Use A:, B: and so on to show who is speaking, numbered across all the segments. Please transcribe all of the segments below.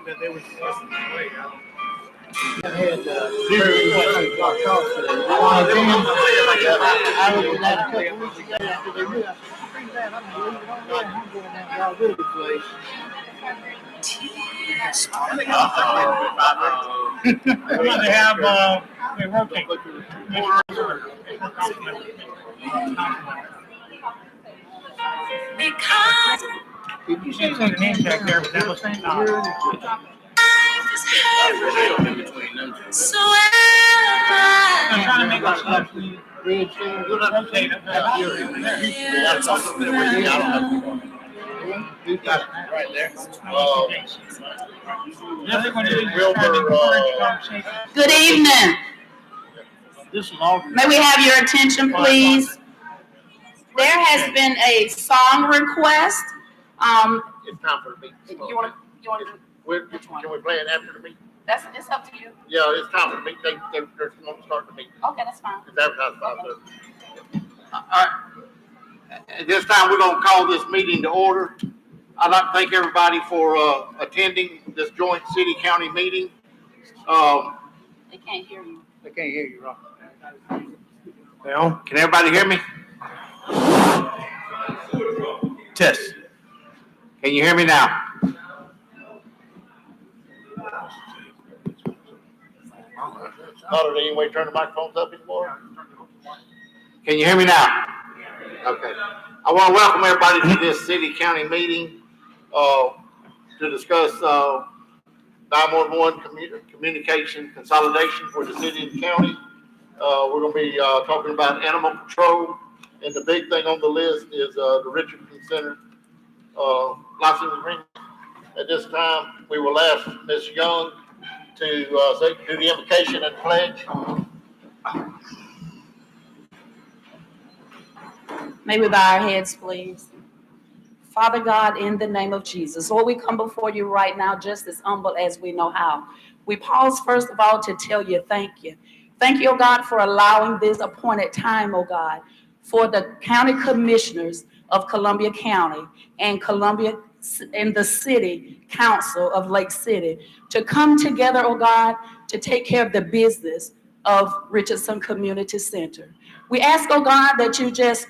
A: that they were discussing the way.
B: I was at a couple weeks ago after they knew. I said, "Dad, I'm gonna leave it on there. I'm going down to y'all really place."
A: We're going to have they rotate.
C: Because
A: You should say the name tag there, but that was saying
C: life is heavy, so
A: I'm trying to make
C: am I.
A: rotate.
B: Right there.
C: Good evening. May we have your attention, please? There has been a song request.
B: It's time for the meeting.
C: You want to?
B: Can we play it after the meeting?
C: It's up to you.
B: Yeah, it's time for the meeting. They're going to start the meeting.
C: Okay, that's fine.
B: It's advertised 5:30. All right. At this time, we're going to call this meeting to order. I'd like to thank everybody for attending this joint city-county meeting.
C: They can't hear you.
B: They can't hear you, Rob. Well, can everybody hear me? Test. Can you hear me now? Not at any way turn the microphones up anymore? Can you hear me now? Okay. I want to welcome everybody to this city-county meeting to discuss 911 communication consolidation for the city and county. We're going to be talking about animal control, and the big thing on the list is the Richardson Center license agreement. At this time, we will ask Ms. Young to do the invocation and pledge.
C: May we bow our heads, please. Father God, in the name of Jesus, Lord, we come before you right now just as humble as we know how. We pause first of all to tell you thank you. Thank you, oh God, for allowing this appointed time, oh God, for the county commissioners of Columbia County and Columbia and the city council of Lake City to come together, oh God, to take care of the business of Richardson Community Center. We ask, oh God, that you just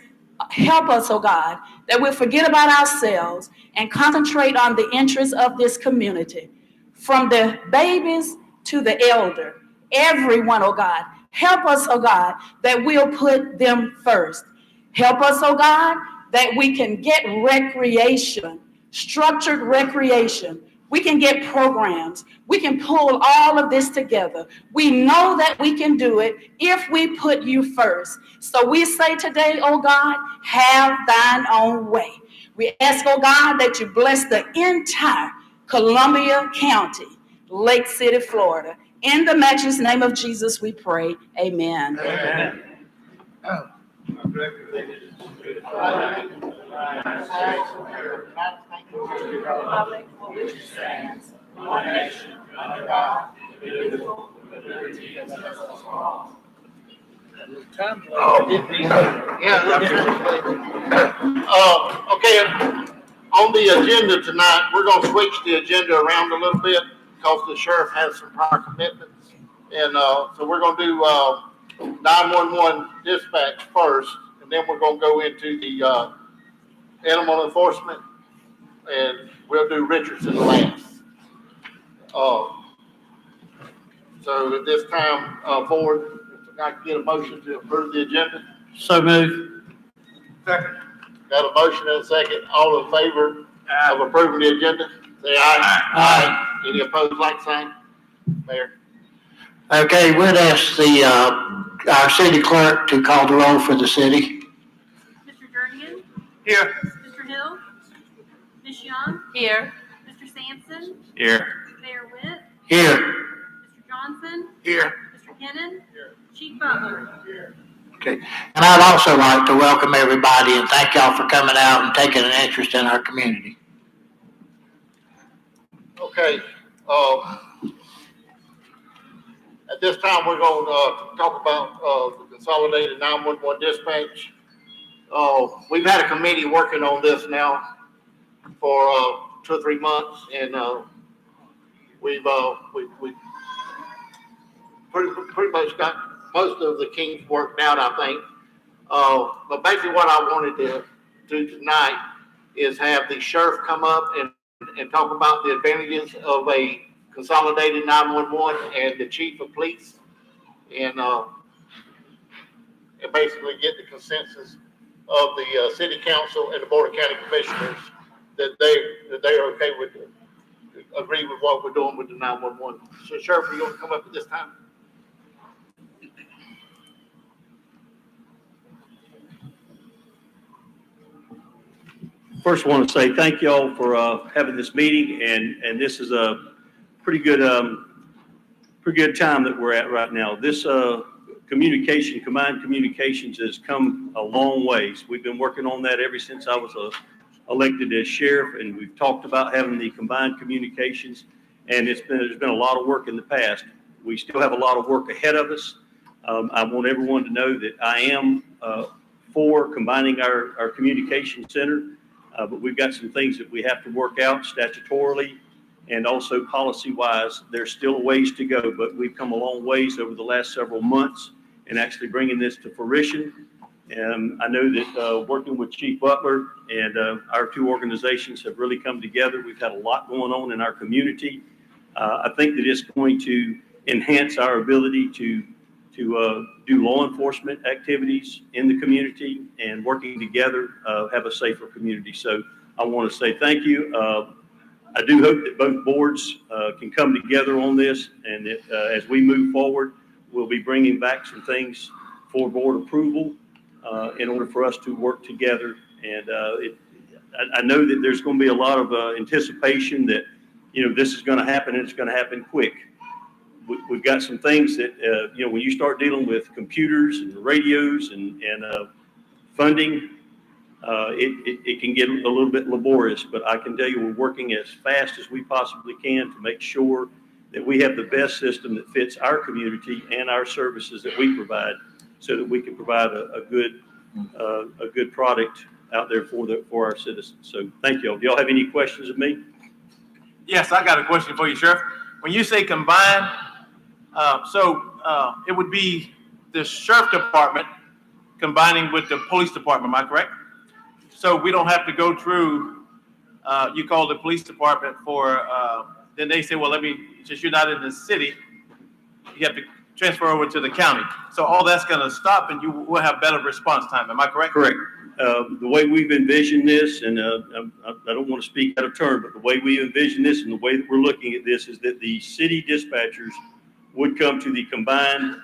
C: help us, oh God, that we'll forget about ourselves and concentrate on the interests of this community. From the babies to the elder, everyone, oh God, help us, oh God, that we'll put them first. Help us, oh God, that we can get recreation, structured recreation. We can get programs. We can pull all of this together. We know that we can do it if we put you first. So we say today, oh God, have thine own way. We ask, oh God, that you bless the entire Columbia County, Lake City, Florida. In the matchless name of Jesus, we pray. Amen.
A: Amen.
C: Republic for which it stands, one nation, under God, indivisible, with liberty and justice for all.
B: Okay. On the agenda tonight, we're going to switch the agenda around a little bit because the sheriff has some prior commitments. And so we're going to do 911 dispatch first, and then we're going to go into the animal enforcement, and we'll do Richardson last. So at this time, board, if I can get a motion to approve the agenda.
A: So move.
B: Second. Got a motion and a second. All in favor of approving the agenda, say aye. Aye. Any opposed, like sign? Mayor.
D: Okay, we'd ask the our city clerk to call the roll for the city.
E: Mr. Jernigan?
A: Here.
E: Mr. Hill? Ms. Young?
C: Here.
E: Mr. Sampson?
A: Here.
E: Mayor Witt?
D: Here.
E: Mr. Johnson?
B: Here.
E: Mr. Kennan? Here. Chief Butler? Here.
D: Okay, and I'd also like to welcome everybody and thank y'all for coming out and taking an interest in our community.
B: Okay. At this time, we're going to talk about the consolidated 911 dispatch. We've had a committee working on this now for 2 or 3 months, and we pretty much got most of the kinks worked out, I think. But basically what I wanted to do tonight is have the sheriff come up and talk about the advantages of a consolidated 911 and the chief of police, and basically get the consensus of the city council and the board of county commissioners that they are okay with, agree with what we're doing with the 911. So Sheriff, are you going to come up at this time?
F: First, I want to say thank you all for having this meeting, and this is a pretty good time that we're at right now. This combined communications has come a long ways. We've been working on that ever since I was elected as sheriff, and we've talked about having the combined communications, and there's been a lot of work in the past. We still have a lot of work ahead of us. I want everyone to know that I am for combining our communication center. But we've got some things that we have to work out statutorily and also policy-wise. There's still a ways to go, but we've come a long ways over the last several months in actually bringing this to fruition. And I know that working with Chief Butler and our two organizations have really come together. We've had a lot going on in our community. I think that it's going to enhance our ability to do law enforcement activities in the community, and working together have a safer community. So I want to say thank you. I do hope that both boards can come together on this, and that as we move forward, we'll be bringing back some things for board approval in order for us to work together. And I know that there's going to be a lot of anticipation that, this is going to happen, and it's going to happen quick. We've got some things that, when you start dealing with computers and radios and funding, it can get a little bit laborious, but I can tell you we're working as fast as we possibly can to make sure that we have the best system that fits our community and our services that we provide, so that we can provide a good product out there for our citizens. So thank you all. Do y'all have any questions of me?
A: Yes, I got a question for you, Sheriff. When you say combine, it would be the sheriff department combining with the police department, am I correct? So we don't have to go through, you call the police department for, then they say, well, since you're not in the city, you have to transfer over to the county. So all that's going to stop, and you will have better response time, am I correct?
F: Correct. The way we've envisioned this, and I don't want to speak out of turn, but the way we envision this and the way that we're looking at this is that the city dispatchers would come to the combined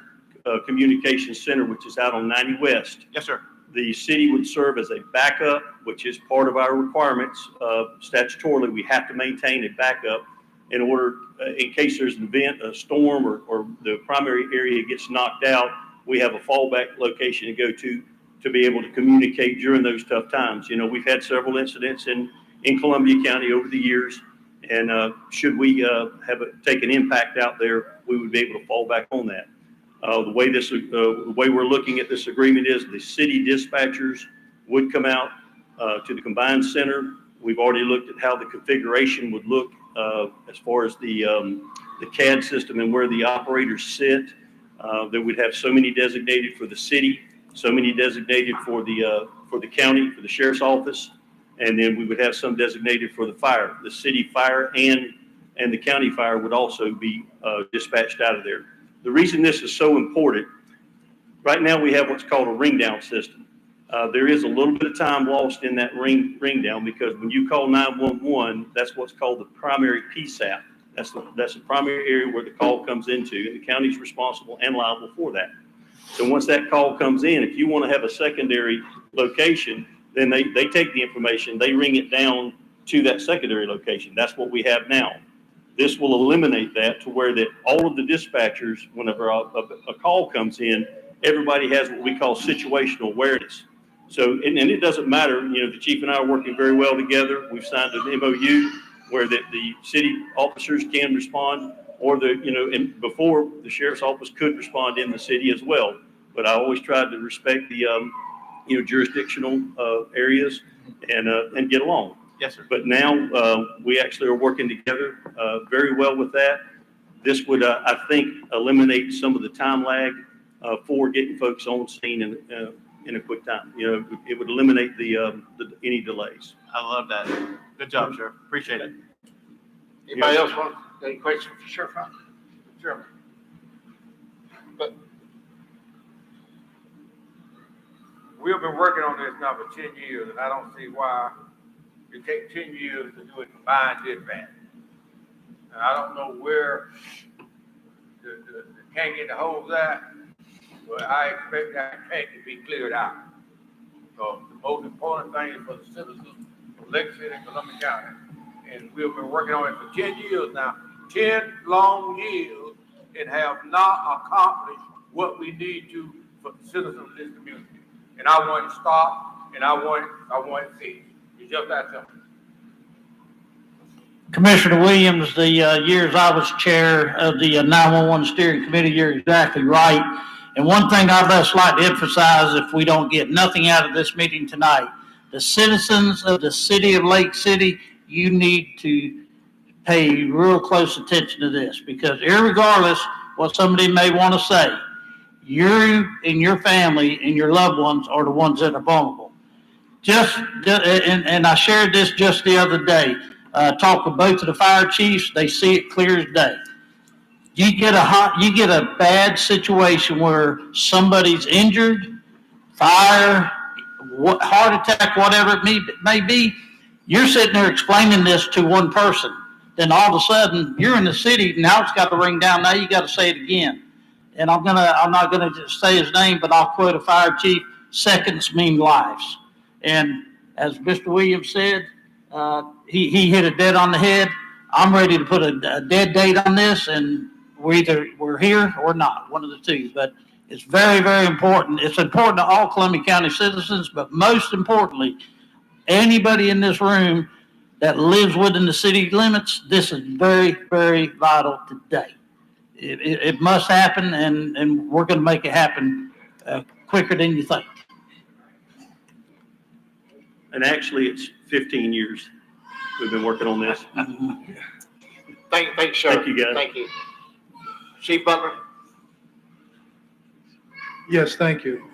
F: communications center, which is out on 90 West.
A: Yes, sir.
F: The city would serve as a backup, which is part of our requirements. Statutorily, we have to maintain a backup in order, in case there's an event, a storm, or the primary area gets knocked out, we have a fallback location to go to be able to communicate during those tough times. We've had several incidents in Columbia County over the years, and should we take an impact out there, we would be able to fall back on that. The way we're looking at this agreement is the city dispatchers would come out to the combined center. We've already looked at how the configuration would look as far as the CAD system and where the operators sit. That would have so many designated for the city, so many designated for the county, for the sheriff's office, and then we would have some designated for the fire. The city fire and the county fire would also be dispatched out of there. The reason this is so important, right now we have what's called a ring down system. There is a little bit of time lost in that ring down, because when you call 911, that's what's called the primary PSAP. That's the primary area where the call comes into, and the county's responsible and liable for that. So once that call comes in, if you want to have a secondary location, then they take the information, they ring it down to that secondary location. That's what we have now. This will eliminate that to where that all of the dispatchers, whenever a call comes in, everybody has what we call situational awareness. So, and it doesn't matter, the chief and I are working very well together. We've signed an MOU where the city officers can respond, or and before the sheriff's office could respond in the city as well. But I always tried to respect the, jurisdictional areas and get along.
A: Yes, sir.
F: But now, we actually are working together, very well with that. This would, I think, eliminate some of the time lag, for getting folks on scene in a quick time. You know, it would eliminate any delays.
A: I love that. Good job, Sheriff. Appreciate it.
B: Anybody else want any questions for Sheriff Hunt? Sure. But
G: We've been working on this now for 10 years, and I don't see why it takes 10 years to do a combined dispatch. And I don't know where the can't get the holes at, but I expect that tank to be cleared out. So the most important thing is for the citizens of Lake City and Columbia County. And we've been working on it for 10 years now, 10 long years, and have not accomplished what we need to for the citizens of this community. And I want it stopped, and I want it fixed. It's just that simple.
D: Commissioner Williams, the years I was chair of the 911 steering committee, you're exactly right. And one thing I'd just like to emphasize, if we don't get nothing out of this meeting tonight, the citizens of the city of Lake City, you need to pay real close attention to this, because irregardless what somebody may want to say, you and your family and your loved ones are the ones that are vulnerable. And I shared this just the other day. Talked with both of the fire chiefs. They see it clear as day. You get a bad situation where somebody's injured, fire, heart attack, whatever it may be. You're sitting there explaining this to one person. Then all of a sudden you're in the city. Now it's got to ring down. Now you got to say it again. And I'm not gonna just say his name, but I'll quote a fire chief: "Seconds mean lives." And as Mr. Williams said, he hit it dead on the head. I'm ready to put a dead date on this, and we're here or not, one of the two. But it's very, very important. It's important to all Columbia County citizens, but most importantly, anybody in this room that lives within the city limits. This is very, very vital today. It must happen, and we're going to make it happen quicker than you think.
F: And actually, it's 15 years we've been working on this.
B: thanks, Sheriff.
F: Thank you, guys.
B: Thank you. Chief Butler?
H: Yes, thank you.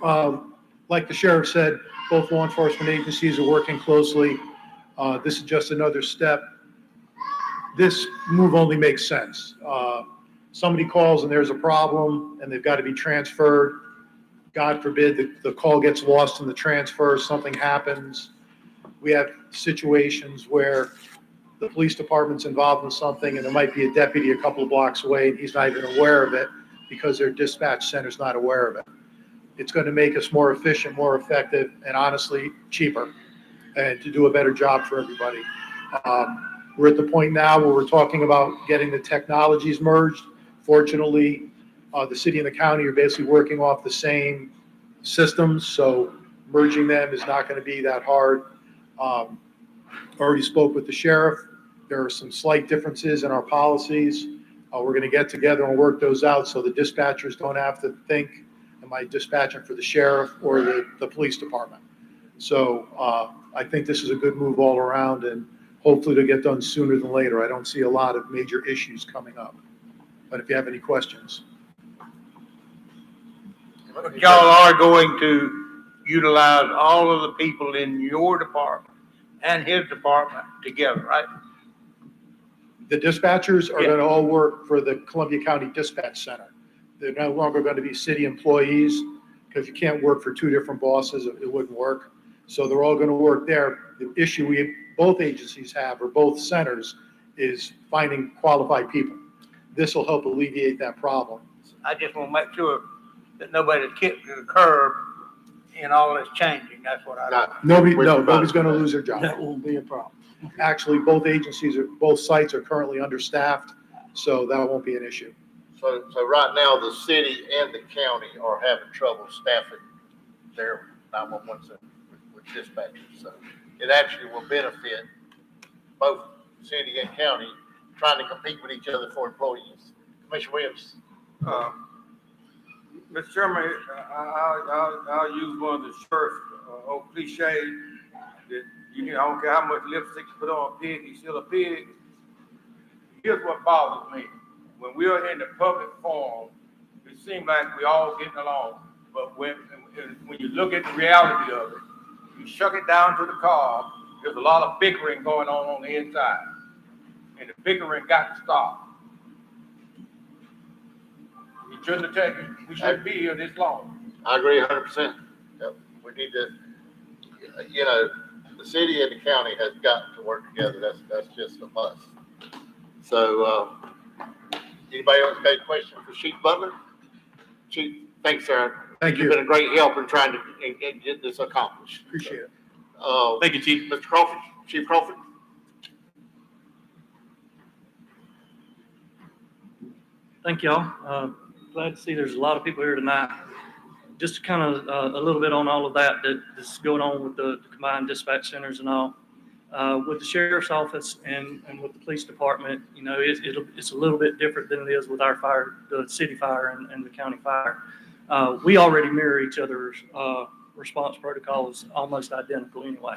H: Like the sheriff said, both law enforcement agencies are working closely. This is just another step. This move only makes sense. Somebody calls and there's a problem and they've got to be transferred. God forbid the call gets lost in the transfer, something happens. We have situations where the police department's involved in something and there might be a deputy a couple of blocks away and he's not even aware of it because their dispatch center's not aware of it. It's going to make us more efficient, more effective, and honestly cheaper, and to do a better job for everybody. We're at the point now where we're talking about getting the technologies merged. Fortunately, the city and the county are basically working off the same systems, so merging them is not going to be that hard. Already spoke with the sheriff. There are some slight differences in our policies. We're going to get together and work those out so the dispatchers don't have to think, am I dispatching for the sheriff or the police department? So I think this is a good move all around, and hopefully it'll get done sooner than later. I don't see a lot of major issues coming up. But if you have any questions.
G: Y'all are going to utilize all of the people in your department and his department together, right?
H: The dispatchers are
G: Yeah.
H: going to all work for the Columbia County Dispatch Center. They're no longer going to be city employees because you can't work for two different bosses. It wouldn't work. So they're all going to work there. The issue both agencies have, or both centers, is finding qualified people. This will help alleviate that problem.
G: I just want to make sure that nobody's kicked to the curb in all this changing. That's what I.
H: Nobody's going to lose their job.
D: That won't be a problem.
H: Actually, both sites are currently understaffed, so that won't be an issue.
B: So right now, the city and the county are having trouble staffing their 911 center with dispatchers. So it actually will benefit both city and county trying to compete with each other for employees. Commissioner Williams?
G: Mr. Chairman, I'll use one of the sheriff's old cliche that You know, I don't care how much lipstick you put on a pig, he's still a pig. Here's what bothers me. When we're in the public forum, it seems like we all getting along. But when you look at the reality of it, you shuck it down to the car, there's a lot of bickering going on the inside. And the bickering got to stop. You shouldn't have taken, we shouldn't be here this long.
B: I agree 100%. Yep. We need to, you know, the city and the county has got to work together. That's just a must. So, anybody else got a question for Chief Butler? Chief, thanks, sir.
H: Thank
B: You've
H: you.
B: been a great help in trying to get this accomplished.
H: Appreciate it.
A: Thank you, Chief.
B: Mr. Crawford, Chief Crawford?
I: Thank y'all. Glad to see there's a lot of people here tonight. Just to kind of a little bit on all of that that's going on with the combined dispatch centers and all. With the sheriff's office and with the police department, you know, it's a little bit different than it is with our fire, the city fire and the county fire. We already mirror each other's response protocols, almost identical anyway.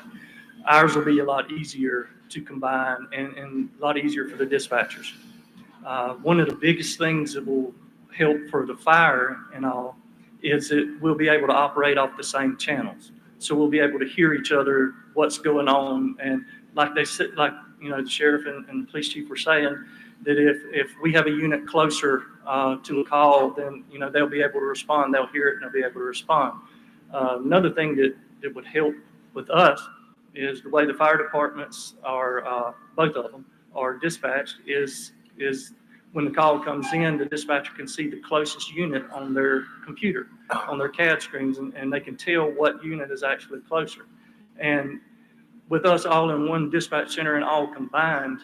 I: Ours will be a lot easier to combine and a lot easier for the dispatchers. One of the biggest things that will help for the fire and all is that we'll be able to operate off the same channels. So we'll be able to hear each other, what's going on. And like they said, like, you know, the sheriff and the police chief were saying, that if we have a unit closer to a call, then, you know, they'll be able to respond, they'll hear it and they'll be able to respond. Another thing that would help with us is the way the fire departments are, both of them are dispatched is when the call comes in, the dispatcher can see the closest unit on their computer, on their CAD screens, and they can tell what unit is actually closer. And with us all in one dispatch center and all combined,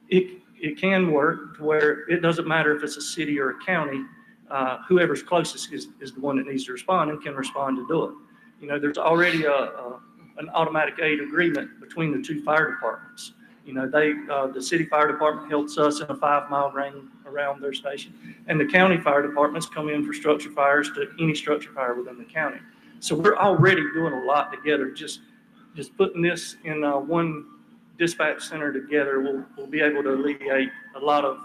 I: it can work to where it doesn't matter if it's a city or a county, whoever's closest is the one that needs to respond and can respond to do it. You know, there's already an automatic aid agreement between the two fire departments. You know, the city fire department helps us in a 5-mile ring around their station. And the county fire departments come in for structure fires to any structure fire within the county. So we're already doing a lot together. Just putting this in one dispatch center together will be able to alleviate a lot of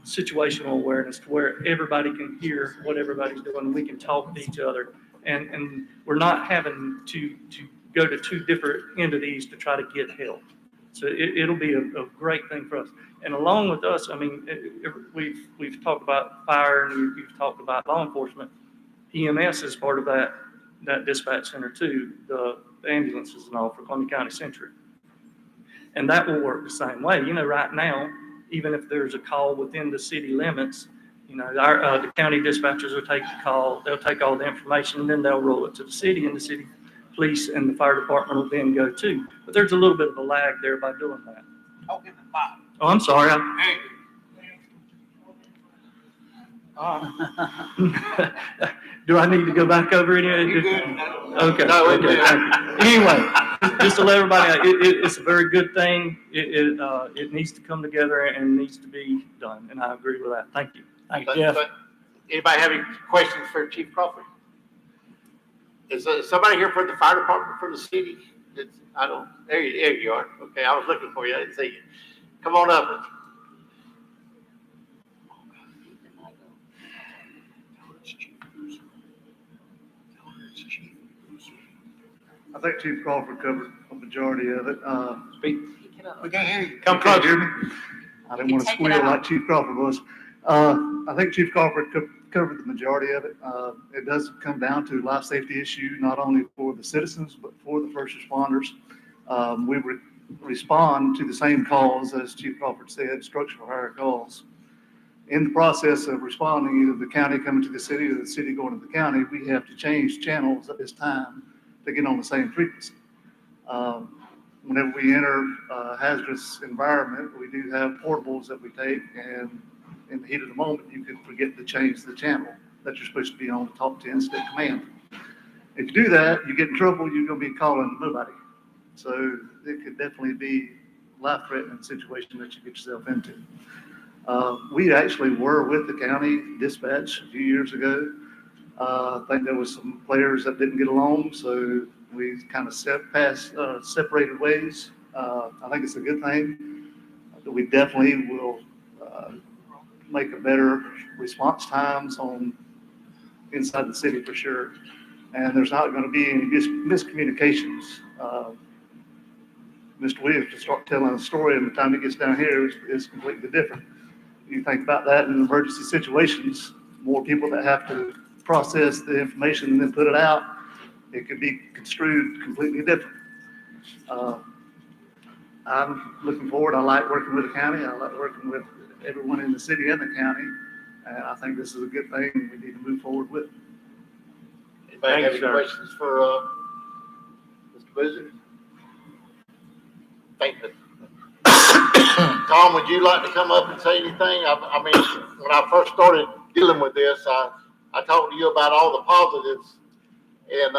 I: situational awareness to where everybody can hear what everybody's doing. We can talk to each other. And we're not having to go to two different entities to try to get help. So it'll be a great thing for us. And along with us, I mean, we've talked about fire and you've talked about law enforcement. EMS is part of that dispatch center too, the ambulances and all for Columbia County Century. And that will work the same way. You know, right now, even if there's a call within the city limits, you know, the county dispatchers will take the call, they'll take all the information and then they'll roll it to the city, and the city police and the fire department will then go too. But there's a little bit of a lag there by doing that. Oh, I'm sorry. Do I need to go back over any? Okay.
B: No,
I: Okay. Anyway, just to let everybody know, it's a very good thing. It needs to come together and needs to be done, and I agree with that. Thank you.
D: Thank you, Jeff.
B: Anybody have any questions for Chief Crawford? Is somebody here for the fire department for the city? There you are. Okay, I was looking for you. I didn't see you. Come on up.
J: I think Chief Crawford covered a majority of it.
B: We can't hear you.
J: Come closer. Hear me? I didn't
C: You
J: want to
C: take it
J: squeal
C: out.
J: like Chief Crawford was. I think Chief Crawford covered the majority of it. It does come down to life safety issue, not only for the citizens, but for the first responders. We respond to the same calls, as Chief Crawford said, structural fire calls. In the process of responding, either the county coming to the city or the city going to the county, we have to change channels at this time to get on the same frequency. Whenever we enter a hazardous environment, we do have portables that we take, and in the heat of the moment, you could forget to change the channel that you're supposed to be on to talk to incident command. If you do that, you get in trouble, you're gonna be calling nobody. So it could definitely be a life-threatening situation that you get yourself into. We actually were with the county dispatch a few years ago. I think there was some players that didn't get along, so we kind of separated ways. I think it's a good thing. We definitely will make a better response times on inside the city for sure. And there's not going to be any miscommunications. Mr. Williams can start telling a story, and the time he gets down here is completely different. You think about that in emergency situations, more people that have to process the information and then put it out, it could be construed completely different. I'm looking forward. I like working with the county. I like working with everyone in the city and the county. And I think this is a good thing and we need to move forward with.
B: Anybody have any
A: Thanks, sir.
B: questions for, Mr. Boozer? Thank you. Tom, would you like to come up and say anything? I mean, when I first started dealing with this, I talked to you about all the positives, and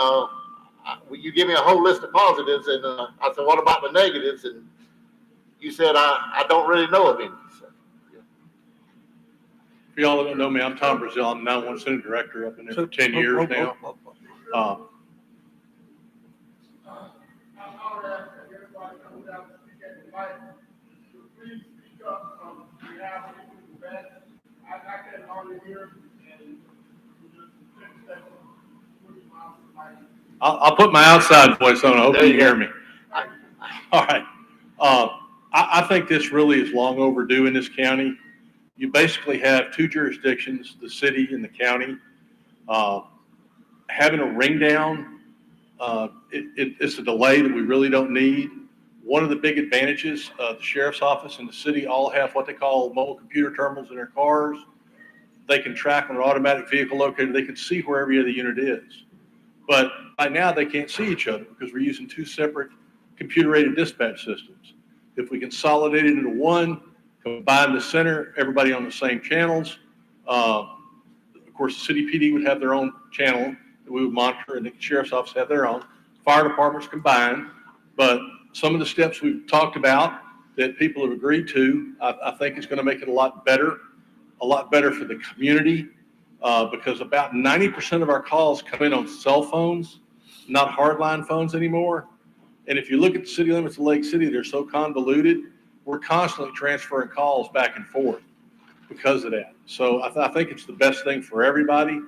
B: you give me a whole list of positives, and I said, what about the negatives? And you said, I don't really know of any. So, yeah.
K: For y'all that don't know me, I'm Tom Brazil. I'm now one Senate Director. I've been there for 10 years now. I'll put my outside voice on. I hope you hear me. All right. I think this really is long overdue in this county. You basically have two jurisdictions, the city and the county. Having a ring down, it's a delay that we really don't need. One of the big advantages, the sheriff's office and the city all have what they call mobile computer terminals in their cars. They can track on an automatic vehicle locator. They can see where every other unit is. But right now they can't see each other because we're using two separate computer-aided dispatch systems. If we consolidate it into one, combine the center, everybody on the same channels. Of course, the city PD would have their own channel that we would monitor, and the sheriff's office have their own. Fire departments combined, but some of the steps we've talked about that people have agreed to, I think is going to make it a lot better for the community, because about 90% of our calls come in on cell phones, not hardline phones anymore. And if you look at the city limits of Lake City, they're so convoluted, we're constantly transferring calls back and forth because of that. So I think it's the best thing for everybody.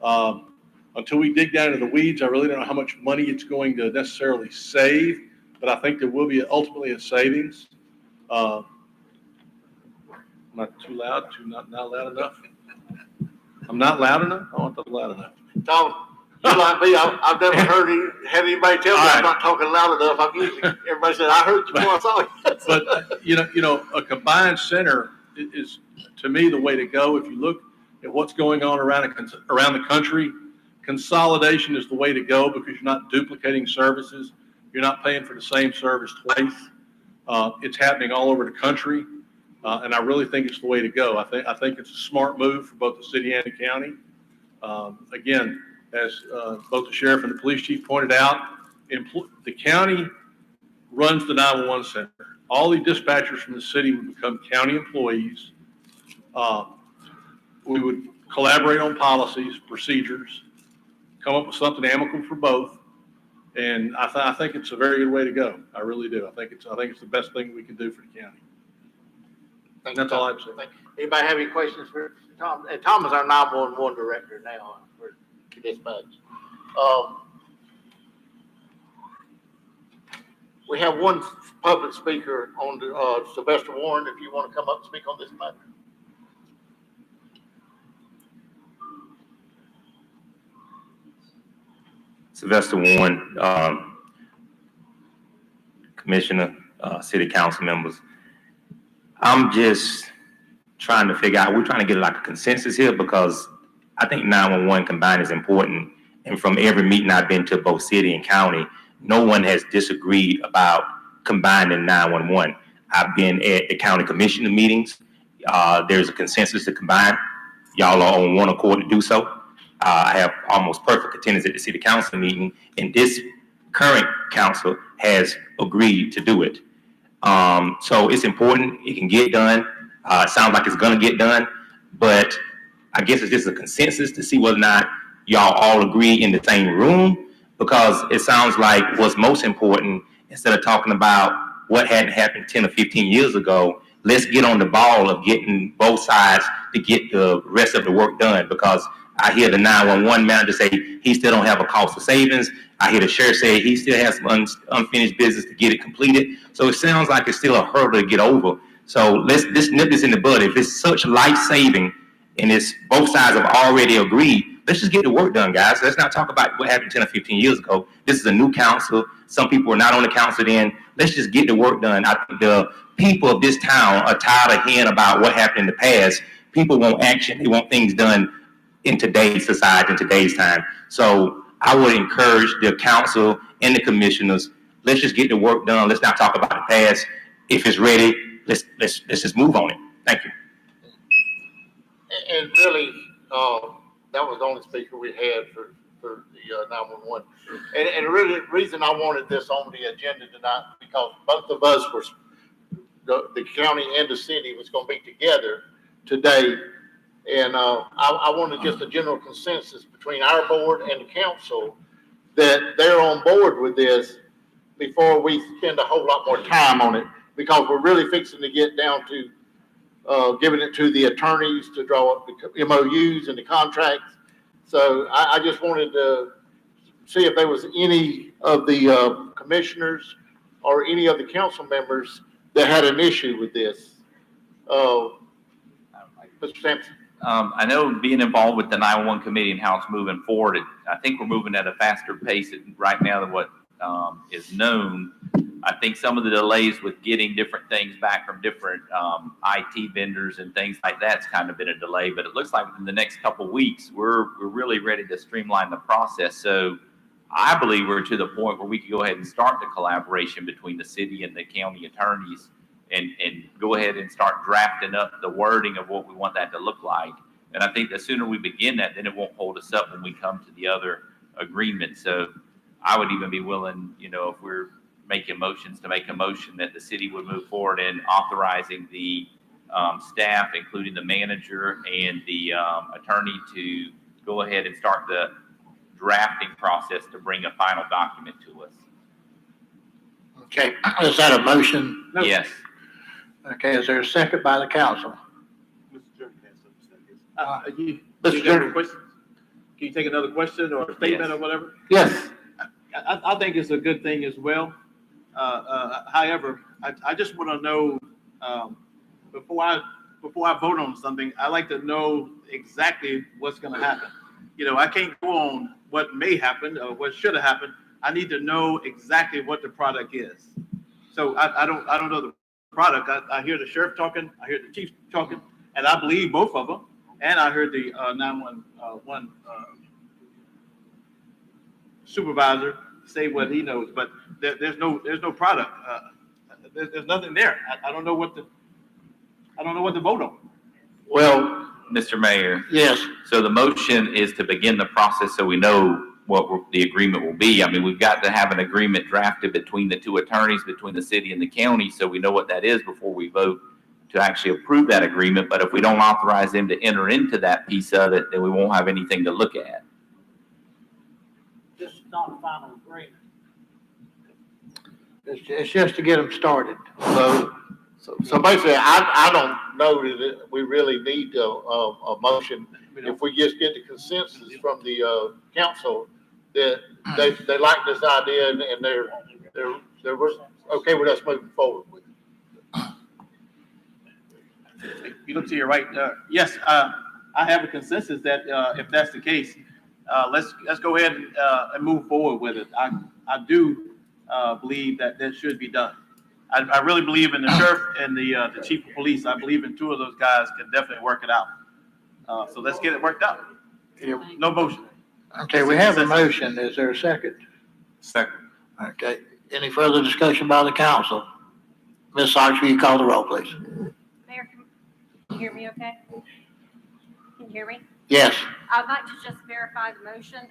K: Until we dig down into the weeds, I really don't know how much money it's going to necessarily save, but I think there will be ultimately a savings. Not too loud, not loud enough. I'm not loud enough? I want that loud enough.
B: Tom, you like me, I've never had anybody tell me I'm not talking loud enough. I'm usually, everybody said, I heard you before I saw you.
K: But, you know, a combined center is, to me, the way to go. If you look at what's going on around the country, consolidation is the way to go because you're not duplicating services. You're not paying for the same service twice. It's happening all over the country. And I really think it's the way to go. I think it's a smart move for both the city and the county. Again, as both the sheriff and the police chief pointed out, the county runs the 911 center. All the dispatchers from the city would become county employees. We would collaborate on policies, procedures, come up with something amicable for both. And I think it's a very good way to go. I really do. I think it's the best thing we can do for the county. That's all I have to say.
B: Anybody have any questions for Tom? And Tom is our 911 director now for dispatch. We have one public speaker on the, Sylvester Warren, if you want to come up and speak on this matter.
L: Sylvester Warren, Commissioner, City Council members. I'm just trying to figure out, we're trying to get like a consensus here because I think 911 combined is important. And from every meeting I've been to, both city and county, no one has disagreed about combining 911. I've been at the county commissioner meetings. There's a consensus to combine. Y'all are on one accord to do so. I have almost perfect attendance at the city council meeting, and this current council has agreed to do it. So it's important. It can get done. It sounds like it's going to get done, but I guess it's just a consensus to see whether or not y'all all agree in the same room, because it sounds like what's most important, instead of talking about what hadn't happened 10 or 15 years ago, let's get on the ball of getting both sides to get the rest of the work done. Because I hear the 911 manager say he still don't have a cost of savings. I hear the sheriff say he still has some unfinished business to get it completed. So it sounds like it's still a hurdle to get over. So let's nip this in the bud. If it's such life-saving and it's both sides have already agreed, let's just get the work done, guys. Let's not talk about what happened 10 or 15 years ago. This is a new council. Some people were not on the council then. Let's just get the work done. I think the people of this town are tired of hearing about what happened in the past. People want action. They want things done in today's society, in today's time. So I would encourage the council and the commissioners, let's just get the work done. Let's not talk about the past. If it's ready, let's just move on it. Thank you.
B: And really, that was the only speaker we had for the 911. And really, the reason I wanted this on the agenda tonight, because both of us were, the county and the city was going to be together today. And I wanted just a general consensus between our board and the council that they're on board with this before we spend a whole lot more time on it, because we're really fixing to get down to giving it to the attorneys to draw up the MOUs and the contracts. So I just wanted to see if there was any of the commissioners or any of the council members that had an issue with this. Mr. Sampson.
M: I know being involved with the 911 committee and how it's moving forward, I think we're moving at a faster pace right now than what is known. I think some of the delays with getting different things back from different IT vendors and things like that's kind of been a delay, but it looks like in the next couple of weeks, we're really ready to streamline the process. So I believe we're to the point where we can go ahead and start the collaboration between the city and the county attorneys and go ahead and start drafting up the wording of what we want that to look like. And I think the sooner we begin that, then it won't hold us up when we come to the other agreement. So I would even be willing, you know, if we're making motions, to make a motion that the city would move forward in authorizing the staff, including the manager and the attorney, to go ahead and start the drafting process to bring a final document to us.
D: Okay, is that a motion?
M: Yes.
D: Okay, is there a second by the council?
A: Mr. Chairman, you have a question? Can you take another question or a statement or whatever?
B: Yes.
A: I think it's a good thing as well. However, I just want to know, before I vote on something, I like to know exactly what's going to happen. You know, I can't go on what may happen or what should have happened. I need to know exactly what the product is. So I don't know the product. I hear the sheriff talking, I hear the chief talking, and I believe both of them. And I heard the 911 supervisor say what he knows, but there's no product. There's nothing there. I don't know what to vote on.
M: Well, Mr. Mayor.
D: Yes.
M: So the motion is to begin the process so we know what the agreement will be. I mean, we've got to have an agreement drafted between the two attorneys, between the city and the county, so we know what that is before we vote to actually approve that agreement. But if we don't authorize them to enter into that piece of it, then we won't have anything to look at.
D: This is not a final agreement. It's just to get them started.
B: So basically, I don't know that we really need a motion. If we just get the consensus from the council that they like this idea and they're okay with us moving forward with it.
A: You look to your right. Yes, I have a consensus that if that's the case, let's go ahead and move forward with it. I do believe that should be done. I really believe in the sheriff and the chief of police. I believe in two of those guys can definitely work it out. So let's get it worked out. No motion.
D: Okay, we have a motion. Is there a second?
M: Second.
D: Okay, any further discussion by the council? Ms. Sykes, will you call the roll, please?
E: Mayor, can you hear me okay? Can you hear me?
D: Yes.
E: I'd like to just verify the motion.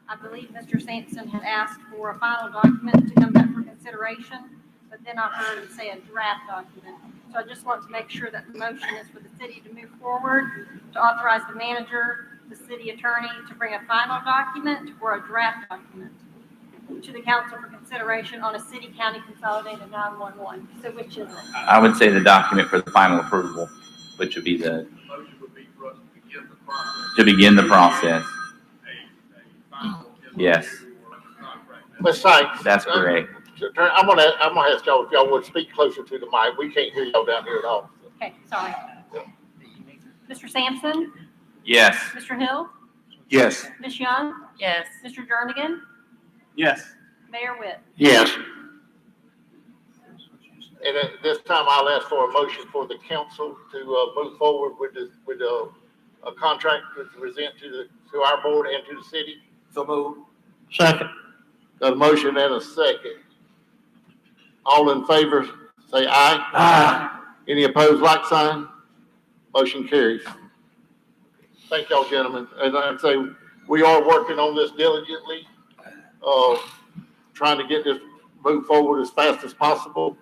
E: I believe Mr. Sampson had asked for a final document to come back for consideration, but then I heard him say a draft document. So I just want to make sure that the motion is for the city to move forward, to authorize the manager the city attorney to bring a final document or a draft document to the council for consideration on a city-county consolidated 911. So which is it?
M: I would say the document for the final approval, which would be the,
G: Motion would be for us to begin the process.
M: to begin the process. Yes,
B: Ms. Sykes.
M: that's correct.
B: I'm gonna ask y'all if y'all would speak closer to the mic. We can't hear y'all down here at all.
E: Okay, sorry. Mr. Sampson?
M: Yes.
E: Mr. Hill?
K: Yes.
E: Ms. Young?
C: Yes.
E: Mr. Jernigan?
A: Yes.
E: Mayor Witt?
D: Yes.
B: And at this time, I'll ask for a motion for the council to move forward with a contract to present to our board and to the city.
G: So move.
D: Second.
B: Got a motion and a second. All in favor, say aye.
D: Aye.
B: Any opposed, like sign? Motion carries. Thank y'all, gentlemen. And like I say, we are working on this diligently, trying to get this moved forward as fast as possible.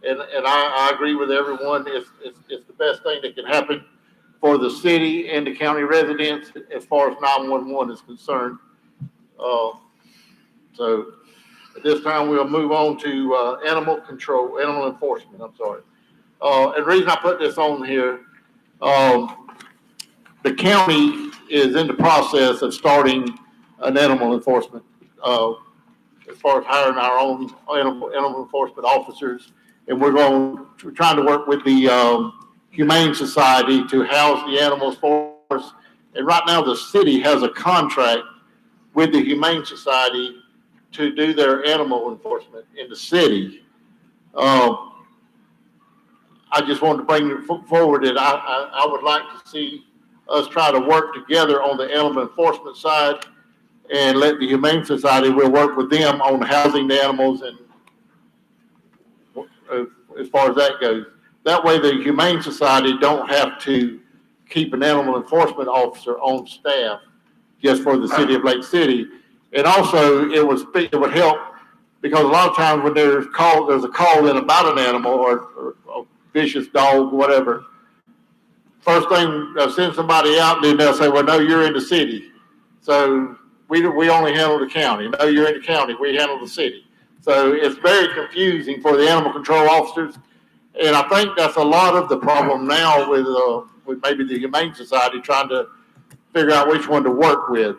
B: And I agree with everyone. It's the best thing that can happen for the city and the county residents as far as 911 is concerned. So at this time, we'll move on to animal enforcement, I'm sorry. And the reason I put this on here, the county is in the process of starting an animal enforcement, as far as hiring our own animal enforcement officers. And we're trying to work with the Humane Society to house the animals for us. And right now, the city has a contract with the Humane Society to do their animal enforcement in the city. I just wanted to bring it forward that I would like to see us try to work together on the animal enforcement side and let the Humane Society, we'll work with them on housing the animals and as far as that goes. That way the Humane Society don't have to keep an animal enforcement officer on staff just for the city of Lake City. And also it would help because a lot of times when there's a call in about an animal or a vicious dog, whatever, first thing they'll send somebody out and then they'll say, well, no, you're in the city. So we only handle the county. No, you're in the county. We handle the city. So it's very confusing for the animal control officers. And I think that's a lot of the problem now with maybe the Humane Society trying to figure out which one to work with.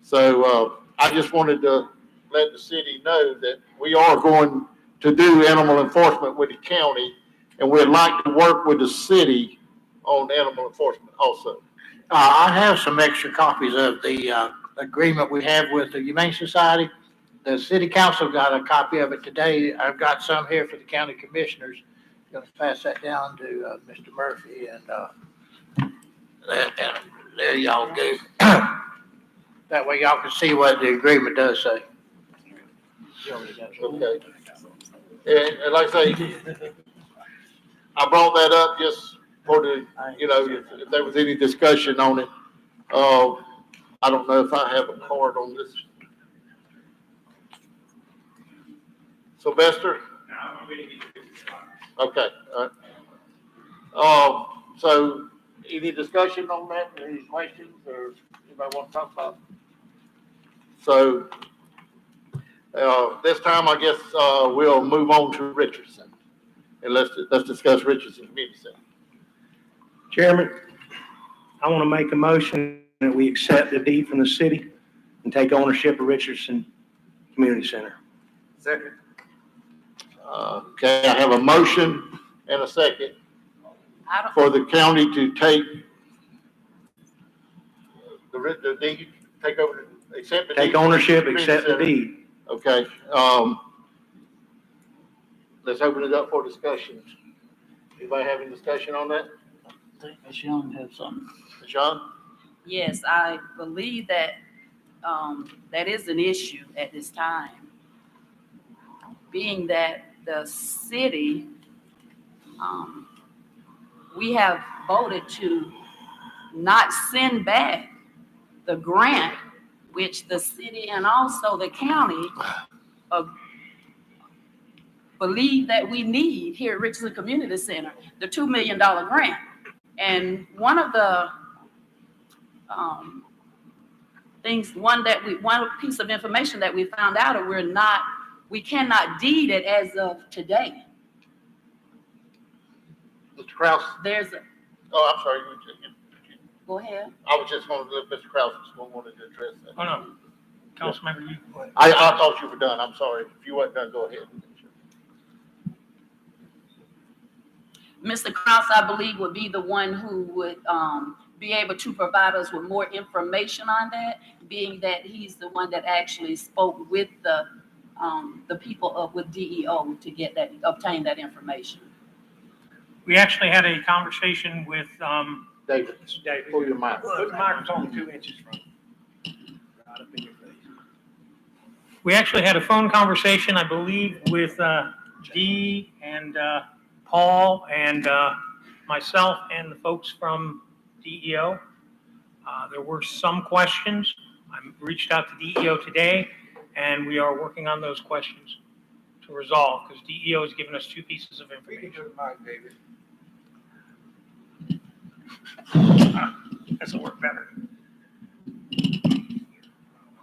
B: So I just wanted to let the city know that we are going to do animal enforcement with the county, and we'd like to work with the city on animal enforcement also.
D: I have some extra copies of the agreement we have with the Humane Society. The city council got a copy of it today. I've got some here for the county commissioners. Going to pass that down to Mr. Murphy, and there y'all go. That way y'all can see what the agreement does say.
B: Okay. And like I say, I brought that up just for the, if there was any discussion on it. I don't know if I have a card on this. Sylvester? Okay, all right. So any discussion on that, any questions, or anybody want to talk about? So, this time, I guess, we'll move on to Richardson. And let's discuss Richardson Community Center.
N: Chairman, I want to make a motion that we accept the deed from the city and take ownership of Richardson Community Center.
G: Second.
B: Okay, I have a motion and a second for the county to take the deed, take over, accept the deed.
N: Take ownership, accept the deed.
B: Okay, let's open it up for discussion. Anybody having discussion on that?
D: I think Ms. Young had something.
B: Sean?
C: Yes, I believe that, that is an issue at this time. Being that the city, we have voted to not send back the grant, which the city and also the county believe that we need here at Richardson Community Center, the $2 million grant. And one of the one piece of information that we found out, or we cannot deed it as of today.
B: Mr. Kraus? Oh, I'm sorry.
C: Go ahead.
B: I was just going to let Mr. Kraus wanted to address that.
N: Oh, no. Councilmember, you go ahead.
B: I thought you were done. I'm sorry. If you weren't done, go ahead.
C: Mr. Kraus, I believe, would be the one who would be able to provide us with more information on that, being that he's the one that actually spoke with the people with DEO to obtain that information.
N: We actually had a conversation with,
B: David, pull your mic.
N: put the microphone 2 inches from you. Right up in your face. We actually had a phone conversation, I believe, with Dee and Paul and myself and the folks from DEO. There were some questions. I reached out to DEO today, and we are working on those questions to resolve, because DEO has given us 2 pieces of information.
G: David.
N: This will work better.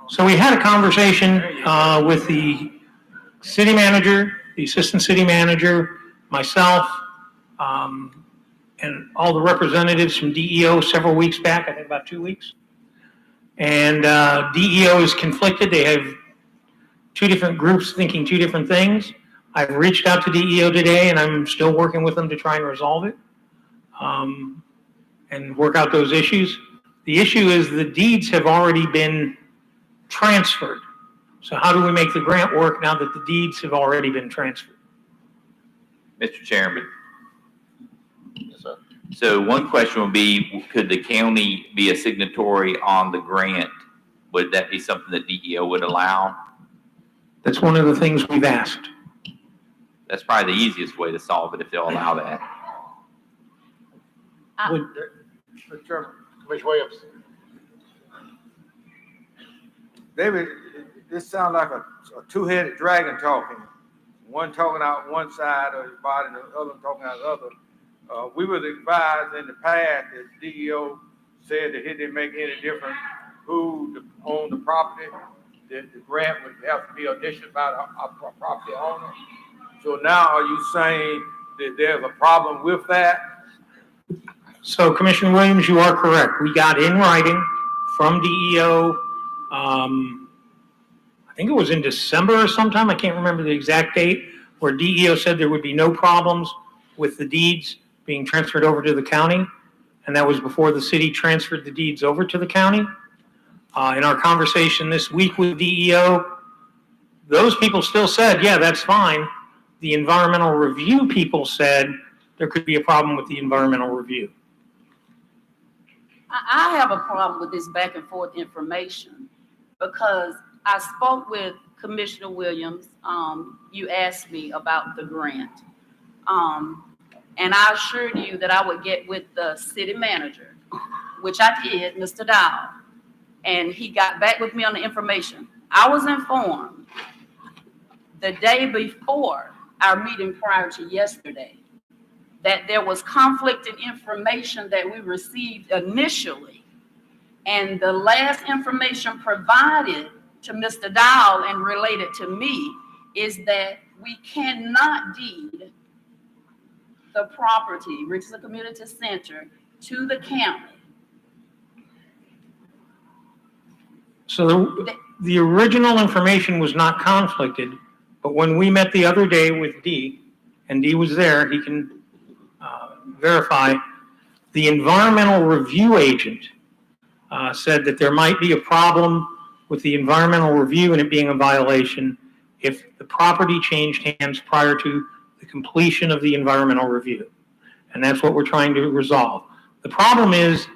N: So we had a conversation with the city manager, the assistant city manager, myself, and all the representatives from DEO several weeks back, I think about 2 weeks. And DEO is conflicted. They have 2 different groups thinking 2 different things. I've reached out to DEO today, and I'm still working with them to try and resolve it and work out those issues. The issue is the deeds have already been transferred. So how do we make the grant work now that the deeds have already been transferred?
M: Mr. Chairman.
B: Yes, sir.
M: So one question would be, could the county be a signatory on the grant? Would that be something that DEO would allow?
N: That's one of the things we've asked.
M: That's probably the easiest way to solve it if they'll allow that.
G: Mr. Chairman,
B: Commissioner Williams?
G: David, this sounds like a two-headed dragon talking. One talking out one side of his body and the other talking out the other. We were advised in the past that DEO said that it didn't make any difference who owned the property, that the grant would have to be auditioned by the property owner. So now are you saying that there's a problem with that?
N: So Commissioner Williams, you are correct. We got in writing from DEO, I think it was in December or sometime, I can't remember the exact date, where DEO said there would be no problems with the deeds being transferred over to the county. And that was before the city transferred the deeds over to the county. In our conversation this week with DEO, those people still said, yeah, that's fine. The environmental review people said there could be a problem with the environmental review.
C: I have a problem with this back and forth information because I spoke with Commissioner Williams. You asked me about the grant. And I assured you that I would get with the city manager, which I did, Mr. Dow. And he got back with me on the information. I was informed the day before our meeting prior to yesterday that there was conflicting information that we received initially. And the last information provided to Mr. Dowell and related to me is that we cannot deed the property, Richardson Community Center, to the county.
N: So the original information was not conflicted, but when we met the other day with Dee, and Dee was there, he can verify, the environmental review agent said that there might be a problem with the environmental review and it being a violation if the property changed hands prior to the completion of the environmental review. And that's what we're trying to resolve. The problem is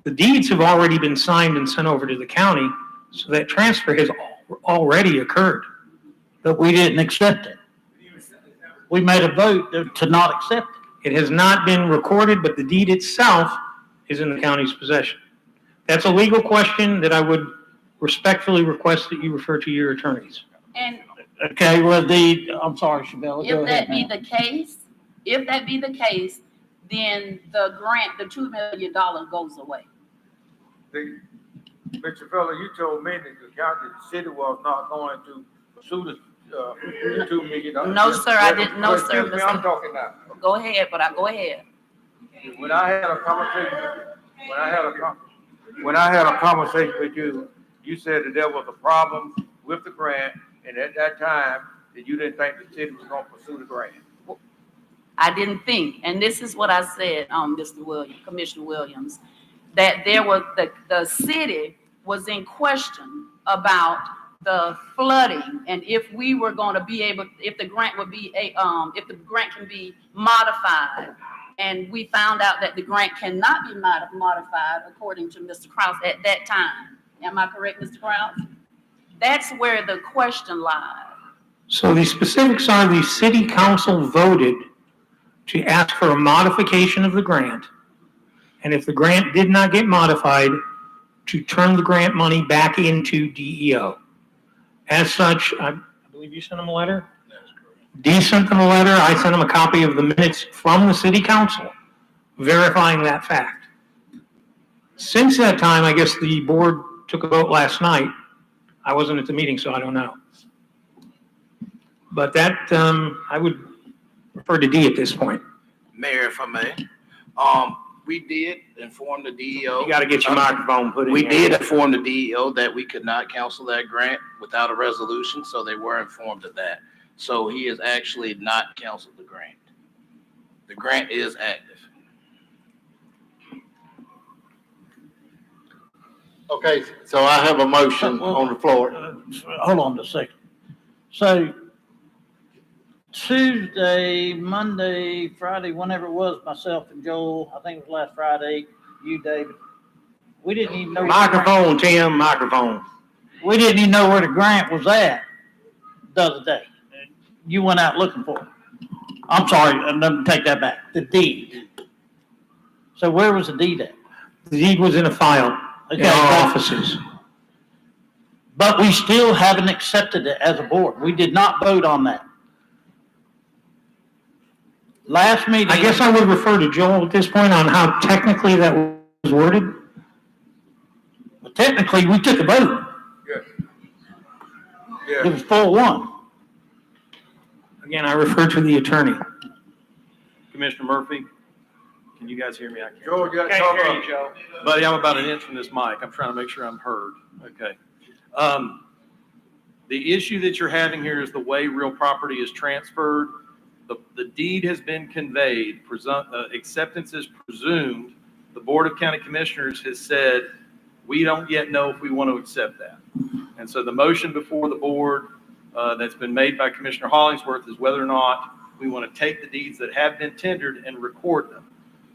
N: the deeds have already been signed and sent over to the county, so that transfer has already occurred.
D: But we didn't accept it. We made a vote to not accept it.
N: It has not been recorded, but the deed itself is in the county's possession. That's a legal question that I would respectfully request that you refer to your attorneys.
C: And
D: Okay, well, I'm sorry, Shabella, go
C: if that
D: ahead
C: be
D: now.
C: the case, then the grant, the $2 million goes away.
G: Mr. Feller, you told me that the city was not going to pursue the $2 million.
C: No, sir, I didn't. No, sir,
G: Excuse me, I'm
C: Mr.
G: talking now.
C: Go ahead, but go ahead.
G: When I had a conversation, when I had a conversation with you, you said that there was a problem with the grant, and at that time, that you didn't think the city was gonna pursue the grant.
C: I didn't think, and this is what I said, Mr. Williams, Commissioner Williams, that there was, the city was in question about the flooding, and if we were gonna be able, if the grant would be if the grant can be modified. And we found out that the grant cannot be modified according to Mr. Kraus at that time. Am I correct, Mr. Kraus? That's where the question lies.
N: So the specifics are the city council voted to ask for a modification of the grant. And if the grant did not get modified, to turn the grant money back into DEO. As such, I believe you sent them a letter? Dee sent them a letter. I sent them a copy of the minutes from the city council verifying that fact. Since that time, I guess the board took a vote last night. I wasn't at the meeting, so I don't know. But that, I would refer to Dee at this point.
B: Mayor, if I may, we did inform the DEO.
N: You gotta get your microphone put in.
B: We did inform the DEO that we could not cancel that grant without a resolution, so they were informed of that. So he has actually not canceled the grant. The grant is active. Okay, so I have a motion on the floor.
D: Hold on just a second. So Tuesday, Monday, Friday, whenever it was, myself and Joel, I think it was last Friday, you, David, we didn't even know.
N: Microphone, Tim, microphone.
D: We didn't even know where the grant was at the other day. You went out looking for it. I'm sorry, let me take that back. The deed. So where was the deed at?
N: The deed was in a file in
D: Okay,
N: our
D: but-
N: offices.
D: But we still haven't accepted it as a board. We did not vote on that. Last meeting.
N: I guess I would refer to Joel at this point on how technically that was worded.
D: Technically, we took a vote.
G: Yes.
D: It
G: Yeah.
D: was 4-1.
N: Again, I refer to the attorney.
O: Commissioner Murphy, can you guys hear me? I can't.
G: Joe, you gotta talk up.
N: Joe.
O: Buddy, I'm about an inch from this mic. I'm trying to make sure I'm heard. Okay. The issue that you're having here is the way real property is transferred. The deed has been conveyed, acceptance is presumed. The Board of County Commissioners has said, we don't yet know if we want to accept that. And so the motion before the board that's been made by Commissioner Hollingsworth is whether or not we want to take the deeds that have been tendered and record them.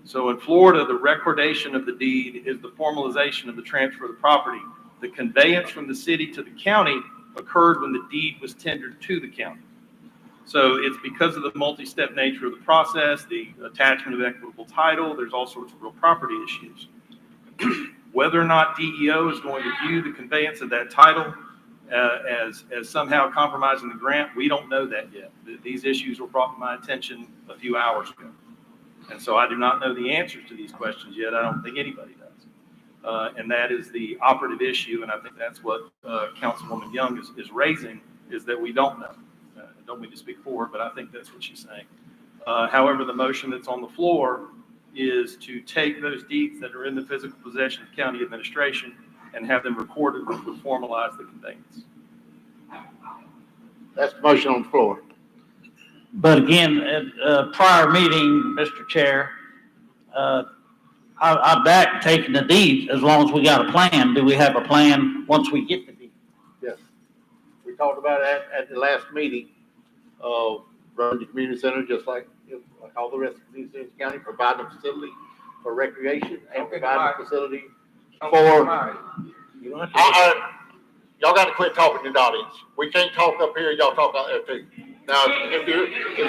O: So in Florida, the recordation of the deed is the formalization of the transfer of the property. The conveyance from the city to the county occurred when the deed was tendered to the county. So it's because of the multi-step nature of the process, the attachment of equitable title, there's all sorts of real property issues. Whether or not DEO is going to view the conveyance of that title as somehow compromising the grant, we don't know that yet. These issues were brought to my attention a few hours ago. And so I do not know the answers to these questions yet. I don't think anybody does. And that is the operative issue, and I think that's what Councilwoman Young is raising, is that we don't know. I don't mean to speak for her, but I think that's what she's saying. However, the motion that's on the floor is to take those deeds that are in the physical possession of county administration and have them recorded, which would formalize the conveyance.
B: That's the motion on the floor.
D: But again, at a prior meeting, Mr. Chair, I back taking the deed as long as we got a plan. Do we have a plan once we get the deed?
B: Yes. We talked about it at the last meeting. Run the community center just like all the rest of the community county, providing a facility for recreation and providing a facility for. Y'all got to quit talking in the audience. We can't talk up here. Y'all talk out there too. Now, if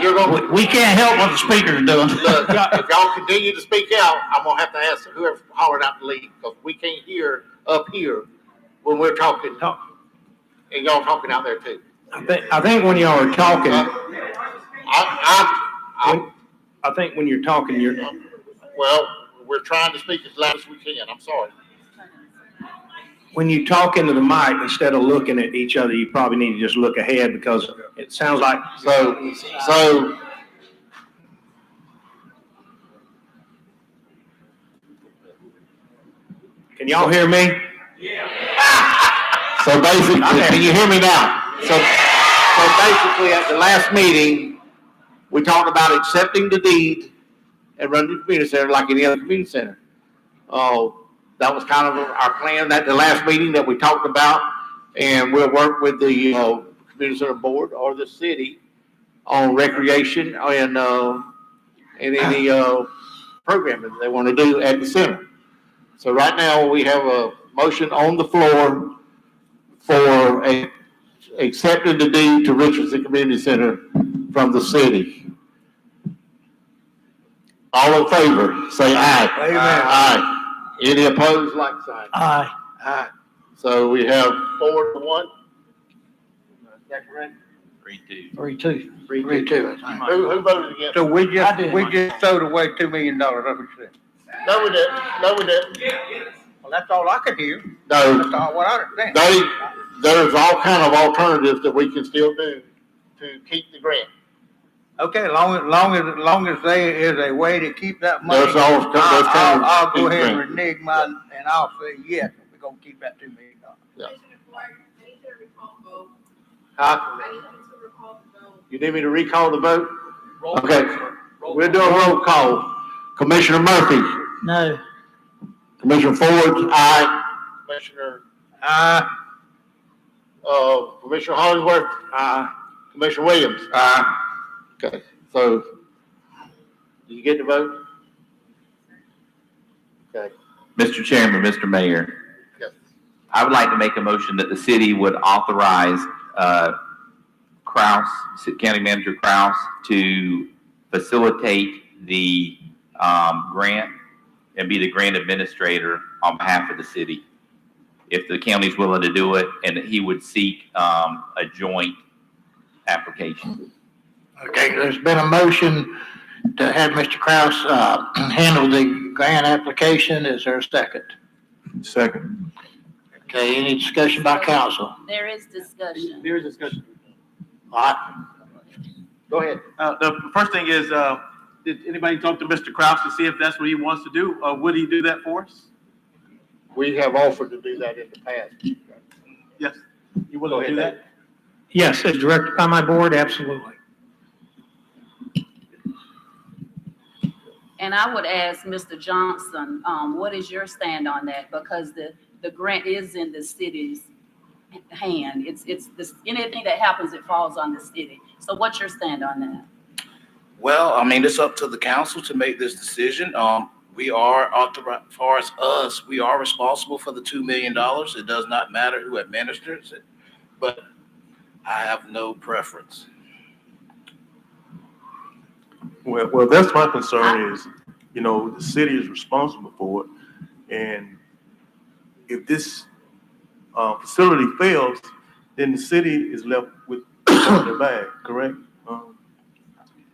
B: you're going,
D: We can't help what the speaker's doing.
B: look, if y'all continue to speak out, I'm gonna have to ask whoever hollered out to leave because we can't hear up here when we're talking, and y'all talking out there too.
N: I think when y'all are talking,
B: I
N: think when you're talking,
B: well, we're trying to speak as loud as we can. I'm sorry.
N: when you talk into the mic, instead of looking at each other, you probably need to just look ahead because it sounds like.
B: So,
N: Can y'all hear me?
B: so basically, can you hear me now? So basically, at the last meeting, we talked about accepting the deed and running the community center like any other community center. That was kind of our plan at the last meeting that we talked about, and we'll work with the community center board or the city on recreation and any programming they want to do at the center. So right now, we have a motion on the floor for accepting the deed to Richardson Community Center from the city. All in favor, say aye.
N: Amen.
B: Aye. Any opposed, like sign?
D: Aye.
B: Aye. So we have 4-1. Is that correct?
M: 3-2.
D: 3-2.
B: 3-2. Who voted against?
N: So we
D: I did.
N: just throwed away $2 million, that's what you said.
B: No, we didn't. No, we didn't.
N: Well, that's all I could hear.
B: No,
N: That's all what I understand.
B: there's all kind of alternatives that we can still do to keep the grant.
N: Okay, long as there is a way to keep that money,
B: There's all- there's kind of-
N: I'll go ahead and renege mine, and I'll say yes, we're gonna keep that $2 million.
B: Huh? You need me to recall the vote? Okay, we'll do a roll call. Commissioner Murphy,
D: No.
B: Commissioner Ford, aye. Commissioner, Commissioner Hollingsworth, aye. Commissioner Williams, aye. Okay, so, did you get the vote? Okay.
M: Mr. Chairman, Mr. Mayor.
B: Yes.
M: I would like to make a motion that the city would authorize Kraus, County Manager Kraus, to facilitate the grant and be the grant administrator on behalf of the city. If the county's willing to do it, and that he would seek a joint application.
D: Okay, there's been a motion to have Mr. Kraus handle the grant application. Is there a second?
K: Second.
D: Okay, any discussion by council?
C: There is discussion.
A: There is discussion.
D: All right.
B: Go ahead.
A: The first thing is, did anybody talk to Mr. Kraus to see if that's what he wants to do? Would he do that for us?
B: We have offered to do that in the past.
A: Yes. You willing to do that?
N: Yes, as directed by my board, absolutely.
C: And I would ask Mr. Johnson, what is your stand on that? Because the grant is in the city's hand. It's this, anything that happens, it falls on the city. So what's your stand on that?
P: Well, I mean, it's up to the council to make this decision. We are authorized, as far as us, we are responsible for the $2 million. It does not matter who administers it, but I have no preference.
K: Well, that's my concern is, the city is responsible for it. And if this facility fails, then the city is left with their bag, correct?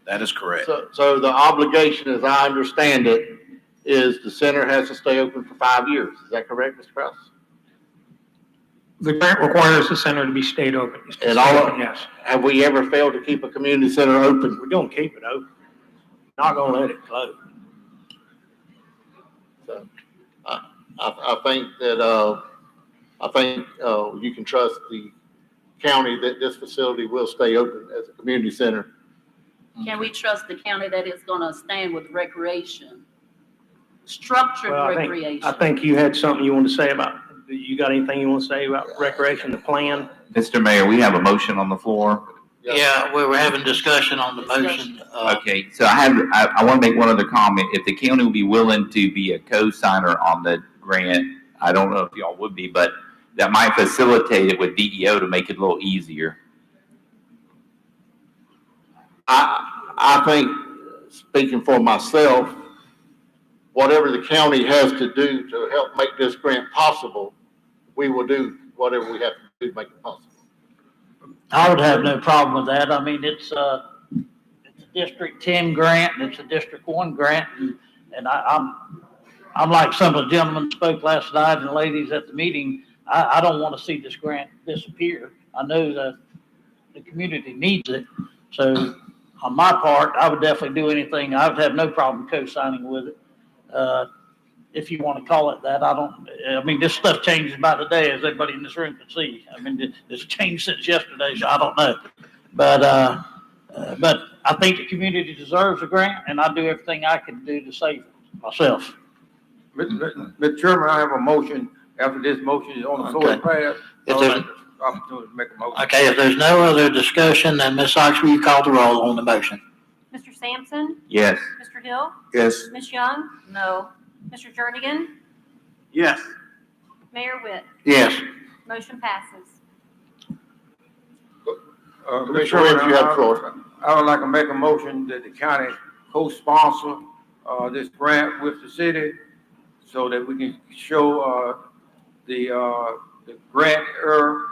P: That is correct.
B: So the obligation, as I understand it, is the center has to stay open for 5 years. Is that correct, Mr. Kraus?
N: The grant requires the center to be stayed open.
B: And all,
N: Yes.
B: have we ever failed to keep a community center open?
N: We're gonna keep it open. Not gonna let it close.
B: So, I think that, you can trust the county that this facility will stay open as a community center.
C: Can we trust the county that it's gonna stand with recreation? Structured
N: Well,
C: recreation.
N: I think you had something you wanted to say about, you got anything you want to say about recreation, the plan?
M: Mr. Mayor, we have a motion on the floor.
D: Yeah, we were having discussion on the motion.
M: Okay, so I want to make one other comment. If the county would be willing to be a co-signer on the grant, I don't know if y'all would be, but that might facilitate it with DEO to make it a little easier.
B: I think, speaking for myself, whatever the county has to do to help make this grant possible, we will do whatever we have to do to make it possible.
D: I would have no problem with that. I mean, it's a District 10 grant, and it's a District 1 grant, and I'm like some of the gentlemen spoke last night and ladies at the meeting. I don't want to see this grant disappear. I know that the community needs it. So on my part, I would definitely do anything. I would have no problem co-signing with it. If you want to call it that, I mean, this stuff changes by the day, as everybody in this room can see. I mean, it's changed since yesterday, so I don't know. But I think the community deserves a grant, and I'll do everything I can do to save it myself.
G: Mr. Chairman, I have a motion. After this motion is on the floor and passed,
D: If
G: I'd
D: there's-
G: like the opportunity to make a motion.
D: Okay, if there's no other discussion, then Ms. Ox, will you call the roll on the motion?
E: Mr. Sampson?
L: Yes.
E: Mr. Hill?
L: Yes.
E: Ms. Young?
C: No.
E: Mr. Jernigan?
A: Yes.
E: Mayor Witt?
D: Yes.
E: Motion passes.
G: Mr.
B: Commissioner Williams, you have the
G: Chairman,
B: floor.
G: I would like to make a motion that the county co-sponsor, this grant with the city so that we can show, the grantor,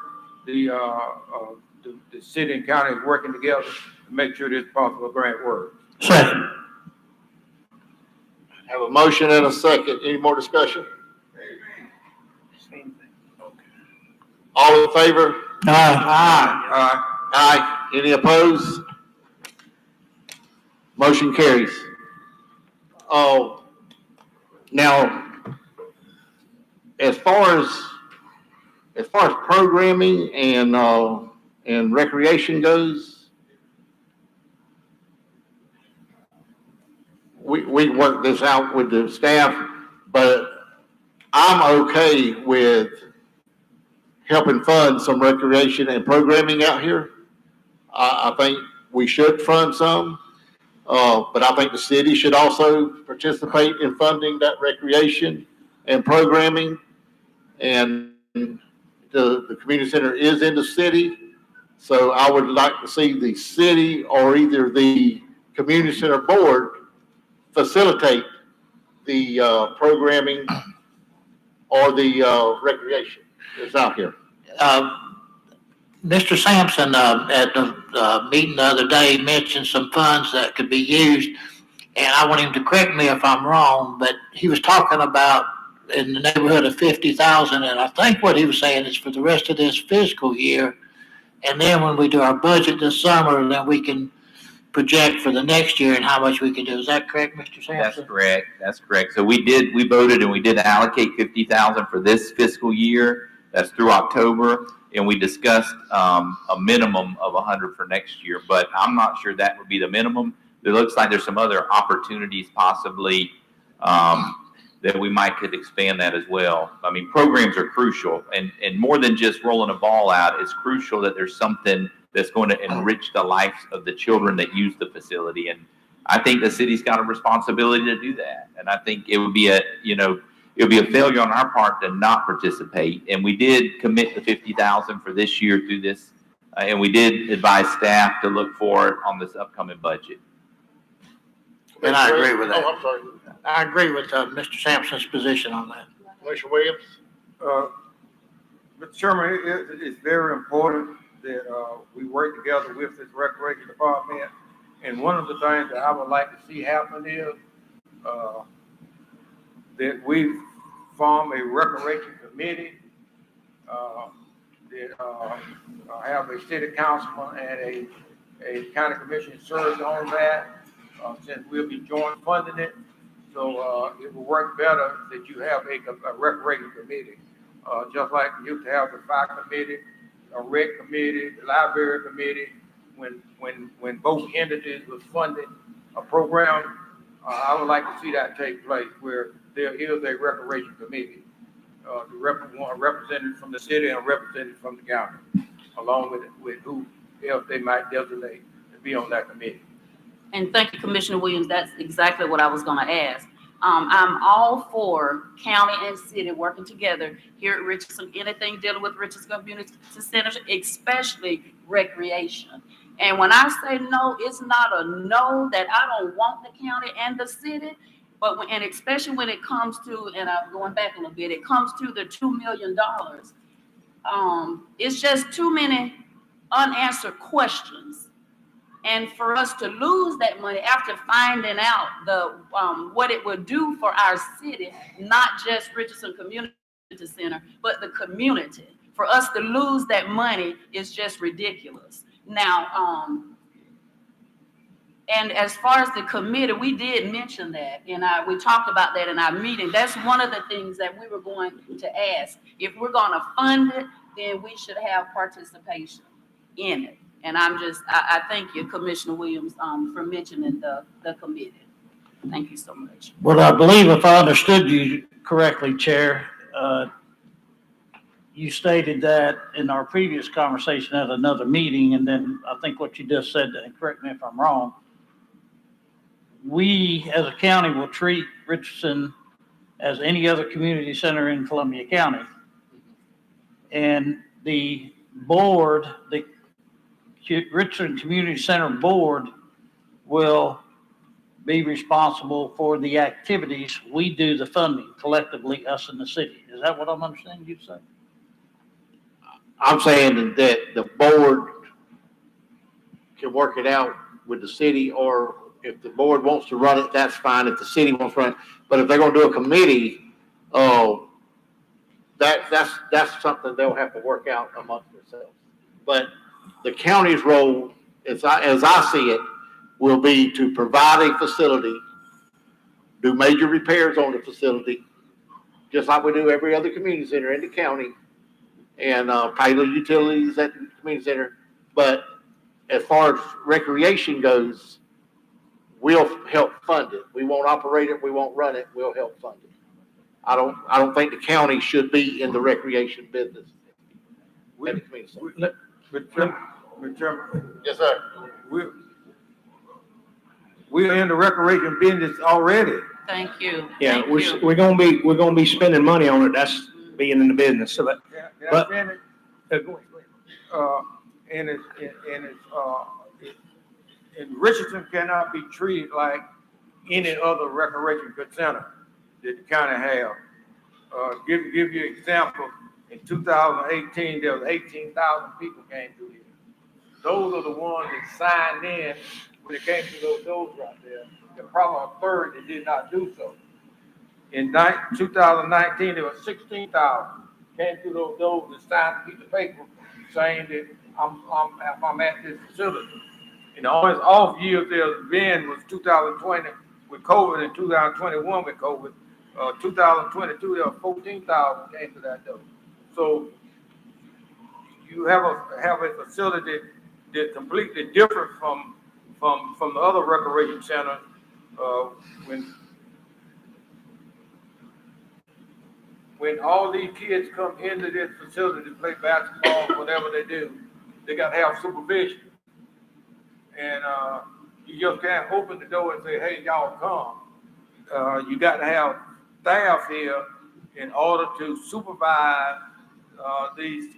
G: the city and county is working together to make sure this possible grant works.
D: Second.
B: Have a motion and a second. Any more discussion? All in favor?
D: Aye.
B: Aye. Any opposed? Motion carries. Oh, now, as far as programming and recreation goes, we work this out with the staff, but I'm okay with helping fund some recreation and programming out here. I think we should fund some, but I think the city should also participate in funding that recreation and programming. And the community center is in the city, so I would like to see the city or either the community center board facilitate the programming or the recreation that's out here.
D: Mr. Sampson, at the meeting the other day, mentioned some funds that could be used, and I want him to correct me if I'm wrong, but he was talking about in the neighborhood of 50,000, and I think what he was saying is for the rest of this fiscal year, and then when we do our budget this summer, then we can project for the next year and how much we can do. Is that correct, Mr. Sampson?
M: That's correct. That's correct. So we voted and we did allocate 50,000 for this fiscal year. That's through October. And we discussed, a minimum of 100 for next year, but I'm not sure that would be the minimum. It looks like there's some other opportunities possibly, that we might could expand that as well. I mean, programs are crucial, and more than just rolling a ball out, it's crucial that there's something that's going to enrich the lives of the children that use the facility. And I think the city's got a responsibility to do that. And I think it would be it would be a failure on our part to not participate. And we did commit the 50,000 for this year through this, and we did advise staff to look for it on this upcoming budget.
D: And I agree with that.
B: Oh, I'm sorry.
D: I agree with Mr. Sampson's position on that.
B: Commissioner Williams?
G: Mr. Chairman, it's very important that we work together with this recreation department. And one of the things that I would like to see happen is that we form a recreation committee, that have a city councilman and a county commission serves on that, since we'll be joint funding it. So it will work better that you have a recreation committee, just like you used to have the fire committee, a rec committee, the library committee. When both entities was funding a program, I would like to see that take place where there is a recreation committee, one representative from the city and a representative from the county, along with who else they might designate to be on that committee.
C: And thank you, Commissioner Williams. That's exactly what I was gonna ask. I'm all for county and city working together here at Richardson, anything dealing with Richardson Community Center, especially recreation. And when I say no, it's not a no that I don't want the county and the city, but and especially when it comes to, and I'm going back a little bit, it comes to the $2 million. It's just too many unanswered questions. And for us to lose that money after finding out the what it would do for our city, not just Richardson Community center, but the community. For us to lose that money is just ridiculous. Now, and as far as the committee, we did mention that, and we talked about that in our meeting. That's one of the things that we were going to ask. If we're gonna fund it, then we should have participation in it. And I thank you, Commissioner Williams, for mentioning the committee. Thank you so much.
D: Well, I believe if I understood you correctly, Chair, you stated that in our previous conversation at another meeting, and then I think what you just said, and correct me if I'm wrong, we as a county will treat Richardson as any other community center in Columbia County. And the board, the Richardson Community Center Board will be responsible for the activities. We do the funding collectively, us in the city. Is that what I'm understanding you to say?
B: I'm saying that the board can work it out with the city, or if the board wants to run it, that's fine. If the city wants to run it, but if they're gonna do a committee, that's something they'll have to work out amongst themselves. But the county's role, as I see it, will be to provide a facility, do major repairs on the facility, just like we do every other community center in the county, and pay the utilities at the community center. But as far as recreation goes, we'll help fund it. We won't operate it, we won't run it, we'll help fund it. I don't think the county should be in the recreation business at the community center.
G: Mr. Chairman,
B: Yes, sir.
G: we're in the recreation business already.
C: Thank you.
N: Yeah,
C: Thank you.
N: we're gonna be spending money on it. That's being in the business. So that, but,
G: And Richardson cannot be treated like any other recreation center that the county have. Give you an example, in 2018, there was 18,000 people came through here. Those are the ones that signed in when it came to those doors right there. There were probably a third that did not do so. In 2019, there were 16,000 came through those doors and signed a piece of paper saying that I'm at this facility. And the only off year there's been was 2020 with COVID and 2021 with COVID. 2022, there were 14,000 came to that door. So you have a facility that's completely different from the other recreation centers. When all these kids come into this facility to play basketball, whatever they do, they got to have supervision. And you just can't open the door and say, hey, y'all come. You got to have staff here in order to supervise these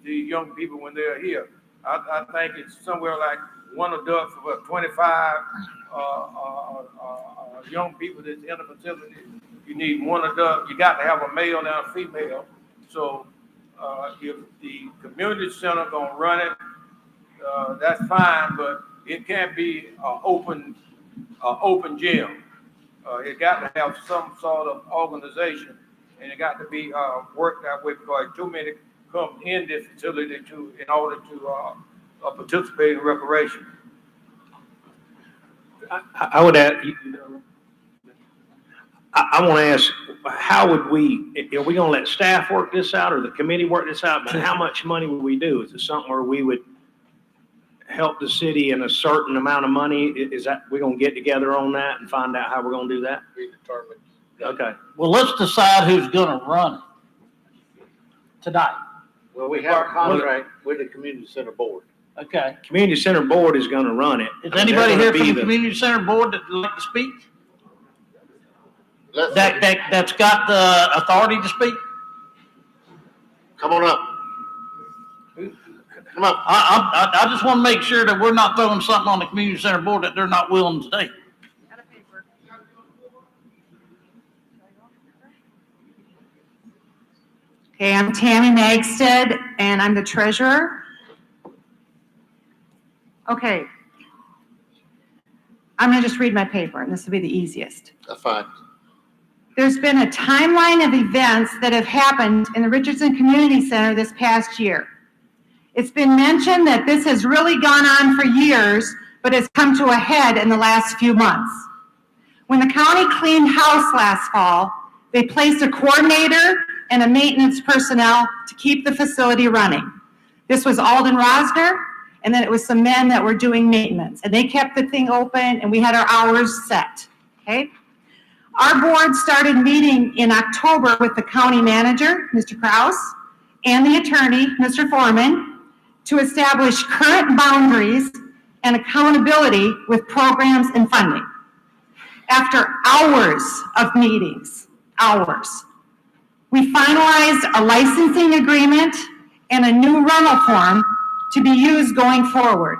G: young people when they're here. I think it's somewhere like one adult for about 25 young people that's in the facility. You need one adult. You got to have a male and a female. So if the community center gonna run it, that's fine, but it can't be an open gym. It got to have some sort of organization, and it got to be worked that way because too many come in this facility in order to participate in recreation.
N: I would add, I want to ask, how would are we going to let staff work this out or the committee work this out? But how much money would we do? Is it something where we would help the city in a certain amount of money? Is that, we're going to get together on that and find out how we're going to do that?
B: Be determined.
N: Okay.
D: Well, let's decide who's gonna run it tonight.
B: Well, we have a contract with the community center board.
D: Okay.
N: Community Center Board is going to run it.
D: Is anybody here from the Community Center Board that'd like to speak? That's got the authority to speak?
B: Come on up. Come up.
D: I just want to make sure that we're not throwing something on the Community Center Board that they're not willing to take.
Q: Okay, I'm Tammy Magstead, and I'm the treasurer. Okay. I'm gonna just read my paper, and this will be the easiest.
B: That's fine.
Q: there's been a timeline of events that have happened in the Richardson Community Center this past year. It's been mentioned that this has really gone on for years, but has come to a head in the last few months. When the county cleaned house last fall, they placed a coordinator and a maintenance personnel to keep the facility running. This was Alden Rosner, and then it was some men that were doing maintenance, and they kept the thing open, and we had our hours set, okay? Our board started meeting in October with the county manager, Mr. Kraus, and the attorney, Mr. Foreman, to establish current boundaries and accountability with programs and funding. After hours of meetings, we finalized a licensing agreement and a new rental form to be used going forward.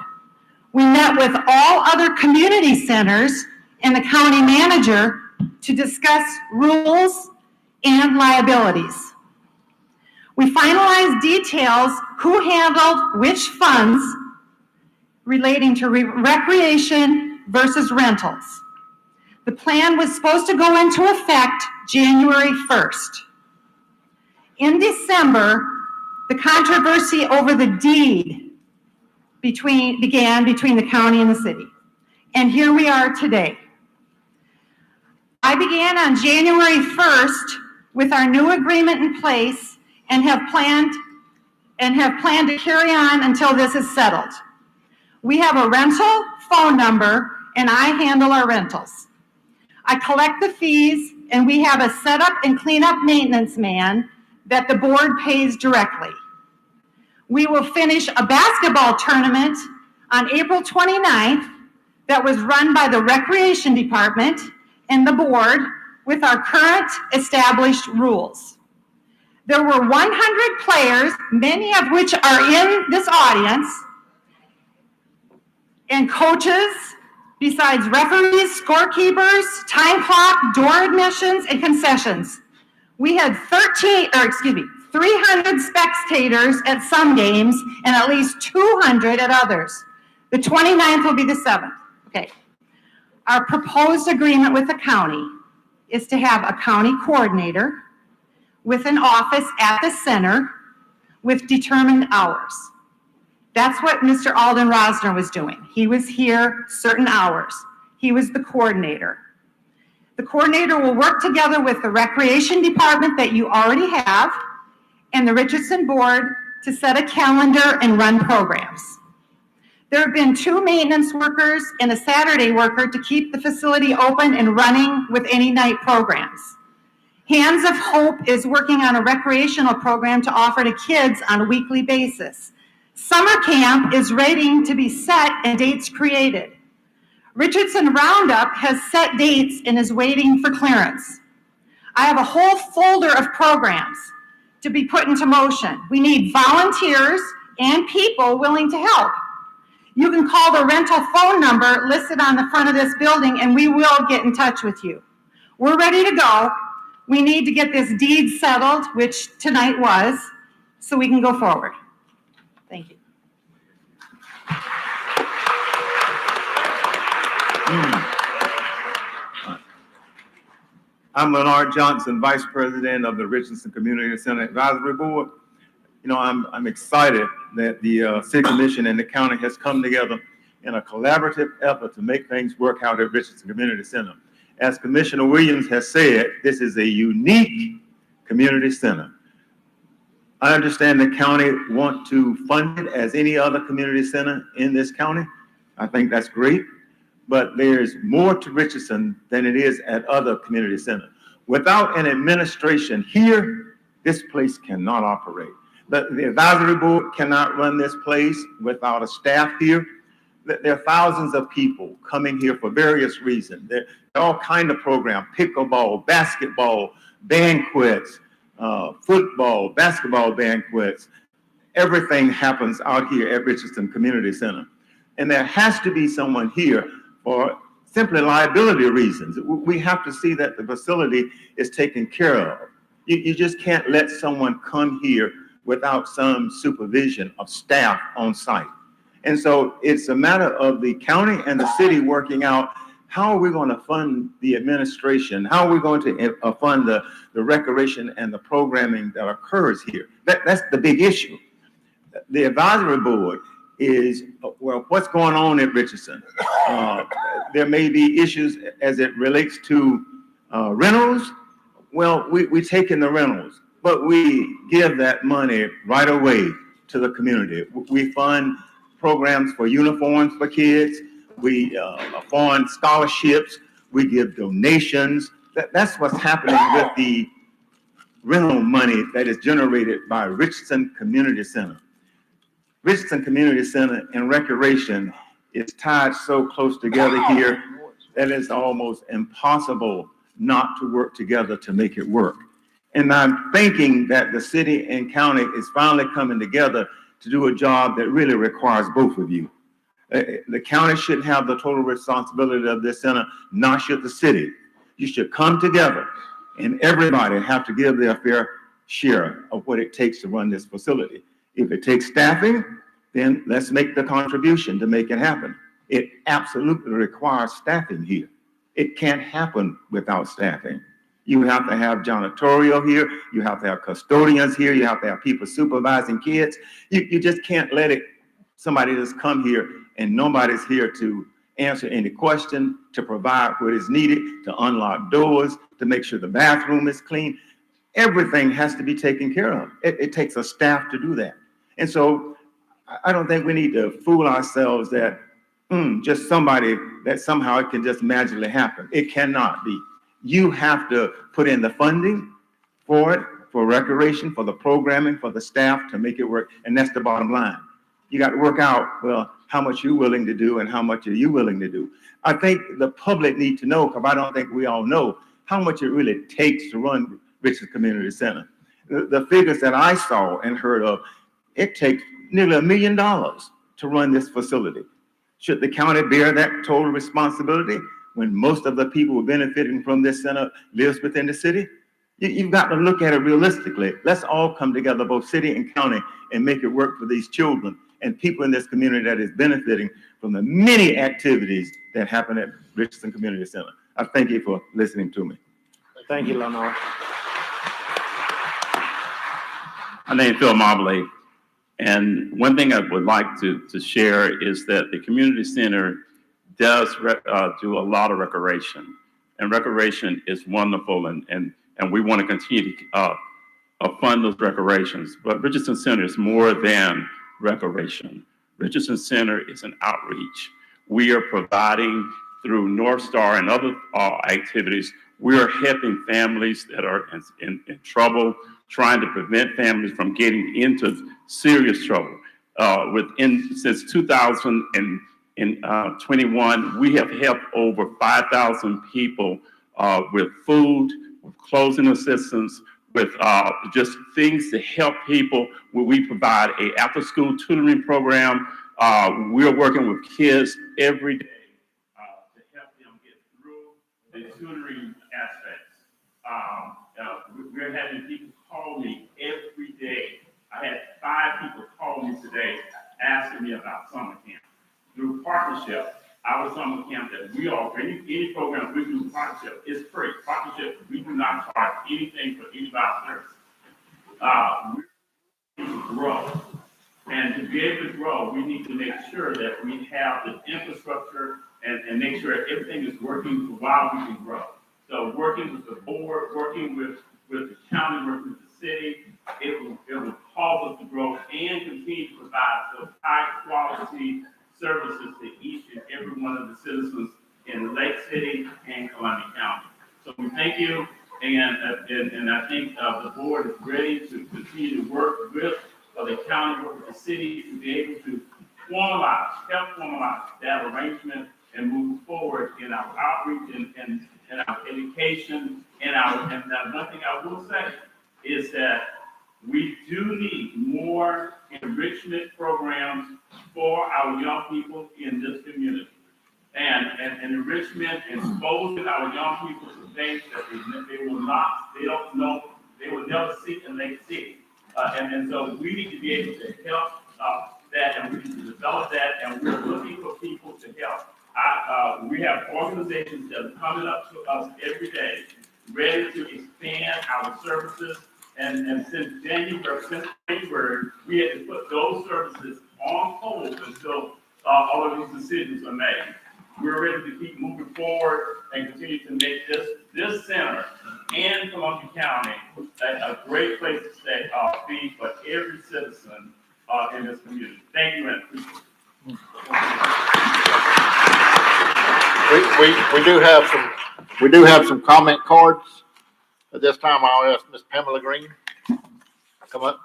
Q: We met with all other community centers and the county manager to discuss rules and liabilities. We finalized details who handled which funds relating to recreation versus rentals. The plan was supposed to go into effect January 1st. In December, the controversy over the deed began between the county and the city. And here we are today. I began on January 1st with our new agreement in place and have planned to carry on until this is settled. We have a rental phone number and I handle our rentals. I collect the fees and we have a setup and cleanup maintenance man that the board pays directly. We will finish a basketball tournament on April 29th that was run by the Recreation Department and the board with our current established rules. There were 100 players, many of which are in this audience, and coaches, besides referees, scorekeepers, time clock, door admissions, and concessions. We had 300 spectators at some games and at least 200 at others. The 29th will be the 7th. Okay. Our proposed agreement with the county is to have a county coordinator with an office at the center with determined hours. That's what Mr. Alden Rosner was doing. He was here certain hours. He was the coordinator. The coordinator will work together with the Recreation Department that you already have and the Richardson Board to set a calendar and run programs. There have been 2 maintenance workers and a Saturday worker to keep the facility open and running with any night programs. Hands of Hope is working on a recreational program to offer to kids on a weekly basis. Summer camp is waiting to be set and dates created. Richardson Roundup has set dates and is waiting for clearance. I have a whole folder of programs to be put into motion. We need volunteers and people willing to help. You can call the rental phone number listed on the front of this building and we will get in touch with you. We're ready to go. We need to get this deed settled, which tonight was, so we can go forward. Thank you.
R: I'm Leonard Johnson, Vice President of the Richardson Community Center Advisory Board. You know, I'm excited that the City Commission and the county has come together in a collaborative effort to make things work out at Richardson Community Center. As Commissioner Williams has said, this is a unique community center. I understand the county want to fund it as any other community center in this county. I think that's great, but there's more to Richardson than it is at other community centers. Without an administration here, this place cannot operate. The advisory board cannot run this place without a staff here. There are thousands of people coming here for various reasons. There are all kinds of programs, pickleball, basketball, banquets, football, basketball banquets. Everything happens out here at Richardson Community Center. And there has to be someone here for simply liability reasons. We have to see that the facility is taken care of. You just can't let someone come here without some supervision of staff on site. And so it's a matter of the county and the city working out How are we going to fund the administration? How are we going to fund the recreation and the programming that occurs here? That's the big issue. The advisory board is, well, what's going on at Richardson? There may be issues as it relates to rentals. Well, we take in the rentals, but we give that money right away to the community. We fund programs for uniforms for kids. We fund scholarships. We give donations. That's what's happening with the rental money that is generated by Richardson Community Center. Richardson Community Center and Recreation is tied so close together here that it's almost impossible not to work together to make it work. And I'm thinking that the city and county is finally coming together to do a job that really requires both of you. The county shouldn't have the total responsibility of this center, nor should the city. You should come together and everybody have to give their fair share of what it takes to run this facility. If it takes staffing, then let's make the contribution to make it happen. It absolutely requires staffing here. It can't happen without staffing. You have to have janitorial here. You have to have custodians here. You have to have people supervising kids. You just can't let somebody just come here and nobody's here to answer any question, to provide what is needed, to unlock doors, to make sure the bathroom is clean. Everything has to be taken care of. It takes a staff to do that. And so I don't think we need to fool ourselves that just somebody, that somehow it can just magically happen. It cannot be. You have to put in the funding for it, for recreation, for the programming, for the staff to make it work. And that's the bottom line. You got to work out, well, how much you're willing to do and how much are you willing to do. I think the public need to know, because I don't think we all know how much it really takes to run Richardson Community Center. The figures that I saw and heard of, it takes nearly $1 million to run this facility. Should the county bear that total responsibility when most of the people who are benefiting from this center lives within the city? You've got to look at it realistically. Let's all come together, both city and county, and make it work for these children and people in this community that is benefiting from the many activities that happen at Richardson Community Center. I thank you for listening to me.
D: Thank you, Lamar.
S: My name is Phil Mobley, and one thing I would like to share is that the community center does do a lot of recreation, and recreation is wonderful, and we want to continue to fund those recreations. But Richardson Center is more than recreation. Richardson Center is an outreach. We are providing through North Star and other activities. We are helping families that are in trouble, trying to prevent families from getting into serious trouble. Since 2021, we have helped over 5,000 people with food, with clothing assistance, with just things to help people. We provide a after-school tutoring program. We're working with kids every day to help them get through the tutoring aspects. We're having people call me every day. I had 5 people call me today asking me about summer camp. Through partnership, our summer camp that we offer, any program we do partnership is free. Partnership, we do not charge anything for any of our services. We need to grow. And to be able to grow, we need to make sure that we have the infrastructure and make sure everything is working while we can grow. So working with the board, working with the county, working with the city, it will cause us to grow and continue to provide those high quality services to each and every one of the citizens in Lake City and Columbia County. So we thank you, and I think the board is ready to continue to work with the county, work with the city to be able to help formalize that arrangement and move forward in our outreach and our education and one thing I will say is that we do need more enrichment programs for our young people in this community. And enrichment, exposing our young people to things that they will never see in Lake City. And so we need to be able to help that, and we need to develop that, and we're looking for people to help. I We have organizations that are coming up to us every day, ready to expand our services. And since January, we had to put those services on hold until all of these decisions are made. We're ready to keep moving forward and continue to make this center and Columbia County a great place to stay, be for every citizen in this community. Thank you, and appreciate it.
B: We do have some comment cards. At this time, I'll ask Ms. Pamela Green to come up.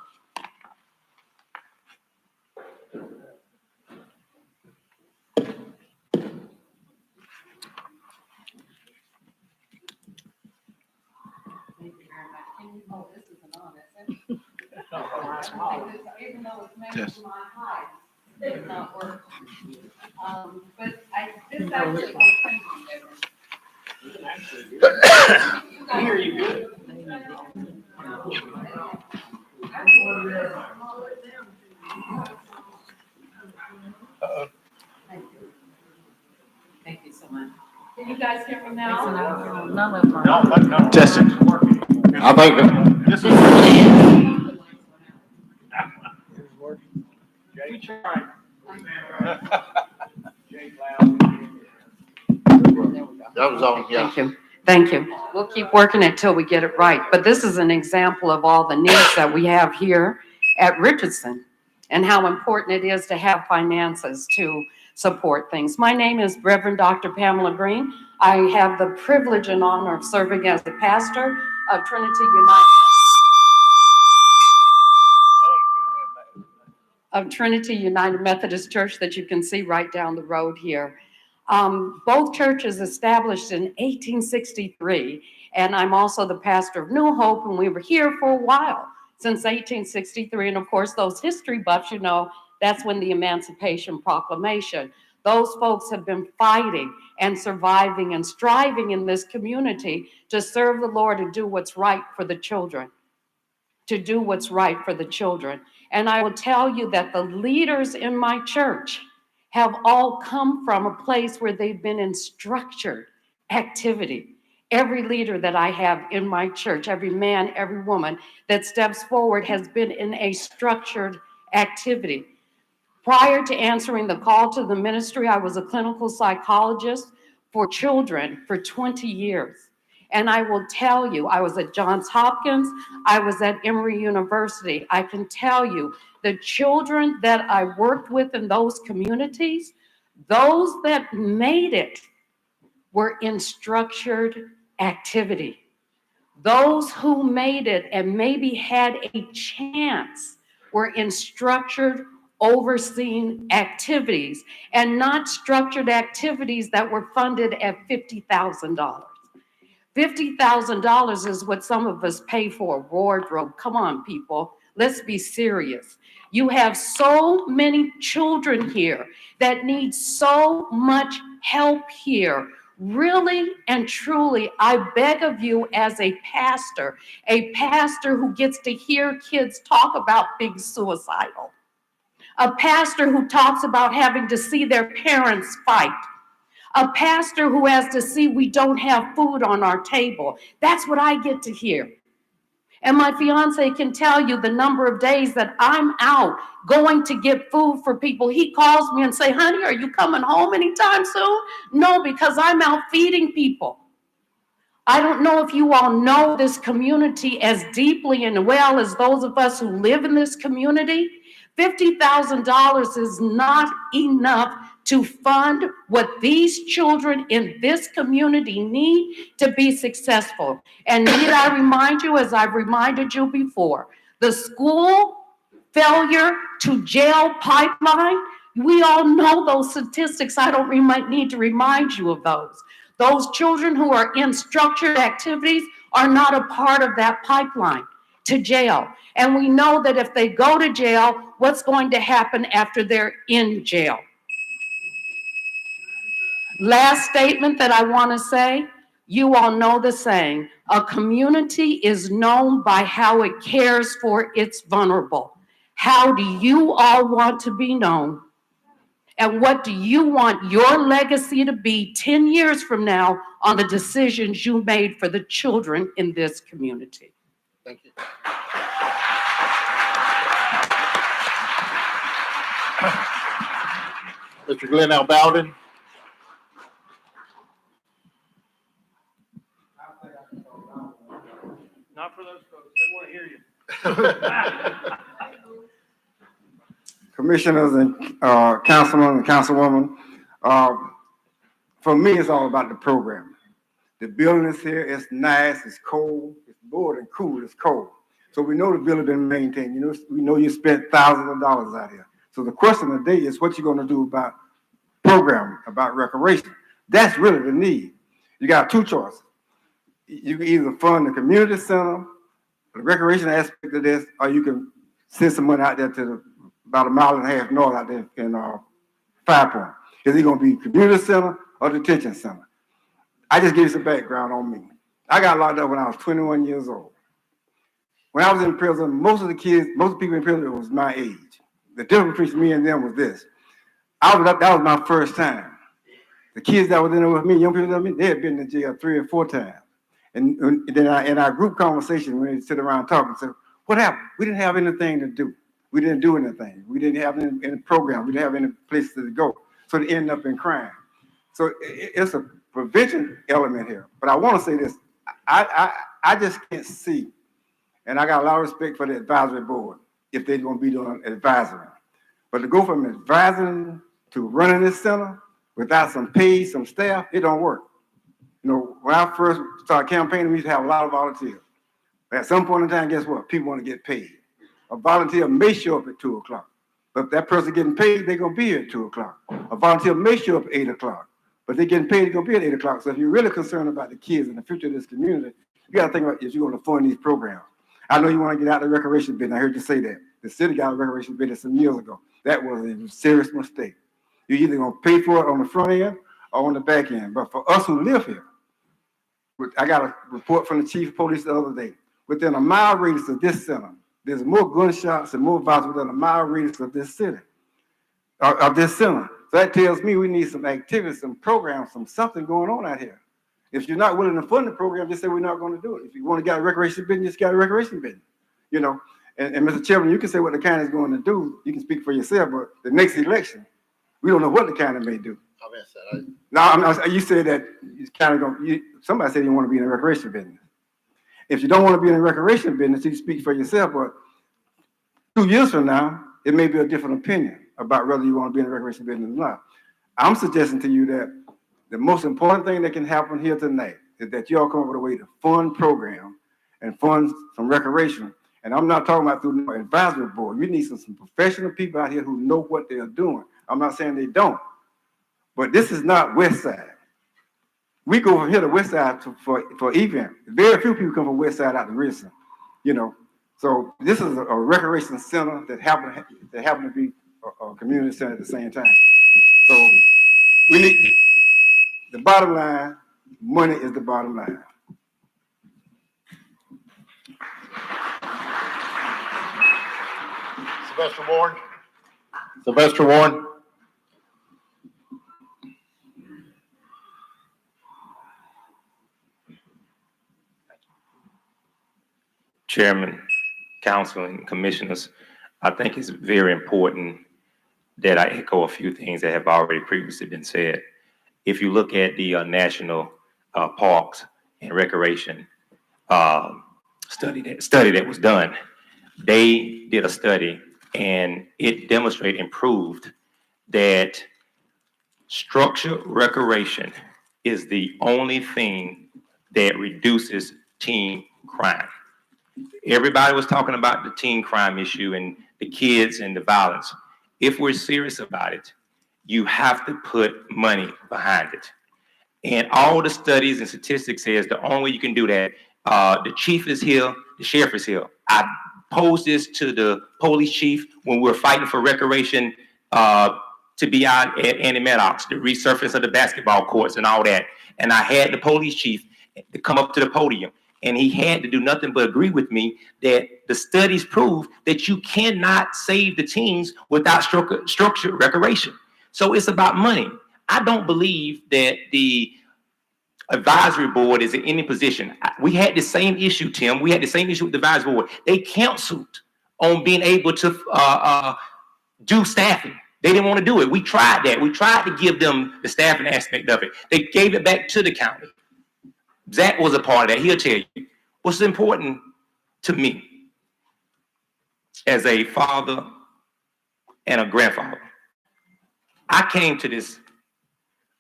C: Yes. But this actually.
S: Hear you good.
C: Thank you so much. Can you guys hear me now? None of them.
B: No. Testing. I think this is. That was on, yeah.
T: Thank you. Thank you. We'll keep working it till we get it right. But this is an example of all the needs that we have here at Richardson and how important it is to have finances to support things. My name is Reverend Dr. Pamela Green. I have the privilege and honor of serving as the pastor of Trinity United Methodist Church that you can see right down the road here. Both churches established in 1863, and I'm also the pastor of New Hope, and we were here for a while, since 1863. And of course, those history buffs, you know, that's when the Emancipation Proclamation. Those folks have been fighting and surviving and striving in this community to serve the Lord and do what's right for the children. To do what's right for the children. And I will tell you that the leaders in my church have all come from a place where they've been in structured activity. Every leader that I have in my church, every man, every woman that steps forward has been in a structured activity. Prior to answering the call to the ministry, I was a clinical psychologist for children for 20 years. And I will tell you, I was at Johns Hopkins, I was at Emory University. I can tell you, the children that I worked with in those communities, those that made it were in structured activity. Those who made it and maybe had a chance were in structured, overseen activities, and not structured activities that were funded at $50,000. $50,000 is what some of us pay for a wardrobe. Come on, people. Let's be serious. You have so many children here that need so much help here. Really and truly, I beg of you as a pastor who gets to hear kids talk about being suicidal, a pastor who talks about having to see their parents fight, a pastor who has to see we don't have food on our table. That's what I get to hear. And my fiance can tell you the number of days that I'm out going to get food for people. He calls me and say, honey, are you coming home anytime soon? No, because I'm out feeding people. I don't know if you all know this community as deeply and well as those of us who live in this community. $50,000 is not enough to fund what these children in this community need to be successful. And need I remind you, as I've reminded you before, the school failure to jail pipeline, we all know those statistics. I don't need to remind you of those. Those children who are in structured activities are not a part of that pipeline to jail. And we know that if they go to jail, what's going to happen after they're in jail? Last statement that I want to say, you all know the saying, a community is known by how it cares for its vulnerable. How do you all want to be known?
C: And what do you want your legacy to be 10 years from now on the decisions you made for the children in this community?
B: Thank you. Mr. Glenn L. Bowden.
I: Not for those folks, they want to hear you.
U: Commissioners and councilmen and councilwoman, for me, it's all about the program. The building is here, it's nice, it's cold, it's more than cool, it's cold. So we know the building been maintained. You know, we know you spent thousands of dollars out here. So the question today is what you're going to do about programming, about recreation. That's really the need. You got two choices. You can either fund the community center, the recreation aspect of this, or you can send some money out there to about 1.5 miles north out there in Five Point. Is it going to be community center or detention center? I just give you some background on me. I got locked up when I was 21 years old. When I was in prison, most of the people in prison was my age. The difference between me and them was this. That was my first time. The kids that was in there with me, young people that with me, they had been in jail 3 or 4 times. And then in our group conversation, when they sit around talking, said, what happened? We didn't have anything to do. We didn't do anything. We didn't have any program. We didn't have any places to go. So they end up in crime. So it's a prevention element here. But I want to say this. I just can't see, and I got a lot of respect for the advisory board if they're going to be doing advisory. But to go from advising to running this center without some pay, some staff, it don't work. You know, when I first started campaigning, we used to have a lot of volunteers. At some point in time, guess what? People want to get paid. A volunteer may show up at 2 o'clock, but if that person getting paid, they're going to be here at 2 o'clock. A volunteer may show up at 8 o'clock, but they're getting paid, they're going to be at 8 o'clock. So if you're really concerned about the kids and the future of this community, you got to think about if you're going to fund these programs. I know you want to get out of the recreation business. I heard you say that. The city got a recreation business some years ago. That was a serious mistake. You're either going to pay for it on the front end or on the back end. But for us who live here, I got a report from the chief of police the other day. Within a mile radius of this center, there's more gunshots and more violence within a mile radius of this city, of this center. So that tells me we need some activities, some programs, something going on out here. If you're not willing to fund the program, just say we're not going to do it. If you want to get a recreation business, get a recreation business. You know, and Mr. Chairman, you can say what the county is going to do. You can speak for yourself, but the next election, we don't know what the county may do. Now, you said that it's kind of going. Somebody said you want to be in the recreation business. If you don't want to be in the recreation business, you speak for yourself. But 2 years from now, it may be a different opinion about whether you want to be in the recreation business or not. I'm suggesting to you that the most important thing that can happen here tonight is that you all come up with a way to fund program and fund some recreation. And I'm not talking about through the advisory board. You need some professional people out here who know what they're doing. I'm not saying they don't. But this is not West Side. We go from here to West Side for event. Very few people come from West Side out to Richardson, you know. So this is a recreation center that happen to be a community center at the same time. So we need, the bottom line, money is the bottom line.
B: Sylvester Warren. Sylvester Warren.
L: Chairman, council, and commissioners, I think it's very important that I echo a few things that have already previously been said. If you look at the National Parks and Recreation study that was done, they did a study and it demonstrated and proved that structured recreation is the only thing that reduces teen crime. Everybody was talking about the teen crime issue and the kids and the violence. If we're serious about it, you have to put money behind it. And all the studies and statistics says the only way you can do that, the chief is here, the sheriff is here. I posed this to the police chief when we were fighting for recreation to be out at Andy Maddox, the resurface of the basketball courts and all that. And I had the police chief to come up to the podium. And he had to do nothing but agree with me that the studies prove that you cannot save the teens without structured recreation. So it's about money. I don't believe that the advisory board is in any position. We had the same issue, Tim. We had the same issue with the advisory board. They canceled on being able to do staffing. They didn't want to do it. We tried that. We tried to give them the staffing aspect of it. They gave it back to the county. Zach was a part of that. He'll tell you what's important to me as a father and a grandfather. I came to this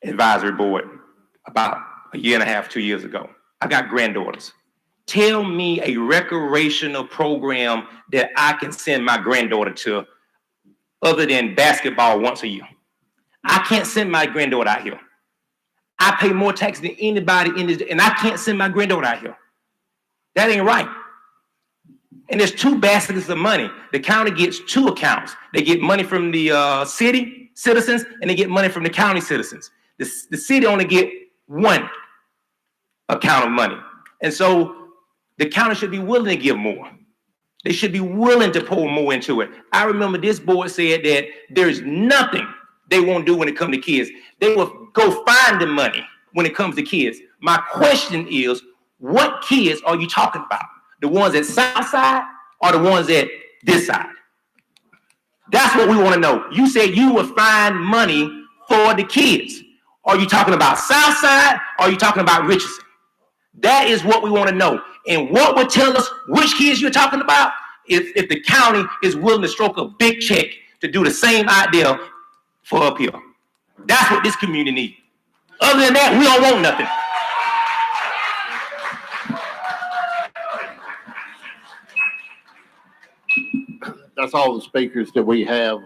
L: advisory board about a year and a half, 2 years ago. I got granddaughters. Tell me a recreational program that I can send my granddaughter to other than basketball once a year. I can't send my granddaughter out here. I pay more tax than anybody in this, and I can't send my granddaughter out here. That ain't right. And there's two baskets of money. The county gets two accounts. They get money from the city citizens, and they get money from the county citizens. The city only get one account of money. And so the county should be willing to give more. They should be willing to pour more into it. I remember this board said that there's nothing they won't do when it comes to kids. They will go find the money when it comes to kids. My question is, what kids are you talking about? The ones at Southside or the ones at this side? That's what we want to know. You said you would find money for the kids. Are you talking about Southside or are you talking about Richardson? That is what we want to know. And what would tell us which kids you're talking about if the county is willing to stroke a big check to do the same idea for up here. That's what this community needs. Other than that, we don't want nothing.
B: That's all the speakers that we have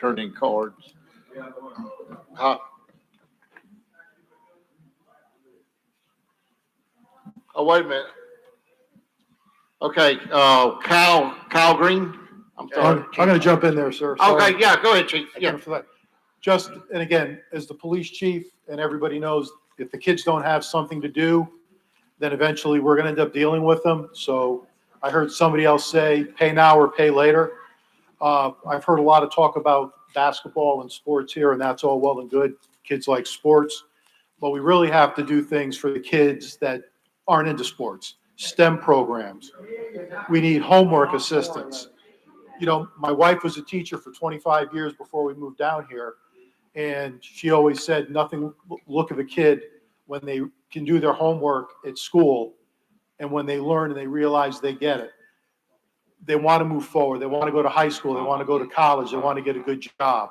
B: turning cards. Oh, wait a minute. Okay, Kyle Green. I'm sorry.
H: I'm going to jump in there, sir. Sorry.
B: Okay, yeah, go ahead, Chief. Yeah.
H: For that. Just, and again, as the police chief and everybody knows, if the kids don't have something to do, then eventually we're going to end up dealing with them. So I heard somebody else say, pay now or pay later. I've heard a lot of talk about basketball and sports here, and that's all well and good. Kids like sports, but we really have to do things for the kids that aren't into sports. STEM programs. We need homework assistance. You know, my wife was a teacher for 25 years before we moved down here, and she always said, nothing look of a kid when they can do their homework at school, and when they learn and they realize they get it. They want to move forward. They want to go to high school. They want to go to college. They want to get a good job.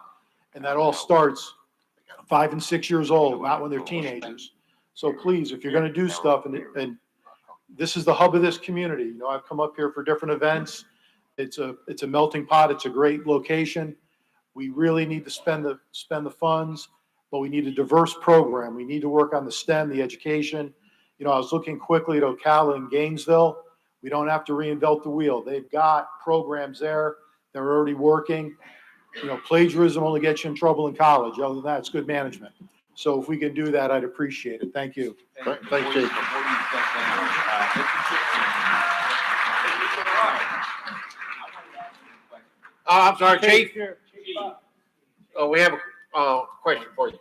H: And that all starts 5 and 6 years old, not when they're teenagers. So please, if you're going to do stuff, and this is the hub of this community. You know, I've come up here for different events. It's a melting pot. It's a great location. We really need to spend the funds, but we need a diverse program. We need to work on the STEM, the education. You know, I was looking quickly at Ocala and Gainesville. We don't have to reinvent the wheel. They've got programs there. They're already working. You know, plagiarism only gets you in trouble in college. Other than that, it's good management. So if we can do that, I'd appreciate it. Thank you.
B: Thank you. I'm sorry, Chief. Oh, we have a question for you.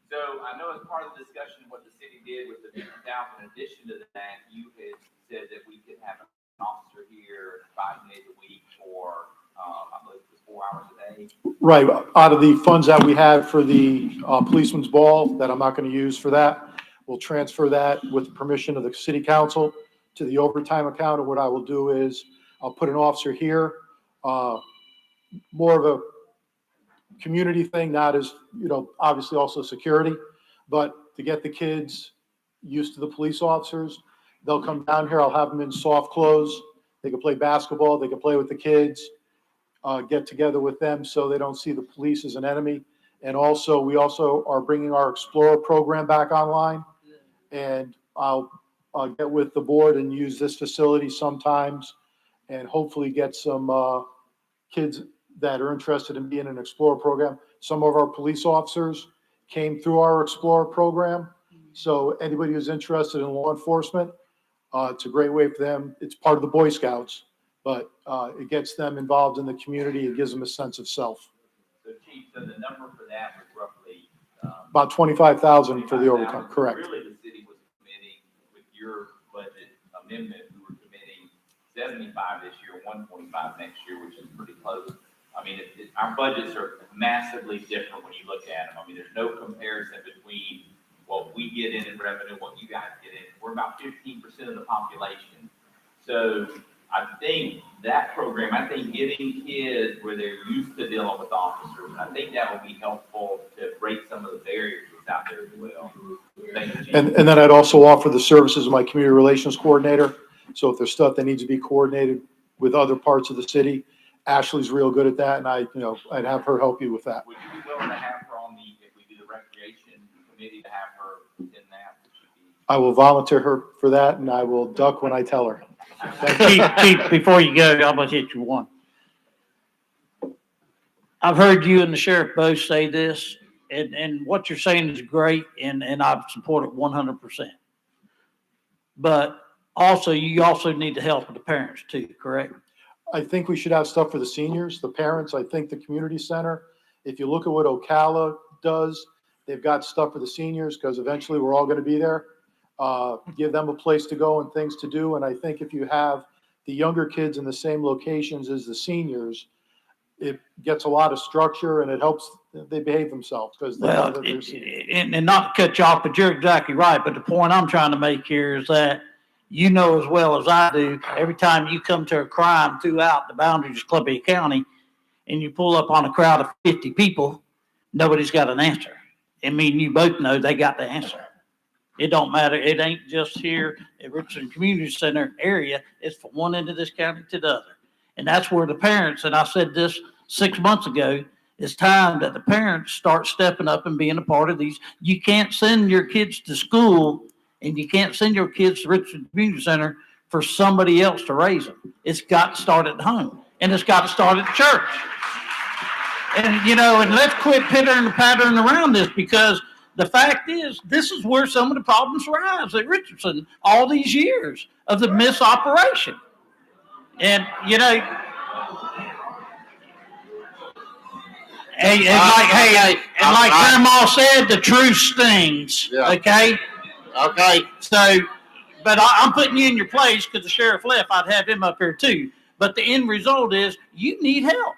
M: So I know as part of the discussion, what the city did with the 50,000, in addition to that, you had said that we could have an officer here 5 days a week for, I believe it was 4 hours a day.
H: Right, out of the funds that we have for the policeman's ball that I'm not going to use for that, we'll transfer that with the permission of the city council to the overtime account. And what I will do is I'll put an officer here, more of a community thing, not as, you know, obviously also security, but to get the kids used to the police officers. They'll come down here. I'll have them in soft clothes. They can play basketball. They can play with the kids, get together with them so they don't see the police as an enemy. And also, we also are bringing our Explorer program back online. And I'll get with the board and use this facility sometimes and hopefully get some kids that are interested in being in an Explorer program. Some of our police officers came through our Explorer program. So anybody who's interested in law enforcement, it's a great way for them. It's part of the Boy Scouts, but it gets them involved in the community. It gives them a sense of self.
M: So Chief, so the number for that was roughly,
H: About 25,000 for the overtime,
M: 25,000.
H: correct.
M: Really, the city was committing, with your budget amendment, we were committing 75 this year, 125 next year, which is pretty close. I mean, our budgets are massively different when you look at them. I mean, there's no comparison between what we get in revenue, what you guys get in. We're about 15% of the population. So I think that program, I think getting kids where they're used to dealing with officers, I think that will be helpful to break some of the barriers that's out there as well. Thank you, Chief.
H: And then I'd also offer the services of my community relations coordinator. So if there's stuff that needs to be coordinated with other parts of the city, Ashley's real good at that, and I'd have her help you with that.
M: Would you be willing to have her on if we do the recreation committee, to have her in that?
H: I will volunteer her for that, and I will duck when I tell her.
D: Chief, before you go, I'm gonna hit you one. I've heard you and the sheriff both say this, and what you're saying is great, and I support it 100%. But also, you also need the help of the parents too, correct?
H: I think we should have stuff for the seniors, the parents. I think the community center, if you look at what Ocala does, they've got stuff for the seniors because eventually we're all going to be there. Give them a place to go and things to do. And I think if you have the younger kids in the same locations as the seniors, it gets a lot of structure and it helps they behave themselves because they know that they're seniors.
D: And not to cut you off, but you're exactly right. But the point I'm trying to make here is that you know as well as I do, every time you come to a crime throughout the boundaries of Columbia County and you pull up on a crowd of 50 people, nobody's got an answer. I mean, you both know they got the answer. It don't matter. It ain't just here at Richardson Community Center area. It's from one end of this county to the other. And that's where the parents, and I said this 6 months ago, it's time that the parents start stepping up and being a part of these. You can't send your kids to school and you can't send your kids to Richardson Community Center for somebody else to raise them. It's got to start at home, and it's got to start at church. And, you know, and let's quit pittering and pattering around this, because the fact is, this is where some of the problems rise at Richardson all these years of the misoperation. And, you know, and like Grandma said, the truth stings, okay?
B: Okay.
D: So, but I'm putting you in your place because the sheriff left. I'd have him up here too. But the end result is you need help.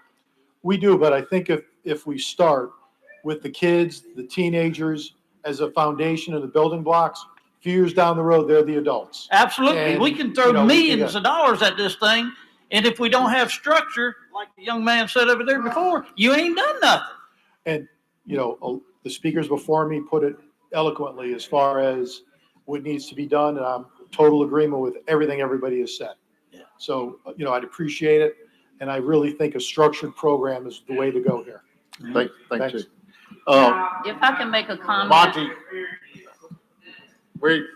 H: We do, but I think if we start with the kids, the teenagers as a foundation of the building blocks, a few years down the road, they're the adults.
D: Absolutely.
H: And,
D: we can throw
H: you know,
D: millions of dollars at this thing. And if we don't have structure, like the young man said over there before, you ain't done nothing.
H: And, you know, the speakers before me put it eloquently as far as what needs to be done. And I'm in total agreement with everything everybody has said.
D: Yeah.
H: So, you know, I'd appreciate it. And I really think a structured program is the way to go here.
B: Thank you.
C: If I can make a comment.
B: Monty, we're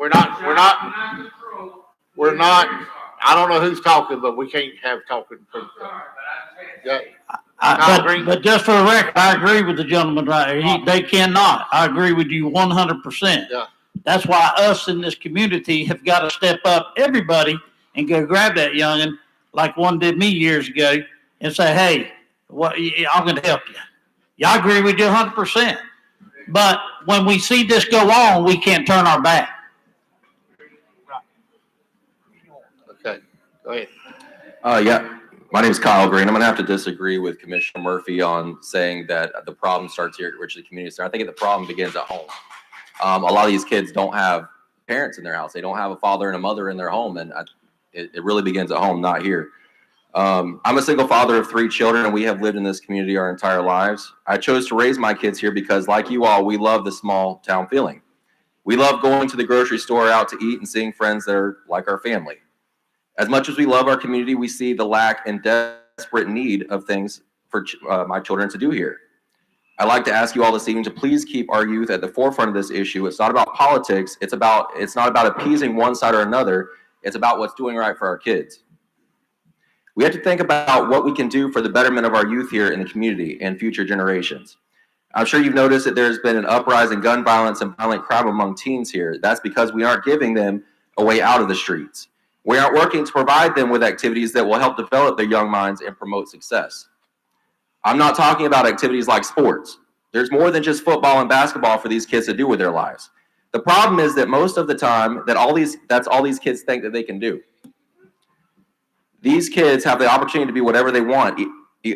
B: not, I don't know who's talking, but we can't have talking. Yeah.
D: But just for the record, I agree with the gentleman right here. They cannot. I agree with you 100%.
B: Yeah.
D: That's why us in this community have got to step up, everybody, and go grab that youngin', like one did me years ago, and say, hey, I'm going to help you. Yeah, I agree with you 100%. But when we see this go on, we can't turn our back.
B: Okay, go ahead.
F: Yeah, my name is Kyle Green. I'm gonna have to disagree with Commissioner Murphy on saying that the problem starts here at Richardson Community Center. I think the problem begins at home. A lot of these kids don't have parents in their house. They don't have a father and a mother in their home, and it really begins at home, not here. I'm a single father of 3 children, and we have lived in this community our entire lives. I chose to raise my kids here because, like you all, we love the small town feeling. We love going to the grocery store out to eat and seeing friends that are like our family. As much as we love our community, we see the lack and desperate need of things for my children to do here. I'd like to ask you all this evening to please keep our youth at the forefront of this issue. It's not about politics. It's not about appeasing one side or another. It's about what's doing right for our kids. We have to think about what we can do for the betterment of our youth here in the community and future generations. I'm sure you've noticed that there's been an uprising in gun violence and violent crime among teens here. That's because we aren't giving them a way out of the streets. We aren't working to provide them with activities that will help develop their young minds and promote success. I'm not talking about activities like sports. There's more than just football and basketball for these kids to do with their lives. The problem is that most of the time that's all these kids think that they can do. These kids have the opportunity to be whatever they want,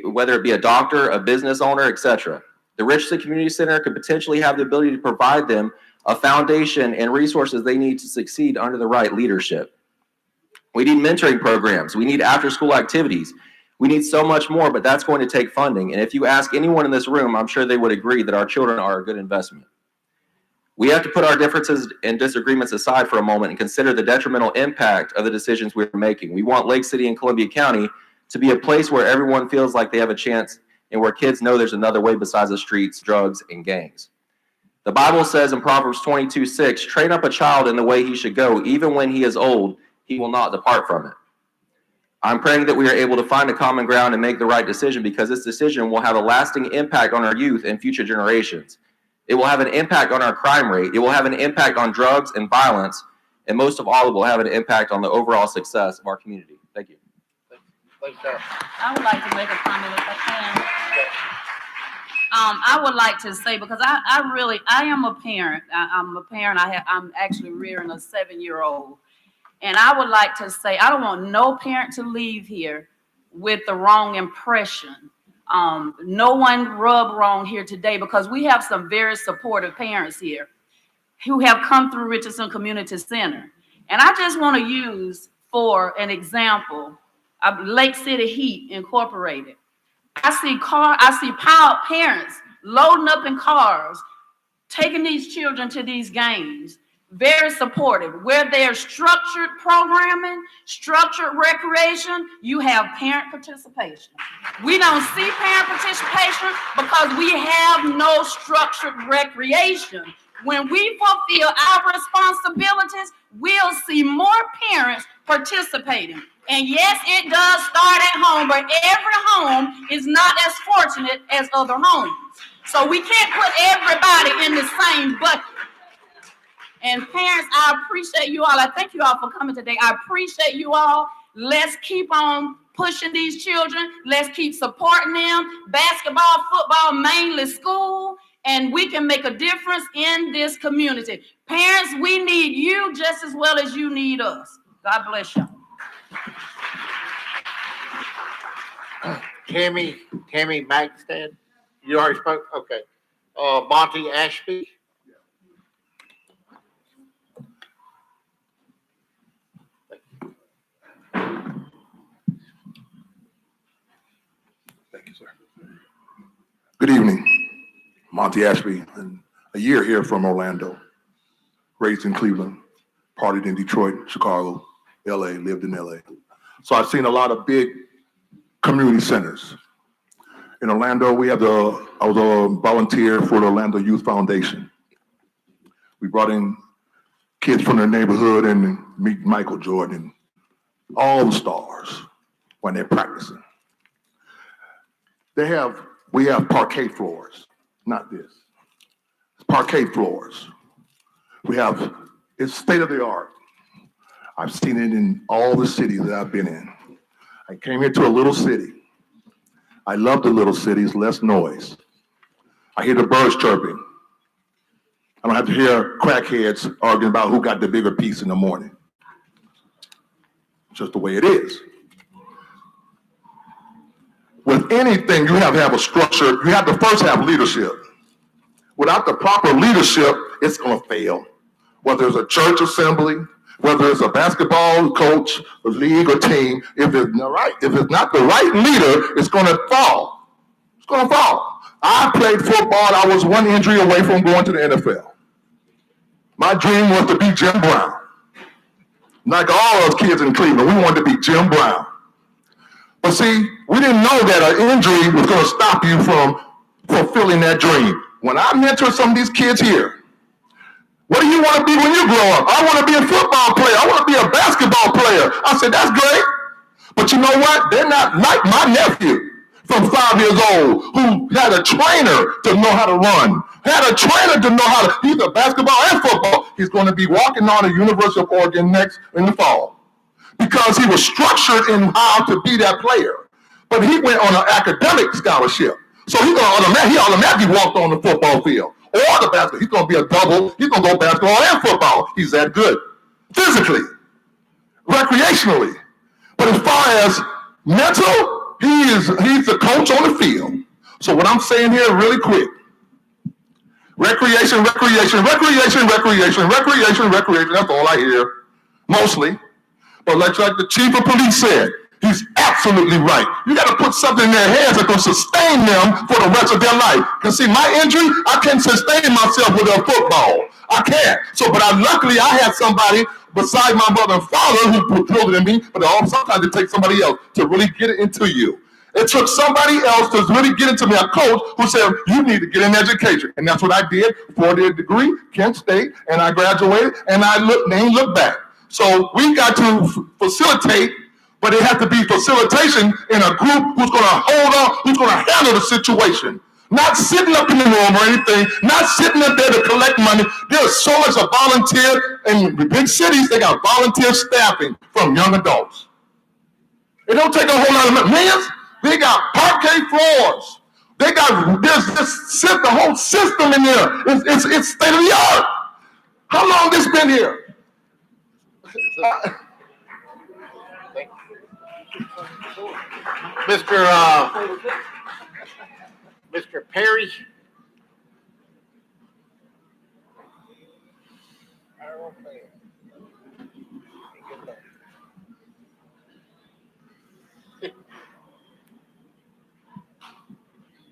F: whether it be a doctor, a business owner, etc. The Richardson Community Center could potentially have the ability to provide them a foundation and resources they need to succeed under the right leadership. We need mentoring programs. We need after-school activities. We need so much more, but that's going to take funding. And if you ask anyone in this room, I'm sure they would agree that our children are a good investment. We have to put our differences and disagreements aside for a moment and consider the detrimental impact of the decisions we're making. We want Lake City and Columbia County to be a place where everyone feels like they have a chance and where kids know there's another way besides the streets, drugs, and gangs. The Bible says in Proverbs 22:6, train up a child in the way he should go, even when he is old, he will not depart from it. I'm praying that we are able to find a common ground and make the right decision, because this decision will have a lasting impact on our youth and future generations. It will have an impact on our crime rate. It will have an impact on drugs and violence. And most of all, it will have an impact on the overall success of our community. Thank you.
B: Thanks, sir.
C: I would like to make a comment if I can. I would like to say, because I am a parent. I'm a parent. I'm actually rearing a 7-year-old. And I would like to say, I don't want no parent to leave here with the wrong impression. No one rubbed wrong here today, because we have some very supportive parents here who have come through Richardson Community Center. And I just want to use, for an example, Lake City Heat Incorporated. I see parents loading up in cars, taking these children to these games. Very supportive. Where there's structured programming, structured recreation, you have parent participation. We don't see parent participation because we have no structured recreation. When we fulfill our responsibilities, we'll see more parents participating. And yes, it does start at home, but every home is not as fortunate as other homes. So we can't put everybody in the same bucket. And parents, I appreciate you all. I thank you all for coming today. I appreciate you all. Let's keep on pushing these children. Let's keep supporting them. Basketball, football, mainly school. And we can make a difference in this community. Parents, we need you just as well as you need us. God bless you.
B: Tammy Magstad, you already spoke? Okay. Monty Ashby.
J: Thank you, sir. Good evening. Monty Ashby, and a year here from Orlando. Raised in Cleveland, partied in Detroit, Chicago, LA, lived in LA. So I've seen a lot of big community centers. In Orlando, I was a volunteer for the Orlando Youth Foundation. We brought in kids from their neighborhood and meet Michael Jordan, all the stars when they're practicing. We have parquet floors, not this. It's parquet floors. It's state of the art. I've seen it in all the cities that I've been in. I came here to a little city. I love the little cities, less noise. I hear the birds chirping. I don't have to hear crackheads arguing about who got the bigger piece in the morning. It's just the way it is. With anything, you have to have a structure. You have to first have leadership. Without the proper leadership, it's going to fail. Whether it's a church assembly, whether it's a basketball coach, a league, or team, if it's not the right leader, it's going to fall. It's going to fall. I played football. I was one injury away from going to the NFL. My dream was to be Jim Brown. Like all those kids in Cleveland, we wanted to be Jim Brown. But see, we didn't know that an injury was going to stop you from fulfilling that dream. When I mentor some of these kids here, what do you want to be when you grow up? I want to be a football player. I want to be a basketball player. I said, that's great. But you know what? They're not like my nephew from 5 years old who had a trainer to know how to run, had a trainer to know how to, he's a basketball and football. He's going to be walking on the University of Oregon next in the fall because he was structured in how to be that player. But he went on an academic scholarship. So he automatically walked on the football field or the basketball. He's going to be a double. He's going to go basketball and football. He's that good physically, recreationally. But as far as mental, he's the coach on the field. So what I'm saying here really quick, recreation, that's all I hear, mostly. But like the chief of police said, he's absolutely right. You got to put something in their heads that's going to sustain them for the rest of their life. Because see, my injury, I can't sustain myself with a football. I can't. So, but luckily I had somebody besides my mother and father who drilled it in me, but sometimes it takes somebody else to really get it into you. It took somebody else to really get into me, a coach who said, you need to get an education. And that's what I did, 4-year degree, Kent State, and I graduated, and I ain't look back. So we got to facilitate, but it has to be facilitation in a group who's going to hold on, who's going to handle the situation. Not sitting up in the room or anything, not sitting up there to collect money. There's so much of volunteer, in the big cities, they got volunteer staffing from young adults. It don't take a whole lot of millions. They got parquet floors. They got the whole system in there. It's state of the art. How long this been here?
B: Mr. Perry.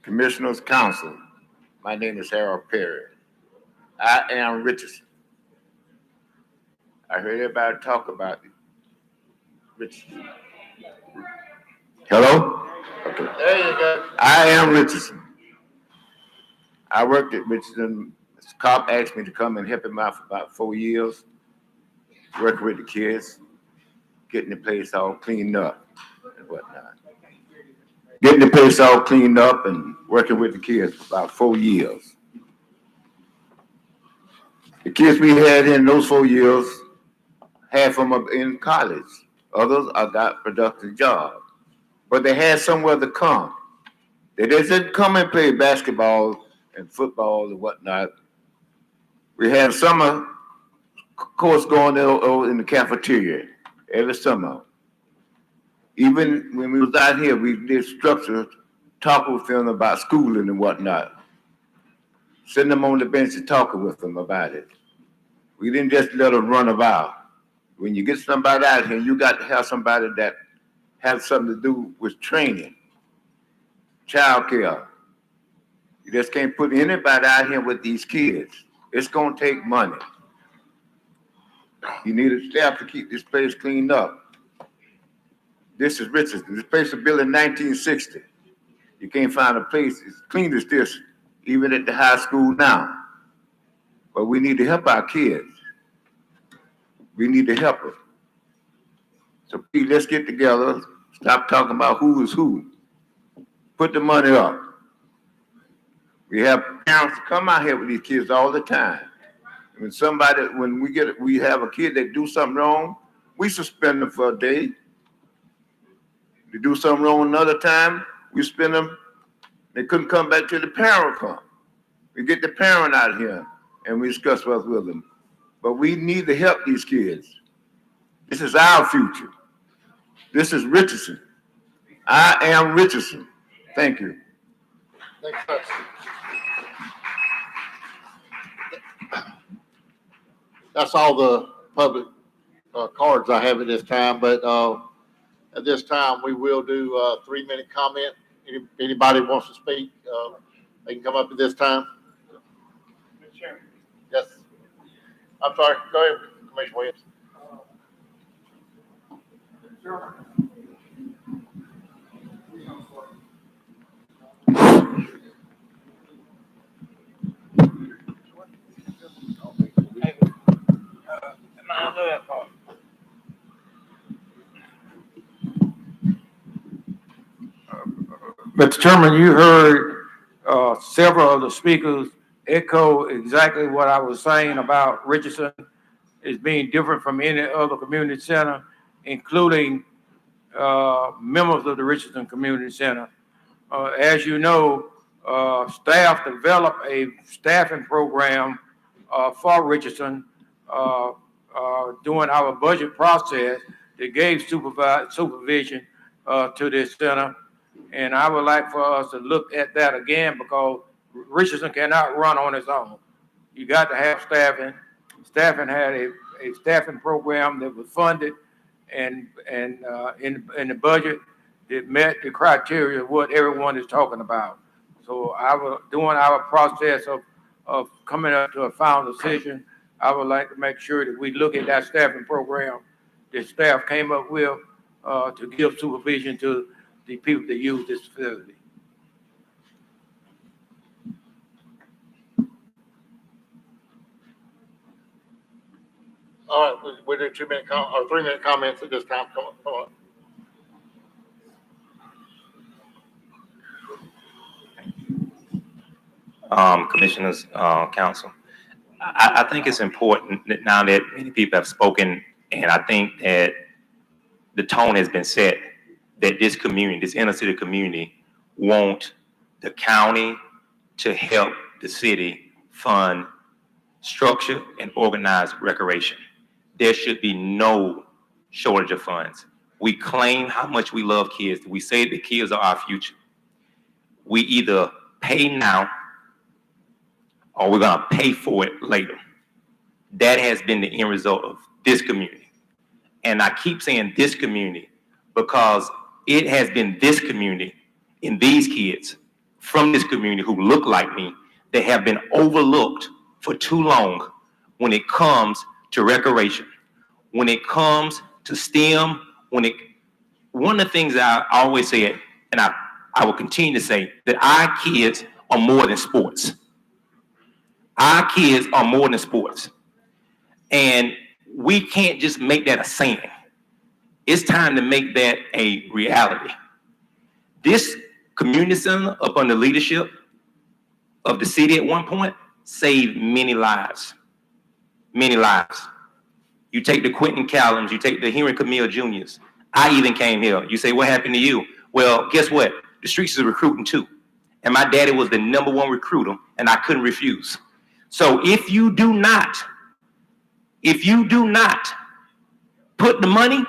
B: Commissioners Council, my name is Harold Perry. I am Richardson. I heard everybody talk about it. Richardson. Hello? Okay. There you go. I am Richardson. I worked at Richardson. This cop asked me to come and help him out for about 4 years, working with the kids, getting the place all cleaned up and whatnot. Getting the place all cleaned up and working with the kids for about 4 years. The kids we had in those 4 years, half of them are in college. Others I got productive jobs. But they had somewhere to come. They didn't come and play basketball and football and whatnot. We had summer course going on in the cafeteria every summer. Even when we was out here, we did structure, talk with them about schooling and whatnot. Sitting them on the bench and talking with them about it. We didn't just let them run about. When you get somebody out here, you got to have somebody that has something to do with training, childcare. You just can't put anybody out here with these kids. It's gonna take money. You need a staff to keep this place cleaned up. This is Richardson. This place was built in 1960. You can't find a place as clean as this, even at the high school now. But we need to help our kids. We need to help them. So please, let's get together. Stop talking about who is who. Put the money up. We have parents come out here with these kids all the time. When we have a kid that do something wrong, we suspend them for a day. They do something wrong another time, we suspend them. They couldn't come back till the parent come. We get the parent out here and we discuss what's with them. But we need to help these kids. This is our future. This is Richardson. I am Richardson. Thank you. That's all the public cards I have at this time, but at this time we will do a 3-minute comment. Anybody wants to speak, they can come up at this time. Yes. I'm sorry. Go ahead, Commissioner Williams.
G: Mr. Chairman, you heard several of the speakers echo exactly what I was saying about Richardson as being different from any other community center including members of the Richardson Community Center. As you know, staff developed a staffing program for Richardson during our budget process that gave supervision to this center. And I would like for us to look at that again because Richardson cannot run on its own. You got to have staffing. Staffing had a staffing program that was funded and in the budget that met the criteria of what everyone is talking about. So during our process of coming up to a final decision, I would like to make sure that we look at that staffing program that staff came up with to give supervision to the people that use this facility.
B: All right, we do 2 minute or 3 minute comments at this time. Come on.
L: Commissioners, council. I think it's important that now that many people have spoken, and I think that the tone has been set, that this community, this inner city community, want the county to help the city fund structure and organized recreation. There should be no shortage of funds. We claim how much we love kids. We say the kids are our future. We either pay now or we're gonna pay for it later. That has been the end result of this community. And I keep saying this community because it has been this community and these kids from this community who look like me that have been overlooked for too long when it comes to recreation, when it comes to STEM, one of the things that I always say, and I will continue to say, that our kids are more than sports. Our kids are more than sports. And we can't just make that a saying. It's time to make that a reality. This community center, up under leadership of the city at one point, saved many lives. Many lives. You take the Quentin Callums, you take the Henry Camille Juniors. I even came here. You say, what happened to you? Well, guess what? The streets is recruiting too. And my daddy was the #1 recruiter, and I couldn't refuse. So if you do not put the money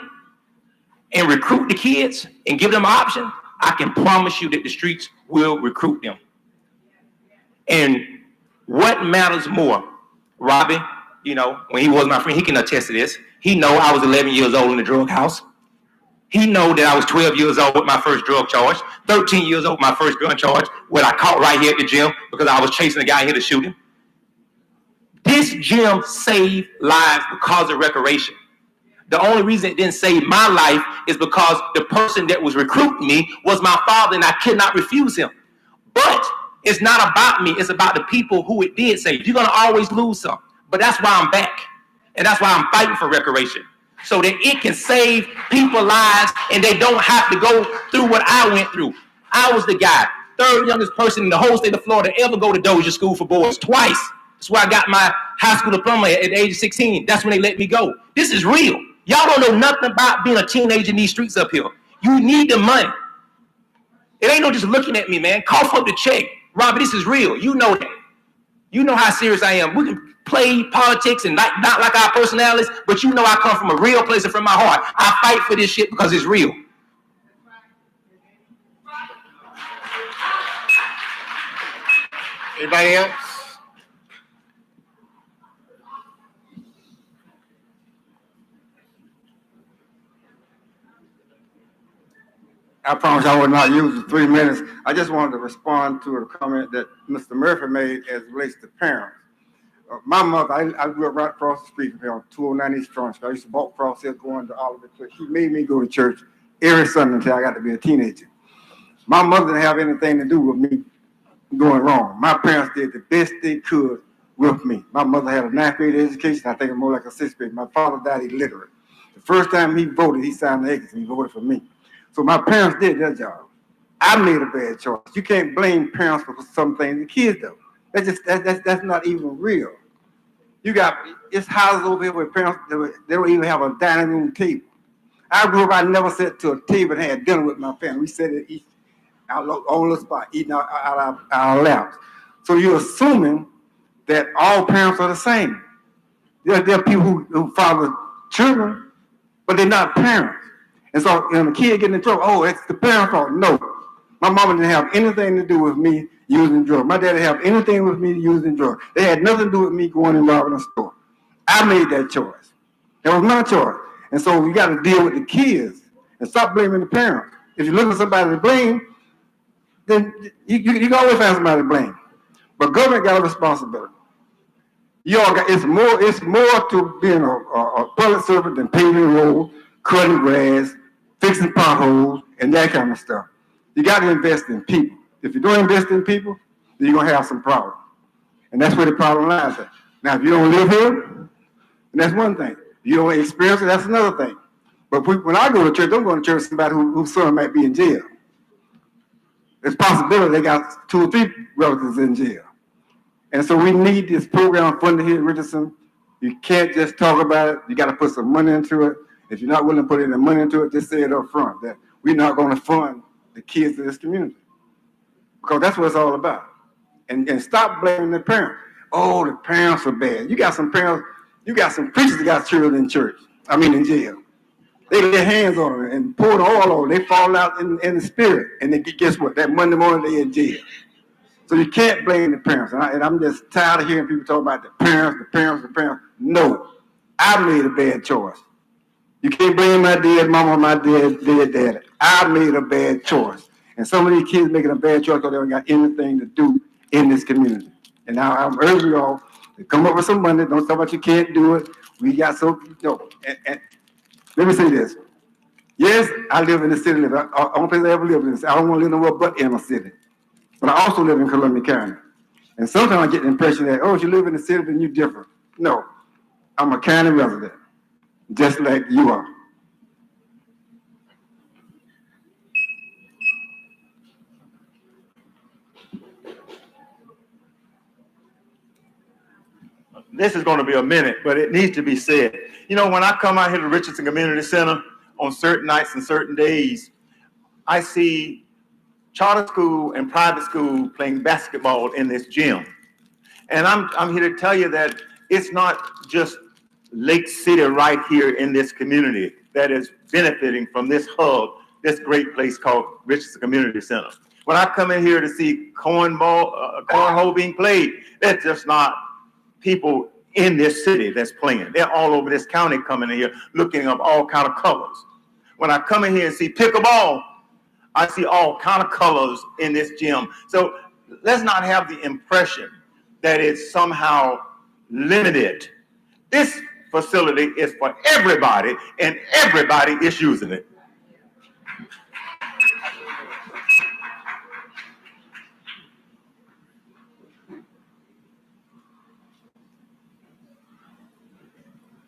L: and recruit the kids and give them an option, I can promise you that the streets will recruit them. And what matters more, Robbie, when he was my friend, he can attest to this. He know I was 11 years old in the drug house. He know that I was 12 years old with my first drug charge, 13 years old with my first gun charge, what I caught right here at the gym because I was chasing a guy here to shoot him. This gym saved lives because of recreation. The only reason it didn't save my life is because the person that was recruiting me was my father and I could not refuse him. But it's not about me, it's about the people who it did save. You're gonna always lose some, but that's why I'm back. And that's why I'm fighting for recreation, so that it can save people's lives and they don't have to go through what I went through. I was the guy, third youngest person in the whole state of Florida to ever go to Dozier School for Boys twice. That's why I got my high school diploma at the age of 16. That's when they let me go. This is real. Y'all don't know nothing about being a teenager in these streets up here. You need the money. It ain't no just looking at me, man. Cough up the check. Robbie, this is real. You know that. You know how serious I am. We can play politics and not like our personalities, but you know I come from a real place and from my heart. I fight for this shit because it's real.
B: Anybody else?
U: I promise I will not use the 3 minutes. I just wanted to respond to a comment that Mr. Murphy made as it relates to parents. My mother, I grew up right across the street from here on 209 East Front Street. I used to walk across here going to Oliver Church. She made me go to church every Sunday until I got to be a teenager. My mother didn't have anything to do with me going wrong. My parents did the best they could with me. My mother had a 9th grade education. I think more like a 6th grade. My father died illiterate. The first time he voted, he signed the exit and he voted for me. So my parents did their job. I made a bad choice. You can't blame parents for some things the kids do. That's not even real. You got it's houses over here where parents they don't even have a dining room table. I grew up, I never sat to a table and had dinner with my family. We sat at each on the spot, eating out our laps. So you're assuming that all parents are the same. There are people who father children, but they're not parents. And so when a kid getting in trouble, oh, it's the parents' fault. No. My mama didn't have anything to do with me using drugs. My dad didn't have anything with me using drugs. They had nothing to do with me going and robbing a store. I made that choice. That was my choice. And so you got to deal with the kids and stop blaming the parents. If you look at somebody to blame, then you can always find somebody to blame. But government got a responsibility. You all got, it's more to being a public servant than paving roads, cutting grass, fixing potholes, and that kind of stuff. You got to invest in people. If you don't invest in people, then you're going to have some problems. And that's where the problem lies at. Now, if you don't live here, then that's one thing. If you don't experience it, that's another thing. But when I go to church, I'm going to church with somebody whose son might be in jail. There's a possibility they got 2 or 3 relatives in jail. And so we need this program funded here at Richardson. You can't just talk about it. You got to put some money into it. If you're not willing to put any money into it, just say it up front that we're not going to fund the kids of this community. Because that's what it's all about. And stop blaming the parents. Oh, the parents are bad. You got some parents, you got some preachers that got children in church. In jail. They lay their hands on them and pour the oil on them. They fall out in the spirit. And then guess what? That Monday morning, they in jail. So you can't blame the parents. And I'm just tired of hearing people talk about the parents. No, I made a bad choice. You can't blame my dead mama or my dead daddy. I made a bad choice. And some of these kids making a bad choice because they don't got anything to do in this community. And now I'm urging y'all to come up with some money. Don't talk about you can't do it. We got so, and let me say this. Yes, I live in the city. The only place I ever lived in. I don't want to live nowhere but in a city. But I also live in Columbia County. And sometimes I get the impression that, if you live in the city, then you're different. No, I'm a county resident, just like you are.
R: This is going to be a minute, but it needs to be said. When I come out here to Richardson Community Center on certain nights and certain days, I see charter school and private school playing basketball in this gym. And I'm here to tell you that it's not just Lake City right here in this community that is benefiting from this hub, this great place called Richardson Community Center. When I come in here to see cornhole being played, that's just not people in this city that's playing. They're all over this county coming in here looking up all kind of colors. When I come in here and see pickleball, I see all kind of colors in this gym. So let's not have the impression that it's somehow limited. This facility is for everybody, and everybody is using it.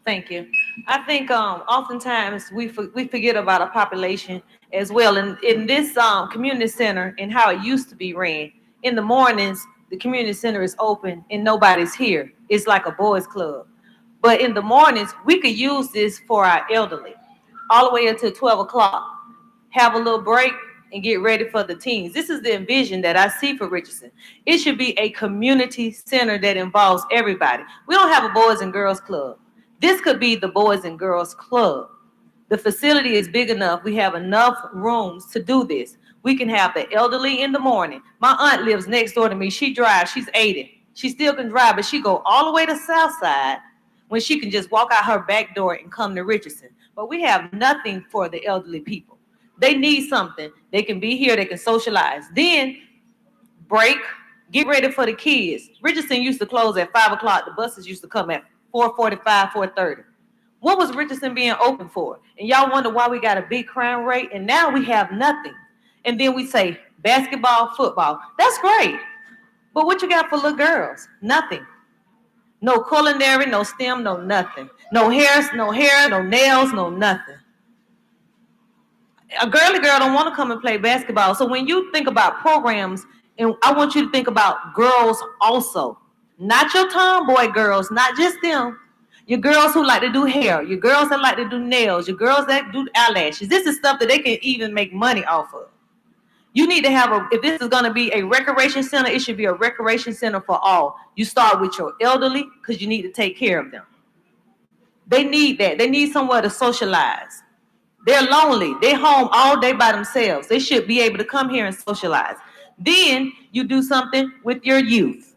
O: Thank you. I think oftentimes we forget about our population as well. And in this community center and how it used to be ran, in the mornings, the community center is open and nobody's here. It's like a boys club. But in the mornings, we could use this for our elderly all the way until 12 o'clock. Have a little break and get ready for the teens. This is the envision that I see for Richardson. It should be a community center that involves everybody. We don't have a boys and girls club. This could be the Boys and Girls Club. The facility is big enough. We have enough rooms to do this. We can have the elderly in the morning. My aunt lives next door to me. She drives. She's 80. She still can drive, but she go all the way to Southside when she can just walk out her back door and come to Richardson. But we have nothing for the elderly people. They need something. They can be here. They can socialize. Then break, get ready for the kids. Richardson used to close at 5 o'clock. The buses used to come at 4:45, 4:30. What was Richardson being open for? And y'all wonder why we got a big crime rate, and now we have nothing. And then we say basketball, football. That's great. But what you got for little girls? Nothing. No culinary, no STEM, no nothing. No hair, no nails, no nothing. A girly girl don't want to come and play basketball. So when you think about programs, and I want you to think about girls also. Not your tomboy girls, not just them. your girls who like to do hair, your girls that like to do nails, your girls that do eyelashes. This is stuff that they can even make money off of. You need to have if this is going to be a recreation center, it should be a recreation center for all. You start with your elderly because you need to take care of them. They need that. They need somewhere to socialize. They're lonely. They're home all day by themselves. They should be able to come here and socialize. Then you do something with your youth.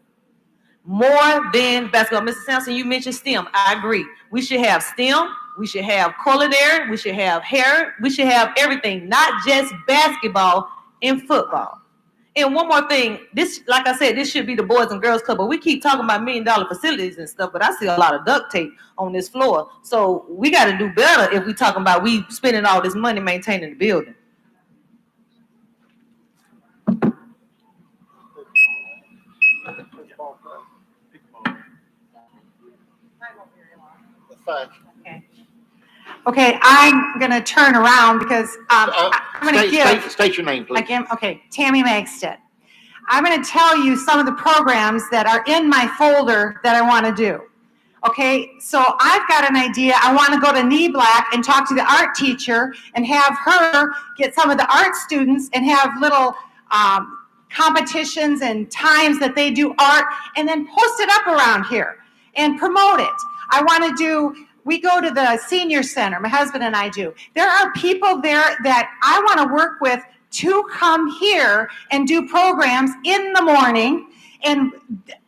O: More than basketball. Mr. Sampson, you mentioned STEM. I agree. We should have STEM. We should have culinary. We should have hair. We should have everything, not just basketball and football. And one more thing, this, like I said, this should be the Boys and Girls Club, but we keep talking about $1 million facilities and stuff, but I see a lot of duct tape on this floor. So we got to do better if we talking about we spending all this money maintaining the building.
Q: Okay, I'm gonna turn around because I'm gonna give.
B: State your name, please.
Q: Again, okay, Tammy Magstead. I'm gonna tell you some of the programs that are in my folder that I wanna do. Okay, so I've got an idea. I wanna go to Knee Black and talk to the art teacher and have her get some of the art students and have little competitions and times that they do art and then post it up around here and promote it. I wanna do. We go to the senior center, my husband and I do. There are people there that I want to work with to come here and do programs in the morning.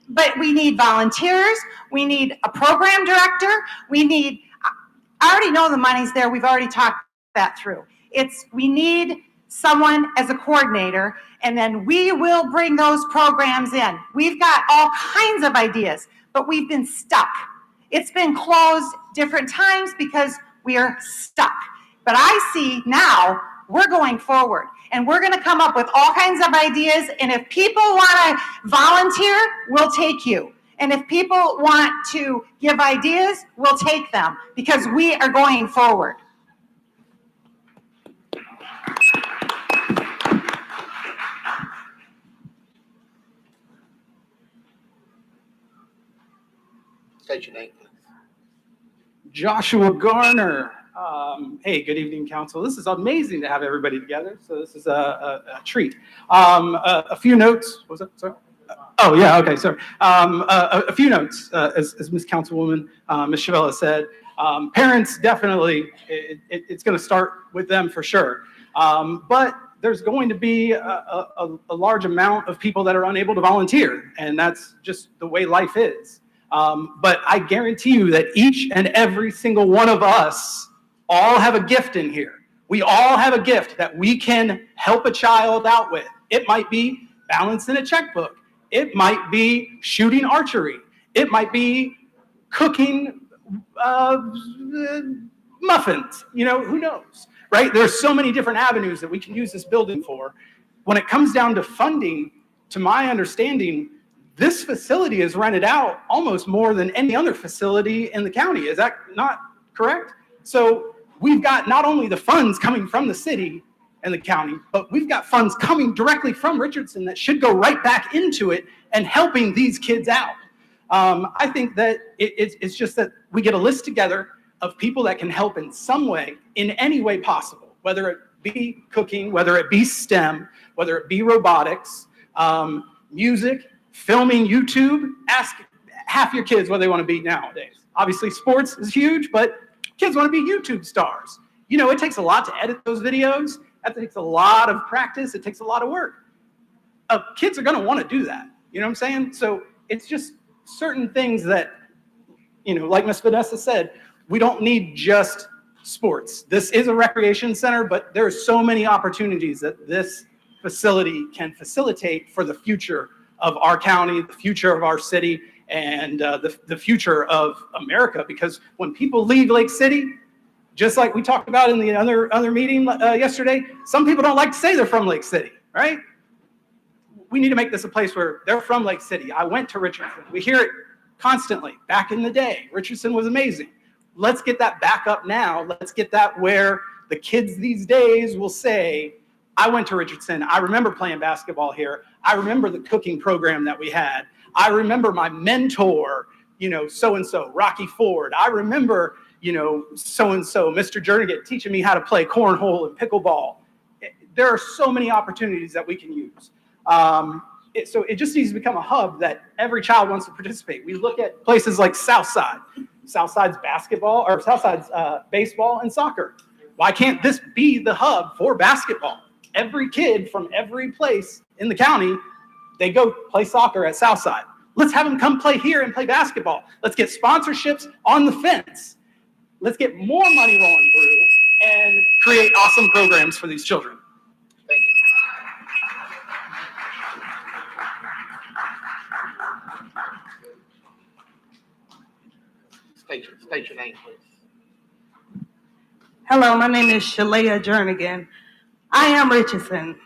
Q: But we need volunteers. We need a program director. I already know the money's there. We've already talked that through. We need someone as a coordinator, and then we will bring those programs in. We've got all kinds of ideas, but we've been stuck. It's been closed different times because we are stuck. But I see now we're going forward and we're going to come up with all kinds of ideas. And if people want to volunteer, we'll take you. And if people want to give ideas, we'll take them because we are going forward.
B: State your name, please.
K: Joshua Garner. Hey, good evening, council. This is amazing to have everybody together. So this is a treat. A few notes. What was that? Sorry. Oh yeah. Okay. Sorry. A few notes. As Ms. Councilwoman Ms. Chavella said, parents definitely. It's going to start with them for sure. But there's going to be a large amount of people that are unable to volunteer, and that's just the way life is. But I guarantee you that each and every single one of us all have a gift in here. We all have a gift that we can help a child out with. It might be balancing a checkbook. It might be shooting archery. It might be cooking muffins. You know, who knows, right? There's so many different avenues that we can use this building for. When it comes down to funding, to my understanding, this facility is rented out almost more than any other facility in the county. Is that not correct? So we've got not only the funds coming from the city and the county, but we've got funds coming directly from Richardson that should go right back into it and helping these kids out. I think that it's just that we get a list together of people that can help in some way, in any way possible, whether it be cooking, whether it be STEM, whether it be robotics, music, filming, YouTube. Ask half your kids what they want to be nowadays. Obviously, sports is huge, but kids want to be YouTube stars. You know, it takes a lot to edit those videos. That takes a lot of practice. It takes a lot of work. Kids are going to want to do that. You know what I'm saying? So it's just certain things that, you know, like Ms. Vanessa said, we don't need just sports. This is a recreation center, but there are so many opportunities that this facility can facilitate for the future of our county, the future of our city, and the future of America. Because when people leave Lake City, just like we talked about in the other meeting yesterday, some people don't like to say they're from Lake City, right? We need to make this a place where they're from Lake City. I went to Richardson. We hear it constantly. Back in the day, Richardson was amazing. Let's get that back up now. Let's get that where the kids these days will say, I went to Richardson. I remember playing basketball here. I remember the cooking program that we had. I remember my mentor, so-and-so, Rocky Ford. I remember, so-and-so, Mr. Jernigan teaching me how to play cornhole and pickleball. There are so many opportunities that we can use. So it just needs to become a hub that every child wants to participate. We look at places like Southside. Southside's basketball, or Southside's baseball and soccer. Why can't this be the hub for basketball? Every kid from every place in the county, they go play soccer at Southside. Let's have them come play here and play basketball. Let's get sponsorships on the fence. Let's get more money rolling through and create awesome programs for these children.
B: Thank you. State your name, please.
P: Hello, my name is Shalea Jernigan. I am Richardson.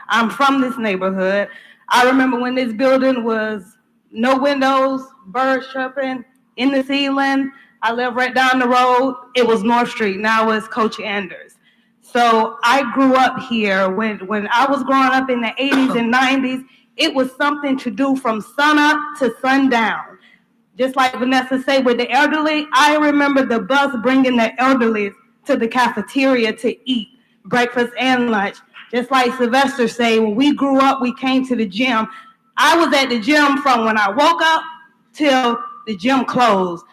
P: I'm from this neighborhood. I remember when this building was no windows, birds chirping in the ceiling. I live right down the road. It was North Street. Now it's Coach Anders. So I grew up here. When I was growing up in the 80s and 90s, it was something to do from sunup to sundown. Just like Vanessa said with the elderly, I remember the bus bringing the elderly to the cafeteria to eat breakfast and lunch. Just like Sylvester said, when we grew up, we came to the gym. I was at the gym from when I woke up till the gym closed.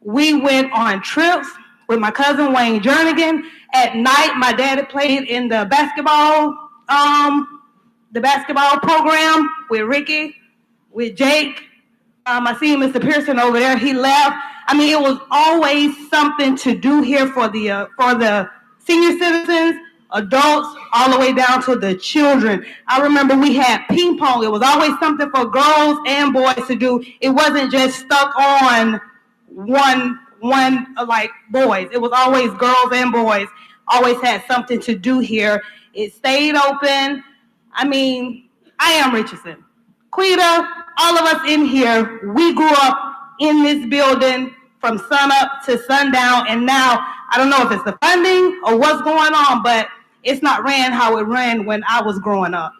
P: We went on trips with my cousin Wayne Jernigan. At night, my daddy played in the basketball program with Ricky, with Jake. I see Mr. Pearson over there. He left. I mean, it was always something to do here for the senior citizens, adults, all the way down to the children. I remember we had ping pong. It was always something for girls and boys to do. It wasn't just stuck on one like boys. It was always girls and boys. Always had something to do here. It stayed open. I mean, I am Richardson. Quita, all of us in here, we grew up in this building from sunup to sundown, and now I don't know if it's the funding or what's going on, but it's not ran how it ran when I was growing up.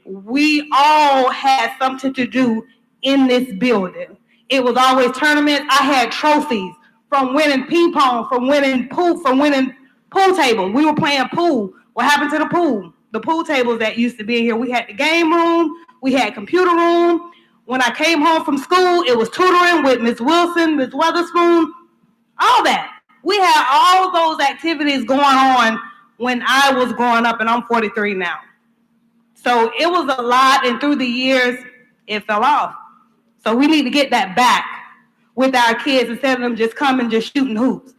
P: We all had something to do in this building. It was always tournaments. I had trophies from winning ping pong, from winning pool tables. We were playing pool. What happened to the pool? The pool tables that used to be here. We had the game room. We had computer room. When I came home from school, it was tutoring with Miss Wilson, Miss Weatherspoon, all that. We had all those activities going on when I was growing up, and I'm 43 now. So it was a lot, and through the years, it fell off. So we need to get that back with our kids instead of them just coming, just shooting hoops.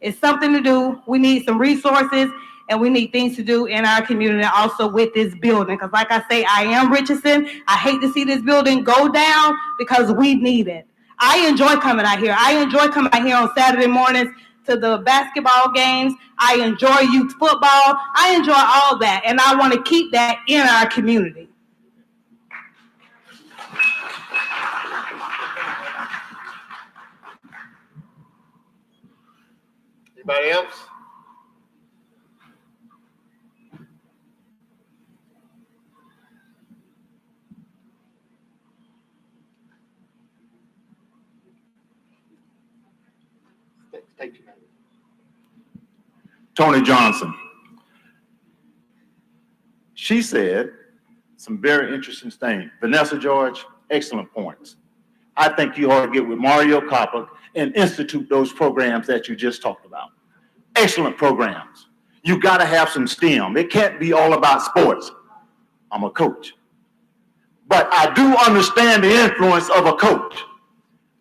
P: It's something to do. We need some resources, and we need things to do in our community also with this building. Because like I say, I am Richardson. I hate to see this building go down because we need it. I enjoy coming out here. I enjoy coming out here on Saturday mornings to the basketball games. I enjoy youth football. I enjoy all that. And I want to keep that in our community.
B: Anybody else?
V: Tony Johnson. She said some very interesting things. Vanessa George, excellent points. I think you ought to get with Mario Coppock and institute those programs that you just talked about. Excellent programs. You got to have some STEM. It can't be all about sports. I'm a coach. But I do understand the influence of a coach,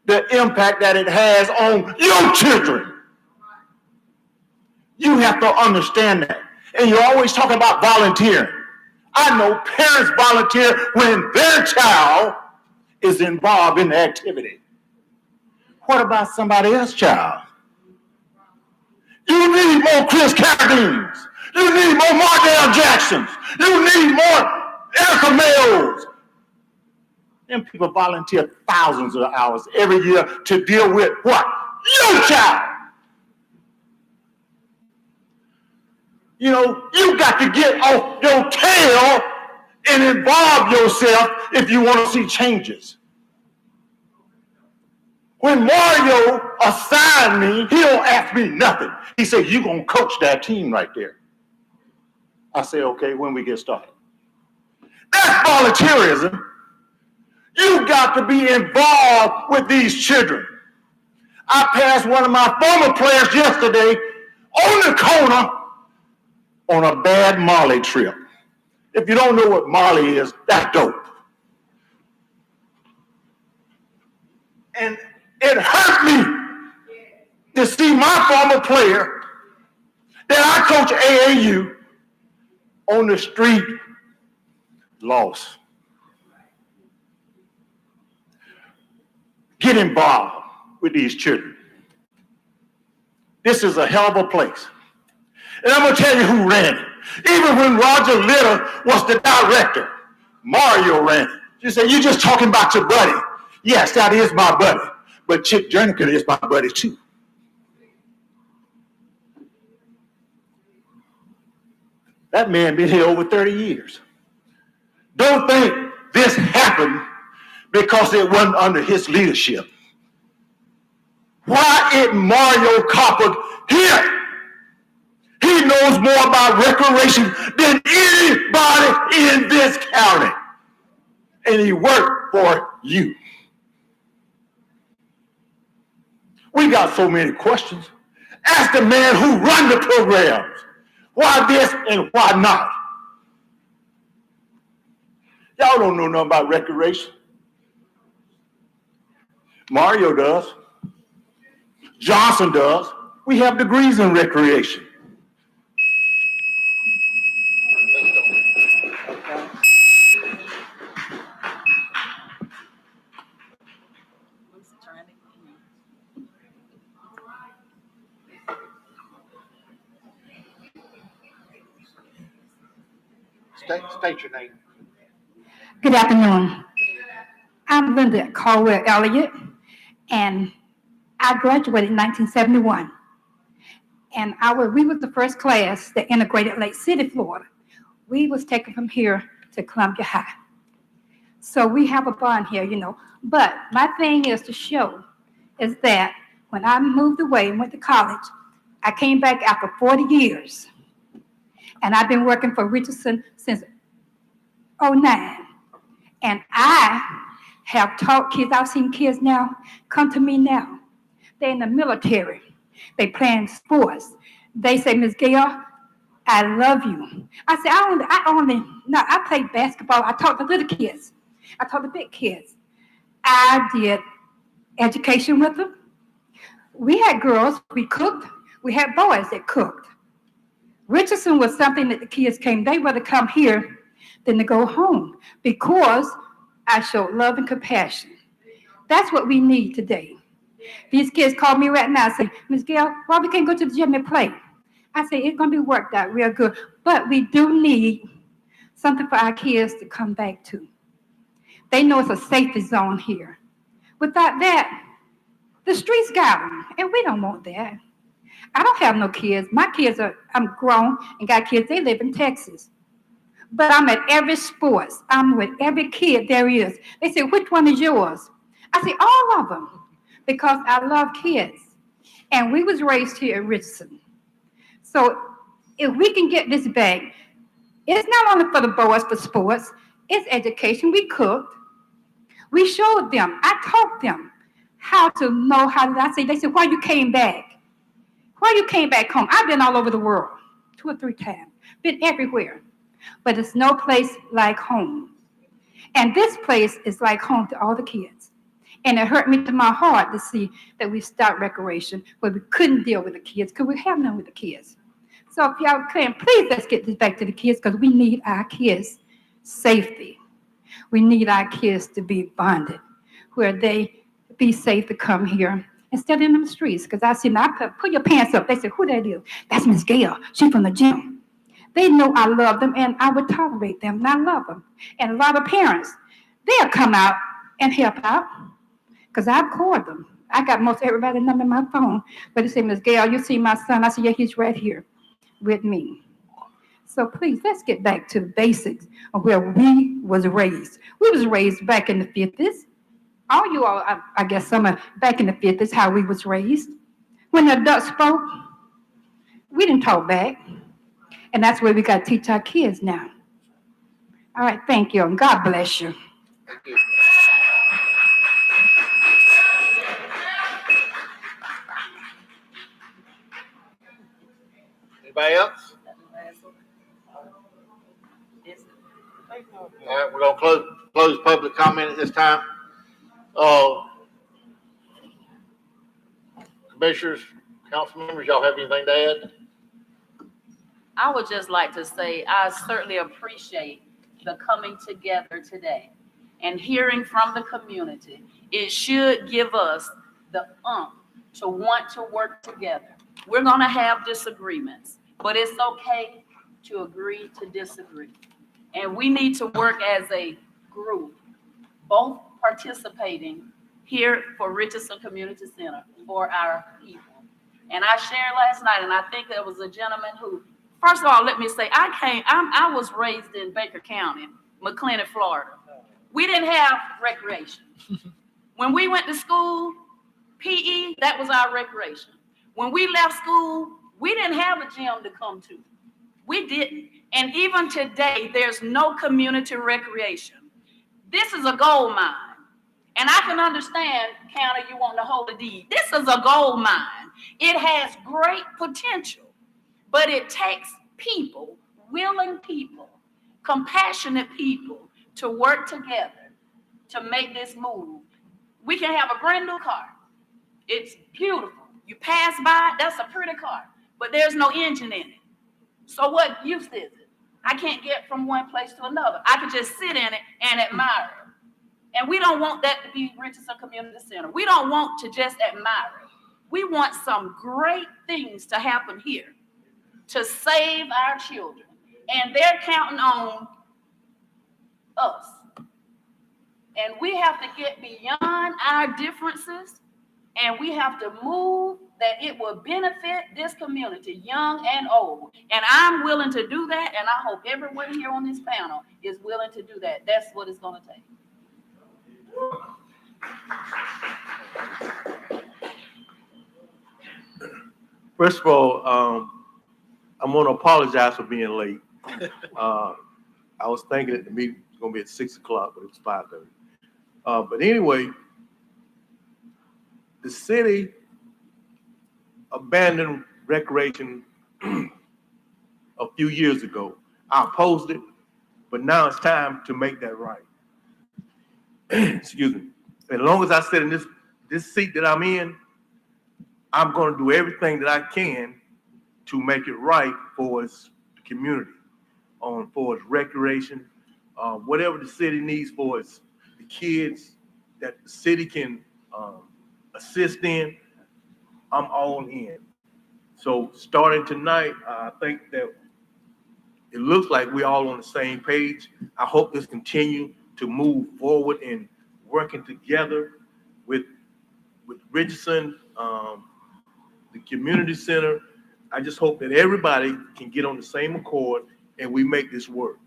V: the impact that it has on your children. You have to understand that. And you're always talking about volunteering. I know parents volunteer when their child is involved in the activity. What about somebody else's child? You need more Chris Carradines. You need more Mardell Jacksons. You need more Erica Mills. And people volunteer thousands of hours every year to deal with what? Your child. You know, you got to get off your tail and involve yourself if you want to see changes. When Mario assigned me, he don't ask me nothing. He said, "You gonna coach that team right there." I say, "Okay, when we get started." That's volunteerism. You got to be involved with these children. I passed one of my former players yesterday on the corner on a bad Molly trip. If you don't know what Molly is, that's dope. And it hurt me to see my former player that I coach AAU on the street lost. Get involved with these children. This is a hell of a place. And I'm going to tell you who ran it. Even when Roger Litter was the director, Mario ran it. You say, "You're just talking about your buddy." Yes, that is my buddy. But Chip Jernigan is my buddy too. That man been here over 30 years. Don't think this happened because it wasn't under his leadership. Why isn't Mario Coppock here? He knows more about recreation than anybody in this county. And he worked for you. We got so many questions. Ask the man who run the programs. Why this and why not? Y'all don't know nothing about recreation. Mario does. Johnson does. We have degrees in recreation.
B: State your name.
Q: Good afternoon. I'm Linda Caldwell Elliott, and I graduated in 1971. And we was the first class that integrated Lake City, Florida. We was taken from here to Columbia High. So we have a bond here, you know. But my thing is to show is that when I moved away and went to college, I came back after 40 years. And I've been working for Richardson since 2009. And I have taught kids, I've seen kids now come to me now. They're in the military. They playing sports. They say, "Ms. Gail, I love you." I say, I played basketball. I taught the little kids. I taught the big kids. I did education with them. We had girls, we cooked. We had boys that cooked. Richardson was something that the kids came, they rather come here than to go home because I showed love and compassion. That's what we need today. These kids call me right now and say, "Ms. Gail, why we can't go to the gym and play?" I say, it's going to be worked out real good, but we do need something for our kids to come back to. They know it's a safety zone here. Without that, the streets got them, and we don't want that. I don't have no kids. My kids I'm grown and got kids. They live in Texas. But I'm at every sports. I'm with every kid there is. They say, "Which one is yours?" I say, all of them, because I love kids. And we was raised here at Richardson. So if we can get this back, it's not only for the boys for sports, it's education. We cooked. We showed them. I taught them how to know how to, they said, "Why you came back? Why you came back home?" I've been all over the world 2 or 3 times, been everywhere. But it's no place like home. And this place is like home to all the kids. And it hurt me to my heart to see that we stopped recreation where we couldn't deal with the kids because we have none with the kids. So if y'all can, please let's get this back to the kids because we need our kids' safety. We need our kids to be bonded where they be safe to come here instead of in the streets. Because I see now, put your pants up. They say, "Who that is?" "That's Miss Gail. She's from the gym." They know I love them and I would tolerate them and I love them. And a lot of parents, they'll come out and help out because I've called them. I got most everybody's number in my phone. But they say, "Miss Gail, you see my son?" I said, "Yeah, he's right here with me." So please, let's get back to the basics of where we was raised. We was raised back in the 50s. all you all, I guess some of, back in the 50s, how we was raised. When the adults spoke, we didn't talk back. And that's where we got to teach our kids now. All right, thank you, and God bless you.
B: Thank you. Anybody else? All right, we're gonna close public comment at this time. Commissioners, council members, y'all have anything to add?
C: I would just like to say, I certainly appreciate the coming together today and hearing from the community. It should give us the to want to work together. We're gonna have disagreements, but it's okay to agree to disagree. And we need to work as a group, both participating here for Richardson Community Center for our people. And I shared last night, and I think there was a gentleman who, first of all, let me say, I was raised in Baker County, McLennan, Florida. We didn't have recreation. When we went to school, PE, that was our recreation. When we left school, we didn't have a gym to come to. We didn't. And even today, there's no community recreation. This is a gold mine. And I can understand, county, you want to hold a deed. This is a gold mine. It has great potential, but it takes people, willing people, compassionate people to work together to make this move. We can have a brand new car. It's beautiful. You pass by, that's a pretty car, but there's no engine in it. So what use is it? I can't get from one place to another. I could just sit in it and admire it. And we don't want that to be Richardson Community Center. We don't want to just admire it. We want some great things to happen here to save our children. And they're counting on us. And we have to get beyond our differences, and we have to move that it will benefit this community, young and old. And I'm willing to do that, and I hope everyone here on this panel is willing to do that. That's what it's going to take.
A: First of all, I'm going to apologize for being late. I was thinking that the meeting was going to be at 6 o'clock, but it's 5:30. But anyway, the city abandoned recreation a few years ago. I opposed it, but now it's time to make that right. Excuse me. As long as I sit in this seat that I'm in, I'm going to do everything that I can to make it right for its community, for its recreation, whatever the city needs for its the kids that the city can assist in. I'm all in. So starting tonight, I think that it looks like we're all on the same page. I hope this continue to move forward in working together with Richardson, the community center. I just hope that everybody can get on the same accord and we make this work.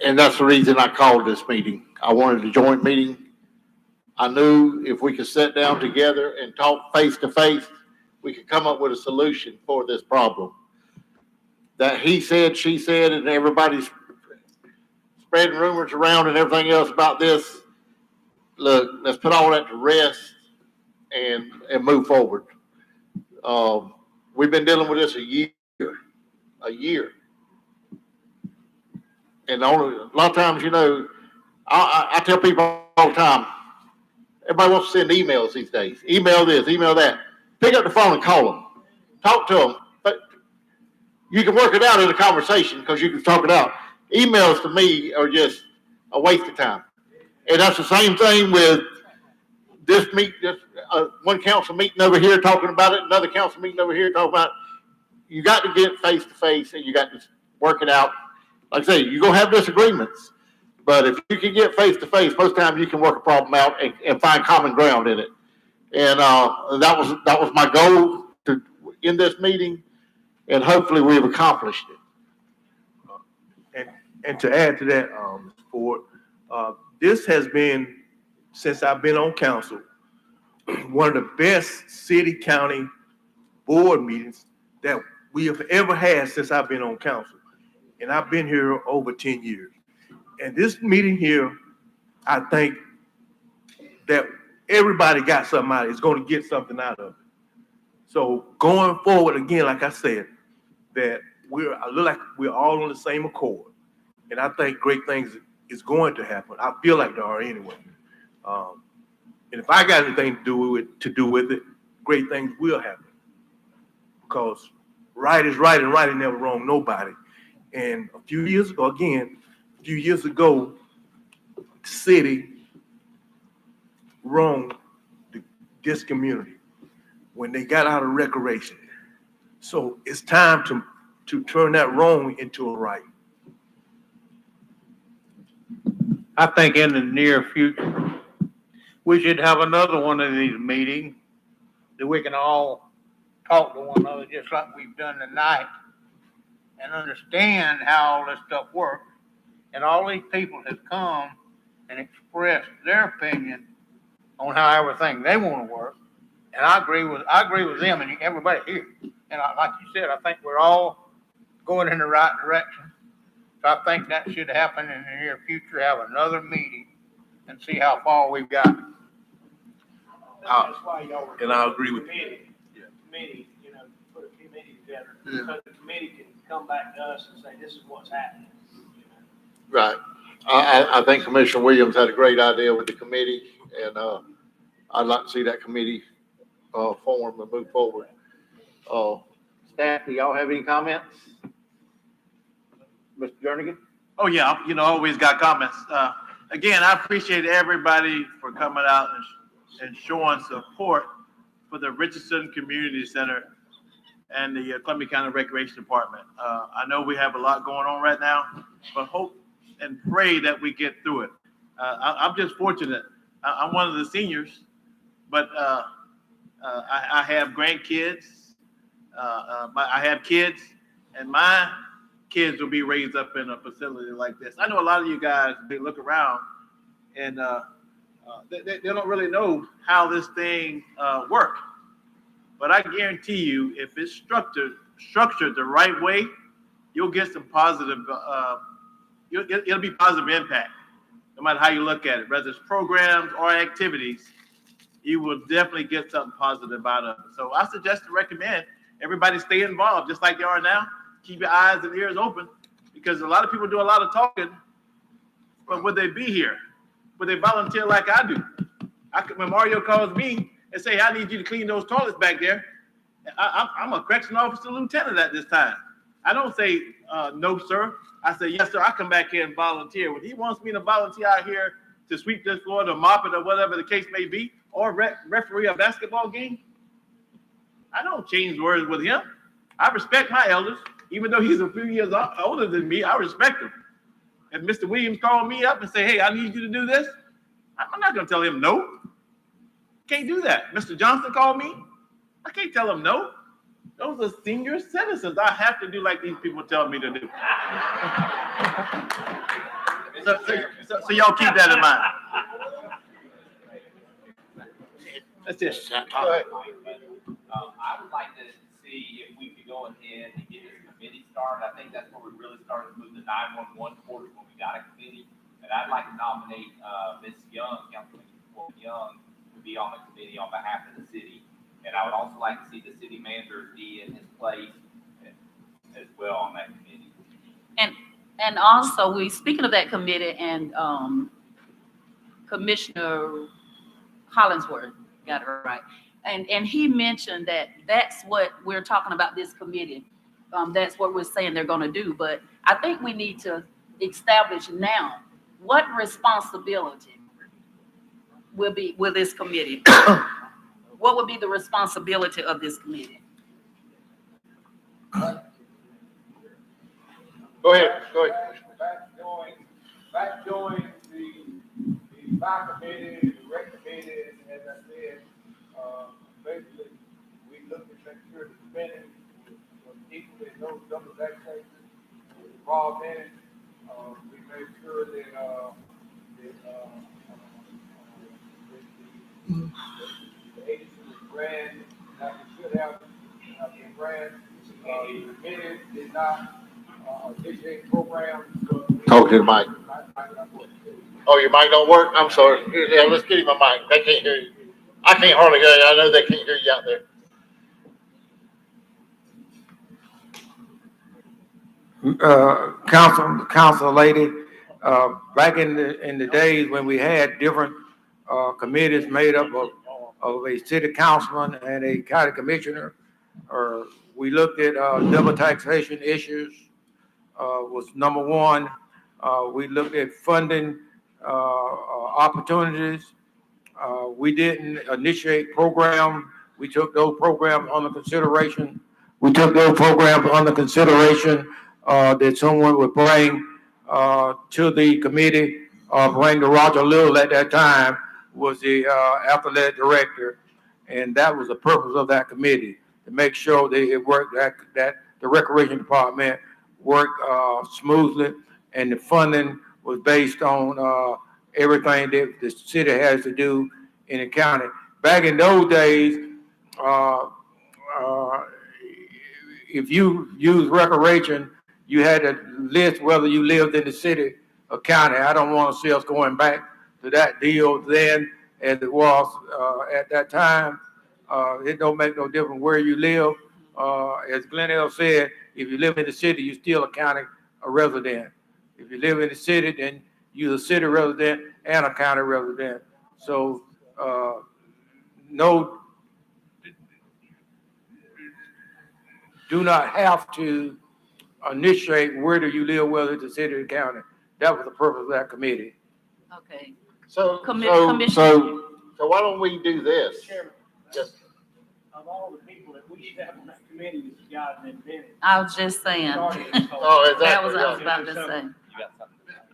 B: And that's the reason I called this meeting. I wanted a joint meeting. I knew if we could sit down together and talk face to face, we could come up with a solution for this problem. That he said, she said, and everybody's spreading rumors around and everything else about this. Look, let's put all that to rest and move forward. We've been dealing with this a year. And a lot of times, you know, I tell people all the time, everybody wants to send emails these days. Email this, email that. Pick up the phone and call them. Talk to them. But you can work it out in a conversation because you can talk it out. Emails to me are just a waste of time. And that's the same thing with this one council meeting over here talking about it, another council meeting over here talking about it. You got to get face to face and you got to work it out. Like I say, you're going to have disagreements, but if you can get face to face, most times you can work a problem out and find common ground in it. And that was my goal in this meeting, and hopefully we've accomplished it.
A: And to add to that, Mr. Ford, this has been, since I've been on council, one of the best city-county board meetings that we have ever had since I've been on council. And I've been here over 10 years. And this meeting here, I think that everybody got something out of it, is going to get something out of it. So going forward, again, like I said, that I look like we're all on the same accord. And I think great things is going to happen. I feel like there are anyway. And if I got anything to do with it, great things will happen. Because right is right and right is never wrong nobody. And a few years ago, the city wronged this community when they got out of recreation. So it's time to turn that wrong into a right.
E: I think in the near future, we should have another one of these meetings that we can all talk to one another just like we've done tonight and understand how all this stuff works. And all these people have come and expressed their opinion on how everything they want to work. And I agree with them and everybody here. And like you said, I think we're all going in the right direction. So I think that should happen in the near future, have another meeting and see how far we've got.
A: And I agree with you.
N: Committee, put a committee together, so the committee can come back to us and say, this is what's happening.
B: Right. I think Commissioner Williams had a great idea with the committee, and I'd like to see that committee form and move forward. Staff, do y'all have any comments? Mr. Jernigan?
E: Oh, yeah, always got comments. Again, I appreciate everybody for coming out and showing support for the Richardson Community Center and the Columbia County Recreation Department. I know we have a lot going on right now, but hope and pray that we get through it. I'm just fortunate. I'm one of the seniors, but I have grandkids. I have kids, and my kids will be raised up in a facility like this. I know a lot of you guys, they look around and they don't really know how this thing works. But I guarantee you, if it's structured the right way, you'll get some positive, it'll be positive impact, no matter how you look at it, whether it's programs or activities, you will definitely get something positive out of it. So I suggest to recommend everybody stay involved, just like they are now. Keep your eyes and ears open, because a lot of people do a lot of talking, but would they be here? Would they volunteer like I do? When Mario calls me and say, I need you to clean those toilets back there, I'm a correction officer lieutenant at this time. I don't say, no, sir. I say, yes, sir, I come back here and volunteer. When he wants me to volunteer out here to sweep this floor, to mop it, or whatever the case may be, or referee a basketball game, I don't change words with him. I respect my elders. Even though he's a few years older than me, I respect him. If Mr. Williams called me up and say, hey, I need you to do this, I'm not going to tell him no. Can't do that. Mr. Johnson called me. I can't tell him no. Those are senior citizens. I have to do like these people tell me to do. So y'all keep that in mind. That's it.
B: Go ahead.
M: I would like to see if we could go ahead and get this committee started. I think that's where we really started to move the 911 forward when we got a committee. And I'd like to nominate Ms. Young, Councilman Young, to be on the committee on behalf of the city. And I would also like to see the city manager be in his place as well on that committee.
C: And also, speaking of that committee, and Commissioner Hollingsworth got it right. And he mentioned that that's what we're talking about, this committee. That's what we're saying they're going to do. But I think we need to establish now what responsibility will this committee. What would be the responsibility of this committee?
B: Go ahead.
G: Back join the fire committee, the rec committee, and as I said, basically, we look to make sure the spending was equally those double taxation involved in it. we made sure that, the agency was ran, like it should have, been ran. The committee did not, initiate programs.
B: Talk to the mic. Oh, your mic don't work? I'm sorry. Yeah, let's get him a mic. They can't hear you. I can't hardly hear you. I know they can't hear you out there.
S: Council lady, back in the days when we had different, committees made up of a city councilman and a county commissioner, we looked at, double taxation issues, was number one. We looked at funding, opportunities. We didn't initiate programs. We took those programs under consideration. That someone would bring to the committee, bring to Roger Little at that time was the athletic director. And that was the purpose of that committee, to make sure that it worked, that the recreation department worked smoothly, and the funding was based on everything that the city has to do in the county. Back in those days, if you use recreation, you had to list whether you lived in the city or county. I don't want to see us going back to that deal then as it was at that time. It don't make no difference where you live. As Glenn said, if you live in the city, you're still a county resident. If you live in the city, then you're a city resident and a county resident. So, no, do not have to initiate where do you live, whether it's the city or the county. That was the purpose of that committee.
C: Okay.
B: So
C: Commissioner.
B: why don't we do this?
N: Chairman,
B: Just,
N: of all the people that we should have on that committee, this guy has been.
C: I was just saying.
B: oh,
C: That was
B: exactly.
C: what I was about to say.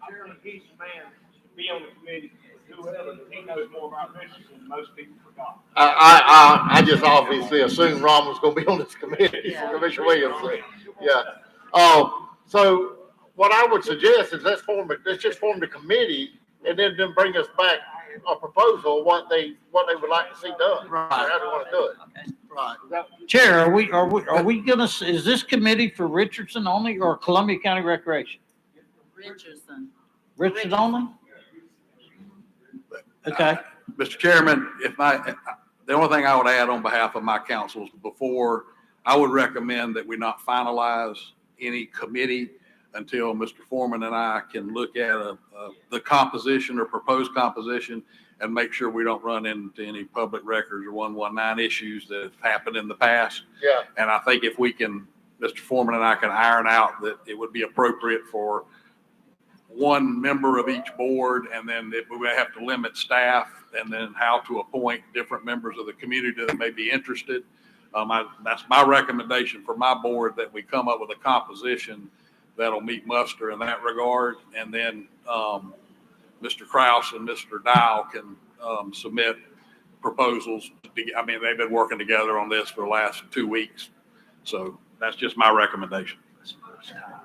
N: Chairman, he's the man to be on the committee, whoever, he knows more about Richardson than most people forgot.
B: I just obviously assumed Ron was gonna be on this committee,
C: Yeah.
B: Commissioner Williams. Yeah. So what I would suggest is let's just form the committee and then bring us back a proposal, what they would like to see done. Or how they want to do it. Right.
D: Chair, are we gonna, is this committee for Richardson only or Columbia County Recreation? Richardson only? Okay.
T: Mr. Chairman, the only thing I would add on behalf of my councils before, I would recommend that we not finalize any committee until Mr. Foreman and I can look at the composition or proposed composition and make sure we don't run into any public records or 119 issues that have happened in the past.
B: Yeah.
T: And I think if we can, Mr. Foreman and I can iron out that it would be appropriate for one member of each board, and then we may have to limit staff, and then how to appoint different members of the community that may be interested. That's my recommendation for my board, that we come up with a composition that'll meet muster in that regard. And then Mr. Kraus and Mr. Dow can submit proposals. I mean, they've been working together on this for the last 2 weeks. So that's just my recommendation.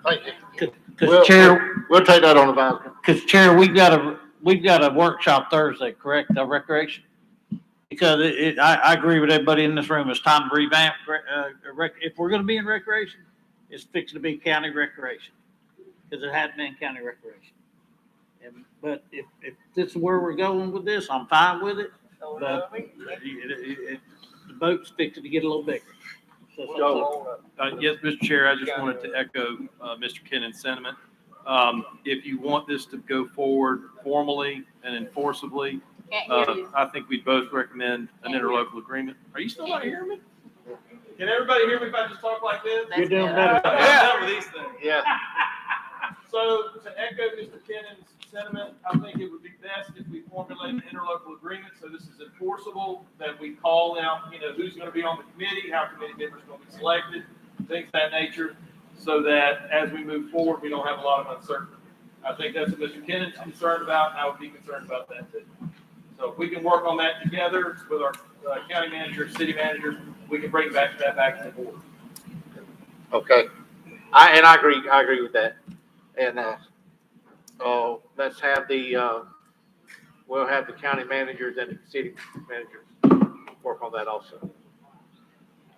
B: Thank you.
D: Because Chair,
B: We'll take that on advisement.
D: because Chair, we've got a workshop Thursday, correct, recreation? Because I agree with everybody in this room, it's time to revamp, if we're gonna be in recreation, it's fixing to be county recreation, because it had been county recreation. But if this is where we're going with this, I'm fine with it, but the boat's fixing to get a little bigger.
W: Yes, Mr. Chair, I just wanted to echo Mr. Kennan's sentiment. If you want this to go forward formally and enforceably, I think we both recommend an interlocal agreement. Are you still not hearing me? Can everybody hear me if I just talk like this?
D: You're doing better.
W: I'm done with these things.
B: Yeah.
W: So to echo Mr. Kennan's sentiment, I think it would be best if we formulate an interlocal agreement, so this is enforceable, that we call out, who's going to be on the committee, how committee members are going to be selected, things of that nature, so that as we move forward, we don't have a lot of uncertainty. I think that's what Mr. Kennan's concerned about, and I would be concerned about that too. So if we can work on that together with our county manager, city managers, we can bring that back to the board.
B: Okay. I agree with that. And let's have we'll have the county managers and the city managers work on that also.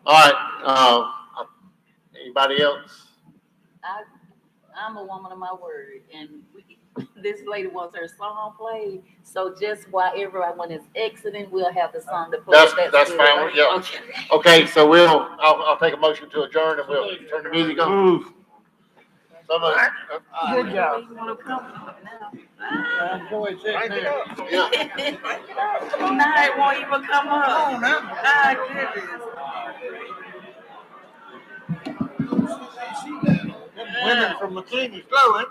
B: All right, anybody else?
C: I'm a woman of my word, and this lady wants her song played. So just while everyone is exiting, we'll have the song to play.
B: That's
C: good,
B: fine,
C: right?
B: yeah.
C: Okay.
B: Okay, so I'll take a motion to adjourn and we'll turn the music on.
E: Move.
B: Good job. Yeah.
C: Tonight won't even come up. Come on now. My goodness.
B: Women from McLean is glowing.